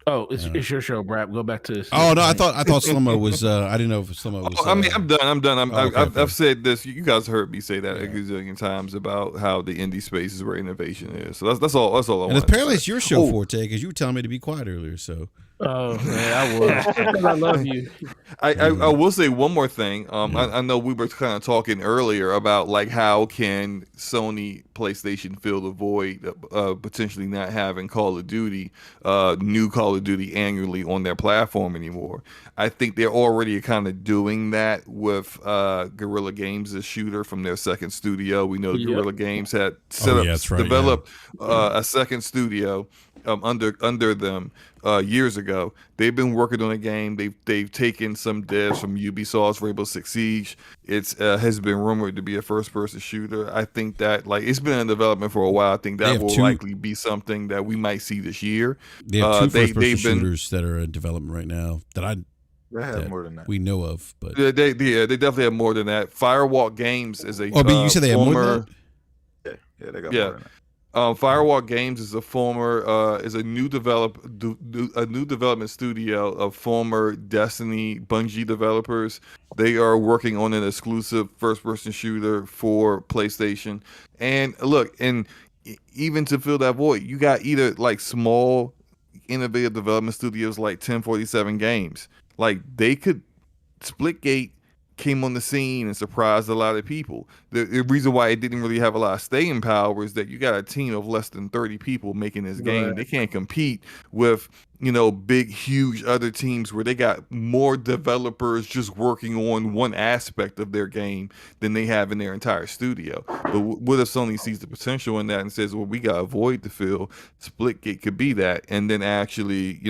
Oh, it's your show, Brap. Go back to this. Oh no, I thought Slomo was. I didn't know if Slomo was. I mean, I'm done. Okay. I've said this. You guys heard me say that a gazillion times about how the indie space is where innovation is. So that's all. That's all I want. And apparently, it's your show forte because you were telling me to be quiet earlier. So. Oh man, I was. Because I love you. I will say one more thing. I know we were kind of talking earlier about like how can Sony PlayStation fill the void potentially not having Call of Duty, new Call of Duty annually on their platform anymore. I think they're already kind of doing that with Guerrilla Games, a shooter from their second studio. We know Guerrilla Games had developed a second studio under them years ago. They've been working on a game. They've taken some devs from Ubisoft's Rainbow Six Siege. It has been rumored to be a first-person shooter. I think that it's been in development for a while. I think that will likely be something that we might see this year. They have two first-person shooters that are in development right now They have more than that. we know of, but they definitely have more than that. Firewalk Games is a but you said they have more than that? Yeah, they got more than that. Firewalk Games is a new development studio of former Destiny Bungie developers. They are working on an exclusive first-person shooter for PlayStation. And look, and even to fill that void, you got either like small, innovative development studios like 1047 Games. Like they could Splitgate came on the scene and surprised a lot of people. The reason why it didn't really have a lot of staying power is that you got a team of less than 30 people making this game. Right. They can't compete with, big, huge other teams where they got more developers just working on one aspect of their game than they have in their entire studio. But what if Sony sees the potential in that and says, well, we got a void to fill? Splitgate could be that, and then actually,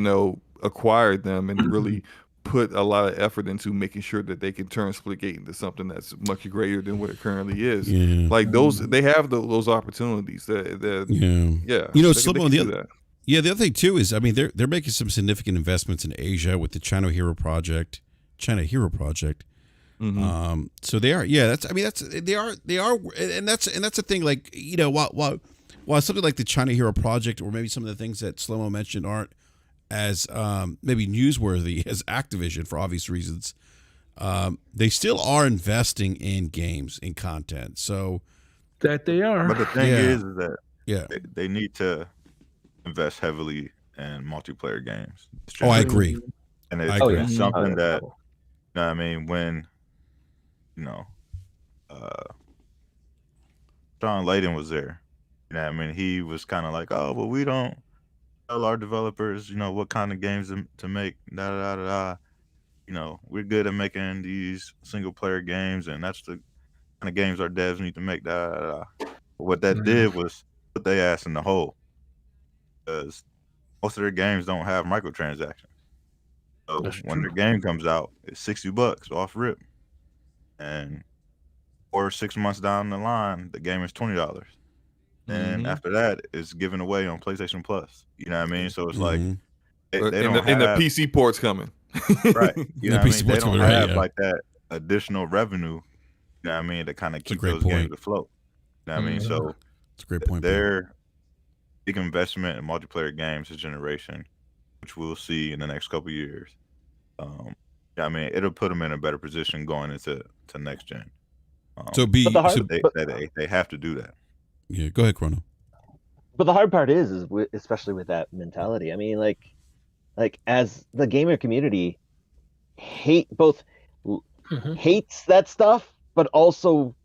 acquire them and really put a lot of effort into making sure that they can turn Splitgate into something that's much greater than what it currently is. Yeah. Like they have those opportunities. Slomo. The other thing too is, I mean, they're making some significant investments in Asia with the China Hero Project. Mm-hmm. So they are. Yeah, they are, and that's the thing. Like while something like the China Hero Project or maybe some of the things that Slomo mentioned aren't as maybe newsworthy as Activision for obvious reasons, they still are investing in games, in content. So that they are. But the thing is that they need to invest heavily in multiplayer games. Oh, I agree. And it's something that, when John Layden was there, he was kind of like, oh, but we don't tell our developers, what kind of games to make, we're good at making these single player games, and that's the kind of games our devs need to make. But what that did was put their ass in the hole, because most of their games don't have microtransactions. So That's when true. their game comes out, it's $60 off rip, and 6 months down the line, the game is $20. And after that, it's given away on PlayStation Plus. You know what I mean? So it's like they don't And the have PC port's coming. right. You know The what I PC mean? They port's don't coming, right, have yeah. like that additional revenue. You know what I mean? To kind of keep great those games point. afloat. You know what I mean? So It's a great point, Bill. their big investment in multiplayer games this generation, which we'll see in the next couple of years. I mean, it'll put them in a better position going into next gen. So they have to do that. Yeah, go ahead, Chrono. But the hard part is especially with that mentality. I mean, like as the gamer community hates that stuff, but also,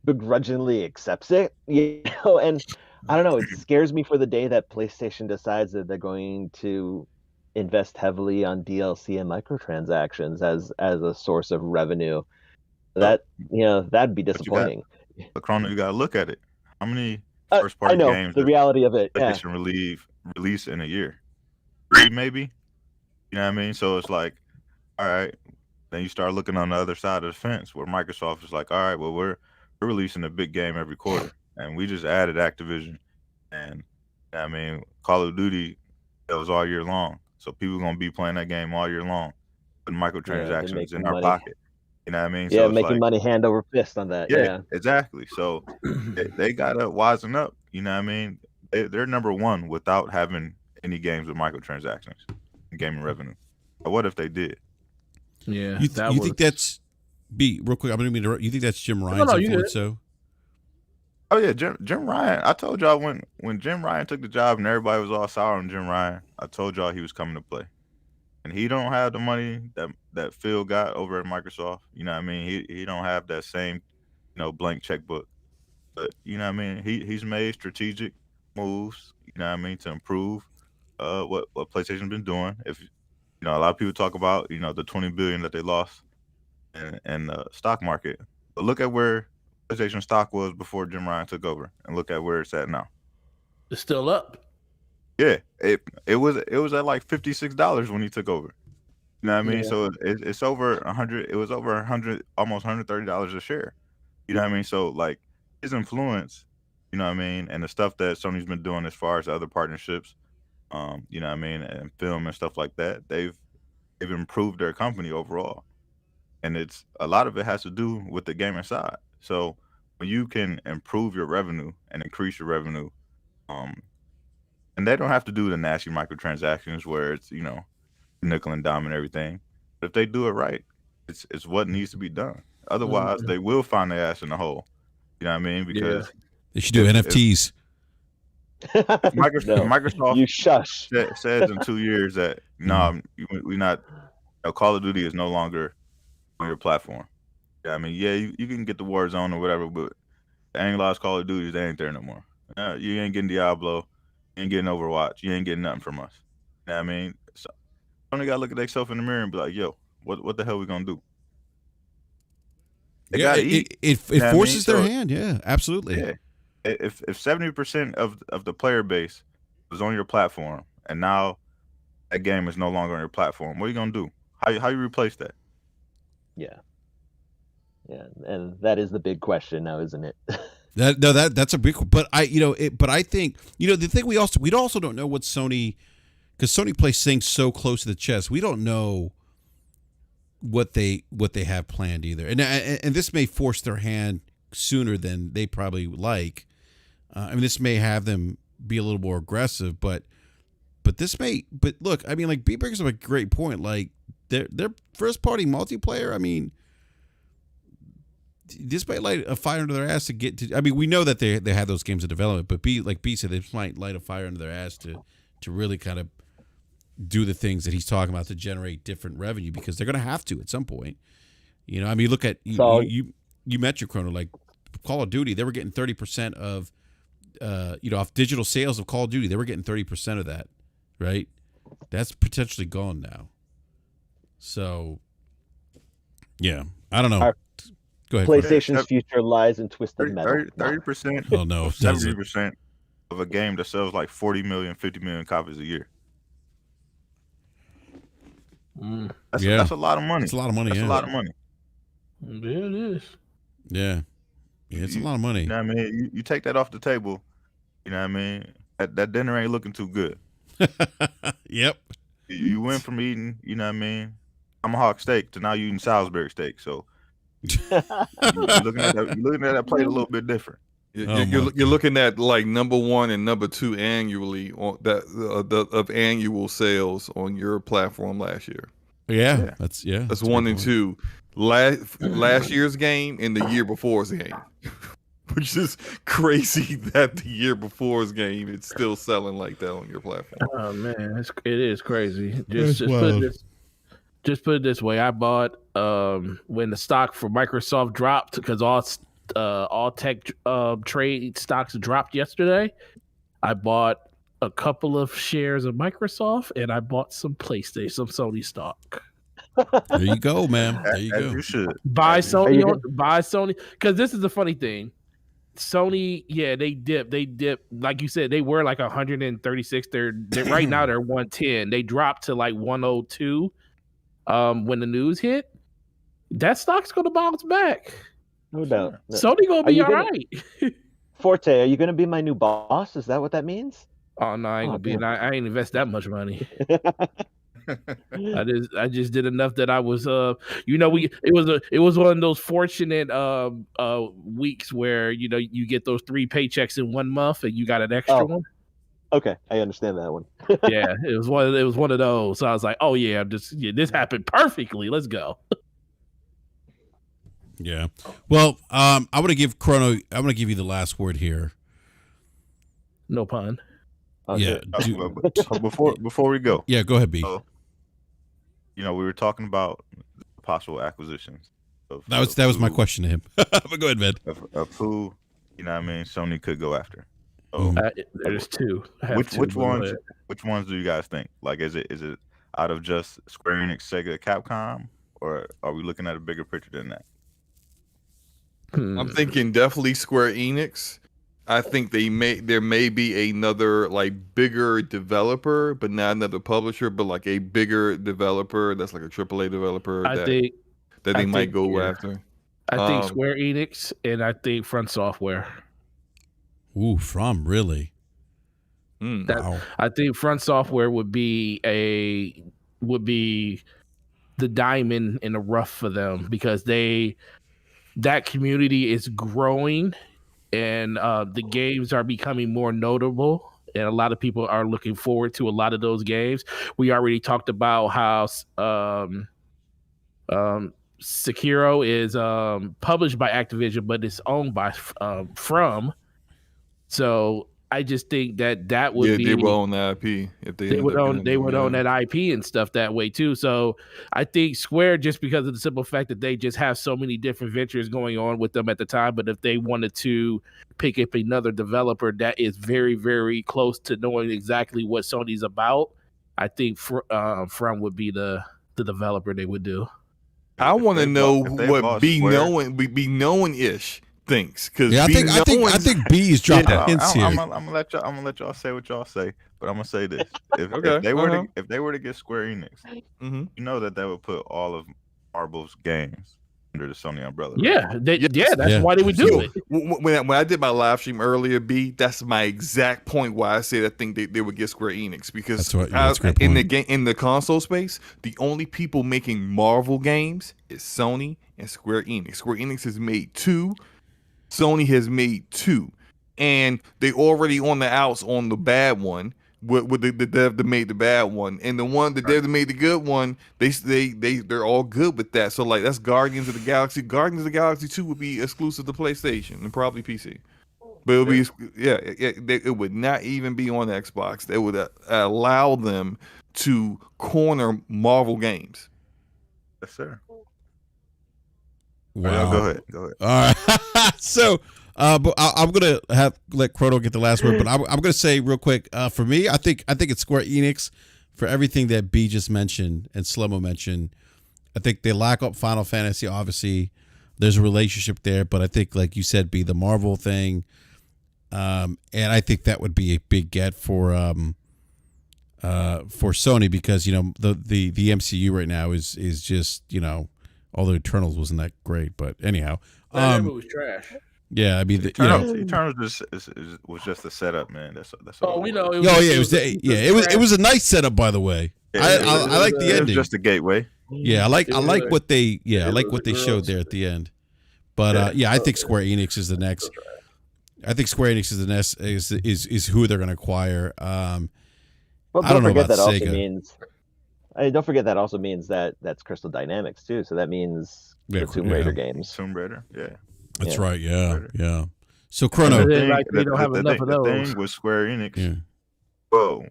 begrudgingly accepts it. And I don't know. It scares me for the day that PlayStation decides that they're going to invest heavily on DLC and microtransactions as a source of revenue. That'd be disappointing. But Chrono, you gotta look at it. How many I first-party know games the reality of it. Yeah. PlayStation release in a year? 3 maybe. You know what I mean? So it's like, all right. Then you start looking on the other side of the fence where Microsoft is like, all right, well we're releasing a big game every quarter, and we just added Activision, and I mean Call of Duty, that was all year long. So people are gonna be playing that game all year long, putting microtransactions in our pocket. You know what I mean? Yeah, So it's making like, money hand over fist on that. Yeah. exactly. So they gotta wisen up. You know what I mean? They're number one without having any games with microtransactions and gaming revenue. But what if they did? Yeah. You think that's real quick? I'm gonna interrupt. You think that's Jim Ryan's influence? So. Oh yeah, Jim Ryan. I told y'all when Jim Ryan took the job and everybody was all sour on Jim Ryan, I told y'all he was coming to play. And he don't have the money that Phil got over at Microsoft. You know what I mean? He don't have that same, blank checkbook. But you know what I mean? He's made strategic moves, you know what I mean, to improve what PlayStation's been doing. If a lot of people talk about, the $20 billion that they lost in the stock market. But look at where PlayStation stock was before Jim Ryan took over, and look at where it's at now. It's still up. Yeah, it was at like $56 when he took over. You know what I mean? Yeah. So it's over 100. It was over 100, almost $130 a share. You know what I mean? So like his influence, you know what I mean, and the stuff that Sony's been doing as far as other partnerships, you know what I mean, and film and stuff like that, they've improved their company overall, and it's a lot of it has to do with the gamer side. So when you can improve your revenue and increase your revenue, and they don't have to do the nasty microtransactions where it's nickel and dime and everything. But if they do it right, it's what needs to be done. Otherwise, they will find their ass in the hole. You know what I mean? Because they should do NFTs. Microsoft You shush. says in 2 years that we not. Call of Duty is no longer on your platform. Yeah, I mean, you can get the Warzone or whatever, but the annualized Call of Duty, they ain't there no more. You ain't getting Diablo, you ain't getting Overwatch, you ain't getting nothing from us. You know what I mean? So only gotta look at themselves in the mirror and be like, yo, what the hell we gonna do? They gotta eat. It forces their hand. Yeah, absolutely. Yeah. If 70% of the player base was on your platform and now that game is no longer on your platform, what are you gonna do? How you replace that? Yeah, and that is the big question now, isn't it? That's a big. But I think the thing we also don't know what Sony, because Sony plays things so close to the chest. We don't know what they have planned either, and this may force their hand sooner than they probably like. I mean, this may have them be a little more aggressive, but this may. But look, I mean, like B brings up a great point. Like their first party multiplayer. I mean, this might light a fire under their ass to get to. I mean, we know that they have those games in development, but like B said, this might light a fire under their ass to really kind of do the things that he's talking about to generate different revenue, because they're going to have to at some point. I mean, look at you met your Chrono, like Call of Duty. They were getting 30% of off digital sales of Call of Duty. They were getting 30% of that, right? That's potentially gone now. So, yeah, I don't know. Our Go ahead. PlayStation's future lies in twisted metal. 30%, Oh no, it doesn't. 70% of a game that sells like 40 million, 50 million copies a year. That's a lot of money. It's a lot of money. That's Yeah, a lot of money. Yeah, it is. Yeah, it's a lot of money. You know what I mean? You take that off the table, you know what I mean? That dinner ain't looking too good. Yep. You went from eating, you know what I mean, tomahawk steak to now you eating Salisbury steak. So you're looking at that plate a little bit different. You're looking at like number 1 and number 2 annually on that of annual sales on your platform last year. Yeah, that's 1 and 2. Last year's game and the year before's game, which is crazy that the year before's game it's still selling like that on your platform. Oh man, it is crazy. Just put it this way: I bought when the stock for Microsoft dropped because all tech trade stocks dropped yesterday. I bought a couple of shares of Microsoft and I bought some PlayStation, some Sony stock. There you go, man. There you go. You should Buy Sony because this is the funny thing. Sony, yeah, they dipped. Like you said, they were like 136. They're right now they're 110. They dropped to like 102 when the news hit. That stock's gonna bounce back. No doubt. Sony gonna be all right. Forte, are you gonna be my new boss? Is that what that means? Oh no, I ain't gonna be. I ain't invest that much money. I just did enough that I was it was one of those fortunate weeks where you get those 3 paychecks in 1 month and you got an extra one. Okay, I understand that one. Yeah, it was one of those. So I was like, oh yeah, this happened perfectly. Let's go. Yeah. Well, I'm gonna give Chrono. I'm gonna give you the last word here. No pun. Yeah. Before we go. Yeah, go ahead, B. We were talking about possible acquisitions. That was my question to him. But go ahead, man. Of who, Sony could go after. So, there's 2. Which ones do you guys think? Like, is it out of just Square Enix, Sega, Capcom, or are we looking at a bigger picture than that? I'm thinking definitely Square Enix. I think there may be another like bigger developer, but not another publisher, but like a bigger developer that's like a AAA developer that they might go after. I think Square Enix and I think Front Software. Ooh, really? Wow. I think Front Software would be the diamond in the rough for them because that community is growing. And the games are becoming more notable, and a lot of people are looking forward to a lot of those games. We already talked about how Sekiro is published by Activision, but it's owned by From. So I just think that would be. They would own the IP if they would own that IP and stuff that way too. So I think Square, just because of the simple fact that they just have so many different ventures going on with them at the time, but if they wanted to pick up another developer that is very, very close to knowing exactly what Sony's about, I think From would be the developer they would do. I want to know what be knowing ish thinks because I think B is dropping hints here. I'm gonna let y'all say what y'all say, but I'm gonna say this: if they were to get Square Enix, you know that would put all of Marvel's games under the Sony umbrella. Right? That's why they would do it. When I did my live stream earlier, B, that's my exact point why I said I think they would get Square Enix because in the console space, the only people making Marvel games is Sony and Square Enix. Square Enix has made 2. Sony has made 2, and they already on the outs on the bad one with the dev that made the bad one, and the one the dev that made the good one. They're all good with that. So like that's Guardians of the Galaxy. Guardians of the Galaxy 2 would be exclusive to PlayStation and probably PC, but it would be it would not even be on Xbox. They would allow them to corner Marvel games. Yes, sir. Wow. Go ahead. All right. So, but I'm gonna let Chrono get the last word. But I'm gonna say real quick. For me, I think it's Square Enix for everything that B just mentioned and Slomo mentioned. I think they lack up Final Fantasy. Obviously, there's a relationship there, but I think, like you said, be the Marvel thing, and I think that would be a big get for Sony, because the MCU right now is just although Eternals wasn't that great, but anyhow, That movie was trash. yeah, I mean, Eternals was just a setup, man. That's all. Oh, we know. It was a nice setup, by the way. I like the ending. It was just a gateway. Yeah, I like what they showed there at the end. But I think Square Enix is the next. I think Square Enix is the next is who they're going to acquire. But I don't know about that Sega. Don't forget that also means that that's Crystal Dynamics too. So that means the Tomb Raider games. Tomb Raider, yeah. That's right. Yeah. So Chrono. We don't have enough of those. The thing with Square Enix,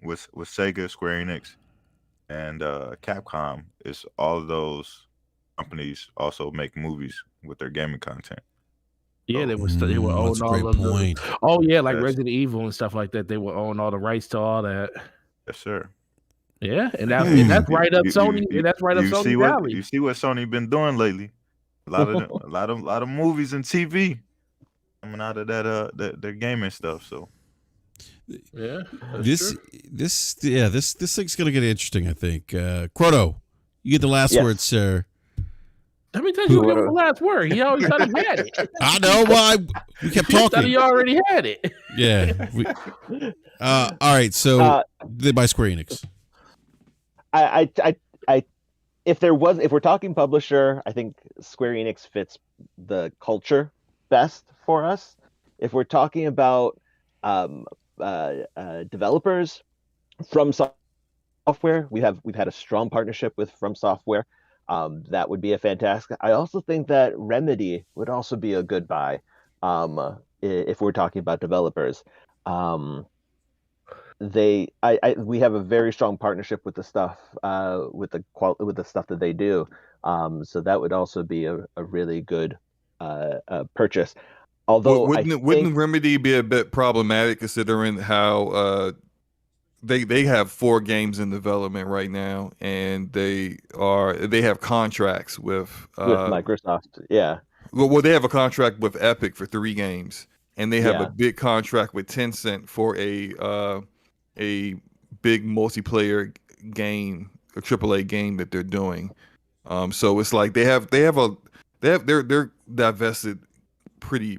with Sega, Square Enix, and Capcom is all of those companies also make movies with their gaming content. Yeah, they would own all of them. Oh yeah, like Resident Evil and stuff like that. They would own all the rights to all that. Yes, sir. Yeah, and that's right up Sony. And that's right up Sony Valley. You see what Sony been doing lately? A lot of movies and TV coming out of that their gaming stuff. So yeah, this thing's gonna get interesting. I think. Chrono, you get the last word, sir. How many times you give him the last word? He always thought he had it. I know. Well, we kept talking. Thought he already had it. Yeah. All right. So they buy Square Enix. If we're talking publisher, I think Square Enix fits the culture best for us. If we're talking about developers, From Software, we've had a strong partnership with From Software. That would be a fantastic. I also think that Remedy would also be a good buy if we're talking about developers. We have a very strong partnership with the stuff with the stuff that they do. So that would also be a really good purchase. Although wouldn't Remedy be a bit problematic considering how they have 4 games in development right now, and they have contracts with Microsoft. Yeah. Well, they have a contract with Epic for 3 games, and they have a big contract with Tencent for a big multiplayer game, a AAA game that they're doing. So it's like they're divested pretty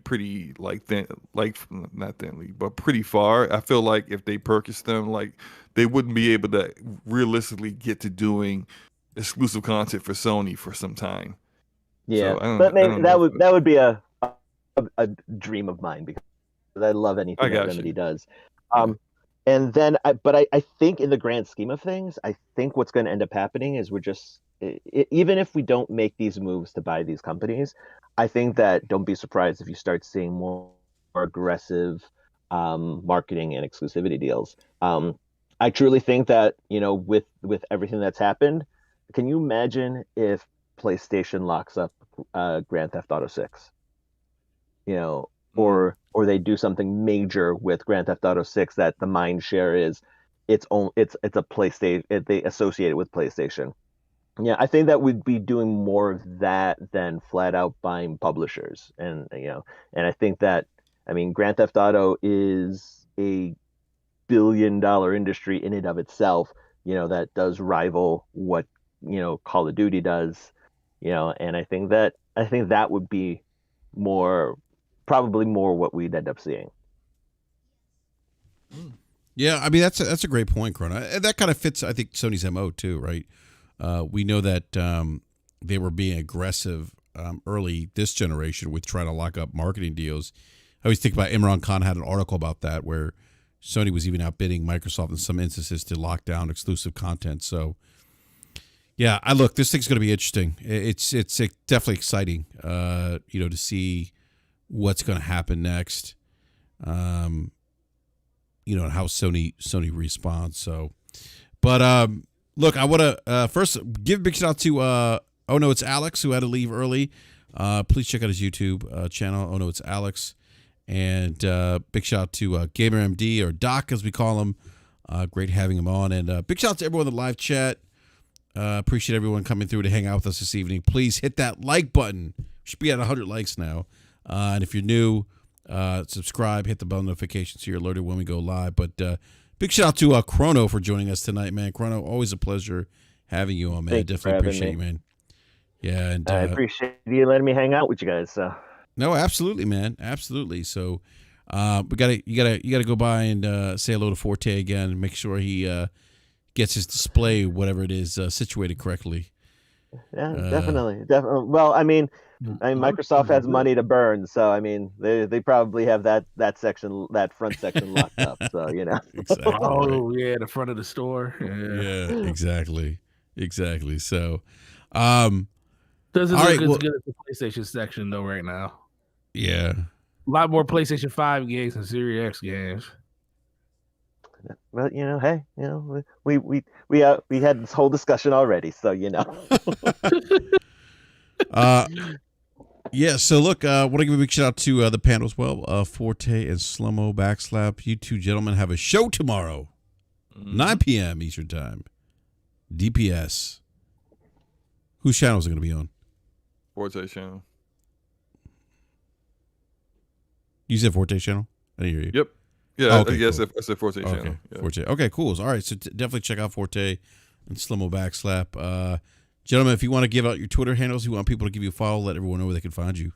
not thinly, but pretty far. I feel like if they purchased them, like they wouldn't be able to realistically get to doing exclusive content for Sony for some time. Yeah, so but maybe that would be a dream of mine, because I love anything that Remedy does. And then, I think in the grand scheme of things, I think what's going to end up happening is even if we don't make these moves to buy these companies, I think that don't be surprised if you start seeing more aggressive marketing and exclusivity deals. I truly think that, with everything that's happened, can you imagine if PlayStation locks up Grand Theft Auto 6? Or they do something major with Grand Theft Auto 6 that the mind share is it's a PlayStation, they associate it with PlayStation. Yeah, I think that we'd be doing more of that than flat out buying publishers. And I think that, Grand Theft Auto is a billion-dollar industry in and of itself, that does rival what, Call of Duty does, and I think that would be probably more what we'd end up seeing. Yeah, that's a great point, Chrono. That kind of fits, I think, Sony's MO too, right? We know that they were being aggressive early this generation with trying to lock up marketing deals. I always think about Imran Khan had an article about that where Sony was even outbidding Microsoft in some instances to lock down exclusive content. So, yeah, this thing's going to be interesting. It's definitely exciting, to see what's going to happen next. And how Sony responds. So, but look, I want to first give a big shout out to it's Alex, who had to leave early. Please check out his YouTube channel. It's Alex. And big shout out to Gamer MD, or Doc as we call him. Great having him on. And big shout out to everyone in the live chat. Appreciate everyone coming through to hang out with us this evening. Please hit that like button. We should be at 100 likes now. And if you're new, subscribe, hit the bell notification so you're alerted when we go live. But big shout out to Chrono for joining us tonight, man. Chrono, always a pleasure having you on, man. Thanks Definitely appreciate you, man. Yeah, and I appreciate you letting me hang out with you guys. So no, absolutely, man, absolutely. So you gotta go by and say hello to Forte again and make sure he gets his display, whatever it is, situated correctly. yeah, definitely. Well, I mean, Microsoft has money to burn, so I mean, they probably have that section, that front section locked up. So Exactly. Oh yeah, the front of the store. Yeah, exactly. So, doesn't all look right, as well, good as the PlayStation section though right now. yeah. A lot more PlayStation 5 games and Series X games. But hey, we had this whole discussion already, so Yeah, so look, I want to give a big shout out to the panel as well. Forte and Slow-Mo Backslap. You two gentlemen have a show tomorrow, 9 p.m. Eastern Time. DPS. Whose channel is it going to be on? Forte channel. You said Forte channel? I didn't hear you. Yep. Yeah, Oh, okay, yes, cool. I said Forte channel. Okay, Yeah. Forte. Okay, cool. All right, so definitely check out Forte and Slow-Mo Backslap. Gentlemen, if you want to give out your Twitter handles, you want people to give you a follow, let everyone know where they can find you.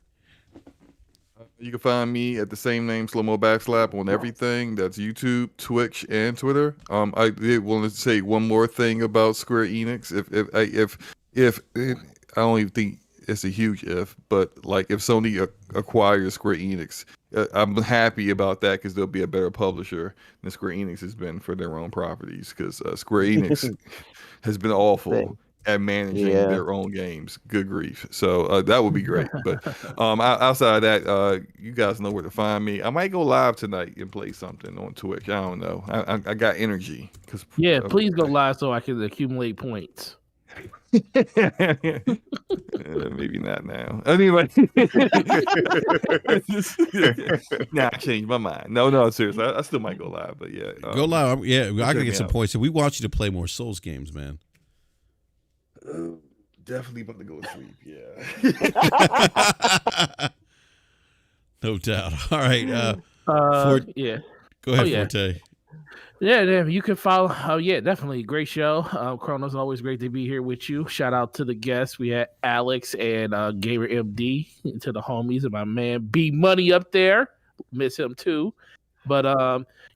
You can find me at the same name, Slow-Mo Backslap, on everything. That's YouTube, Twitch, and Twitter. I did want to say one more thing about Square Enix. If I don't even think it's a huge if, but like if Sony acquires Square Enix, I'm happy about that because they'll be a better publisher than Square Enix has been for their own properties. Because Square Enix has been awful at managing their own games. Good grief. So that would be great. But outside of that, you guys know where to find me. I might go live tonight and play something on Twitch. I don't know. I got energy. Please go live so I can accumulate points. Maybe not now. Anyway, nah, I changed my mind. No, seriously, I still might go live, but yeah, go live. Yeah, I gotta get some out. points. So we want you to play more Souls games, man. Definitely about to go to sleep. Yeah, no doubt. All right. Yeah. Go ahead, yeah. Forte. Yeah, you can follow. Oh, yeah, definitely. Great show. Chrono's always great to be here with you. Shout out to the guests. We had Alex and Gamer MD, to the homies, and my man B Money up there. Miss him too. But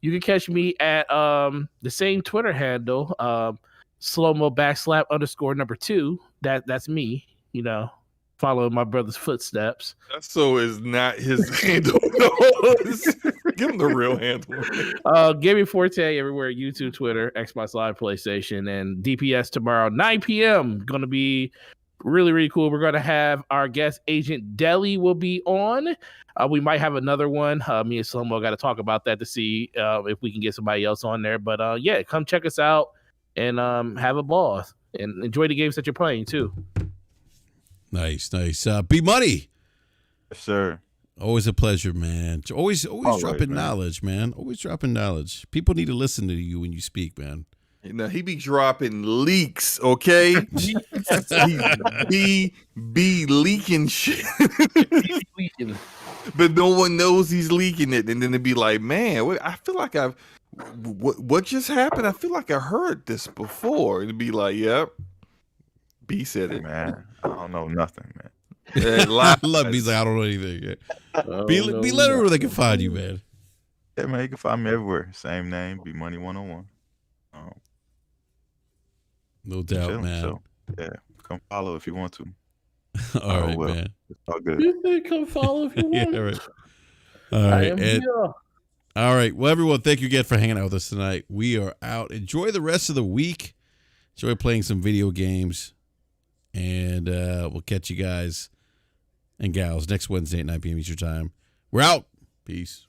you can catch me at the same Twitter handle, Slow-Mo Backslap _2. That's me, following my brother's footsteps. so is not his handle. Give him the real handle. Gaming Forte everywhere: YouTube, Twitter, Xbox Live, PlayStation, and DPS tomorrow, 9 p.m. Going to be really, really cool. We're going to have our guest Agent Deli will be on. We might have another one. Me and Slow-Mo got to talk about that to see if we can get somebody else on there. But yeah, come check us out and have a ball and enjoy the games that you're playing too. Nice. B Money. Yes, sir. Always a pleasure, man. Always dropping man. knowledge, man. Always dropping knowledge. People need to listen to you when you speak, man. He be dropping leaks, okay? he be leaking shit. But no one knows he's leaking it. And then it'd be like, man, I feel like what just happened? I feel like I heard this before. It'd be like, yep. B said it. Man, I don't know nothing, man. I love B's like, I don't know anything. Be let her where they can find you, man. Yeah, man, you can find me everywhere. Same name, B Money 101. No doubt, chilling, man. So, yeah, come follow if you want to. All right, well. man. It's all good. You can come follow if you want. Yeah, right. All right. All right. Well, everyone, thank you again for hanging out with us tonight. We are out. Enjoy the rest of the week. Enjoy playing some video games. And we'll catch you guys and gals next Wednesday at 9 p.m. Eastern Time. We're out. Peace.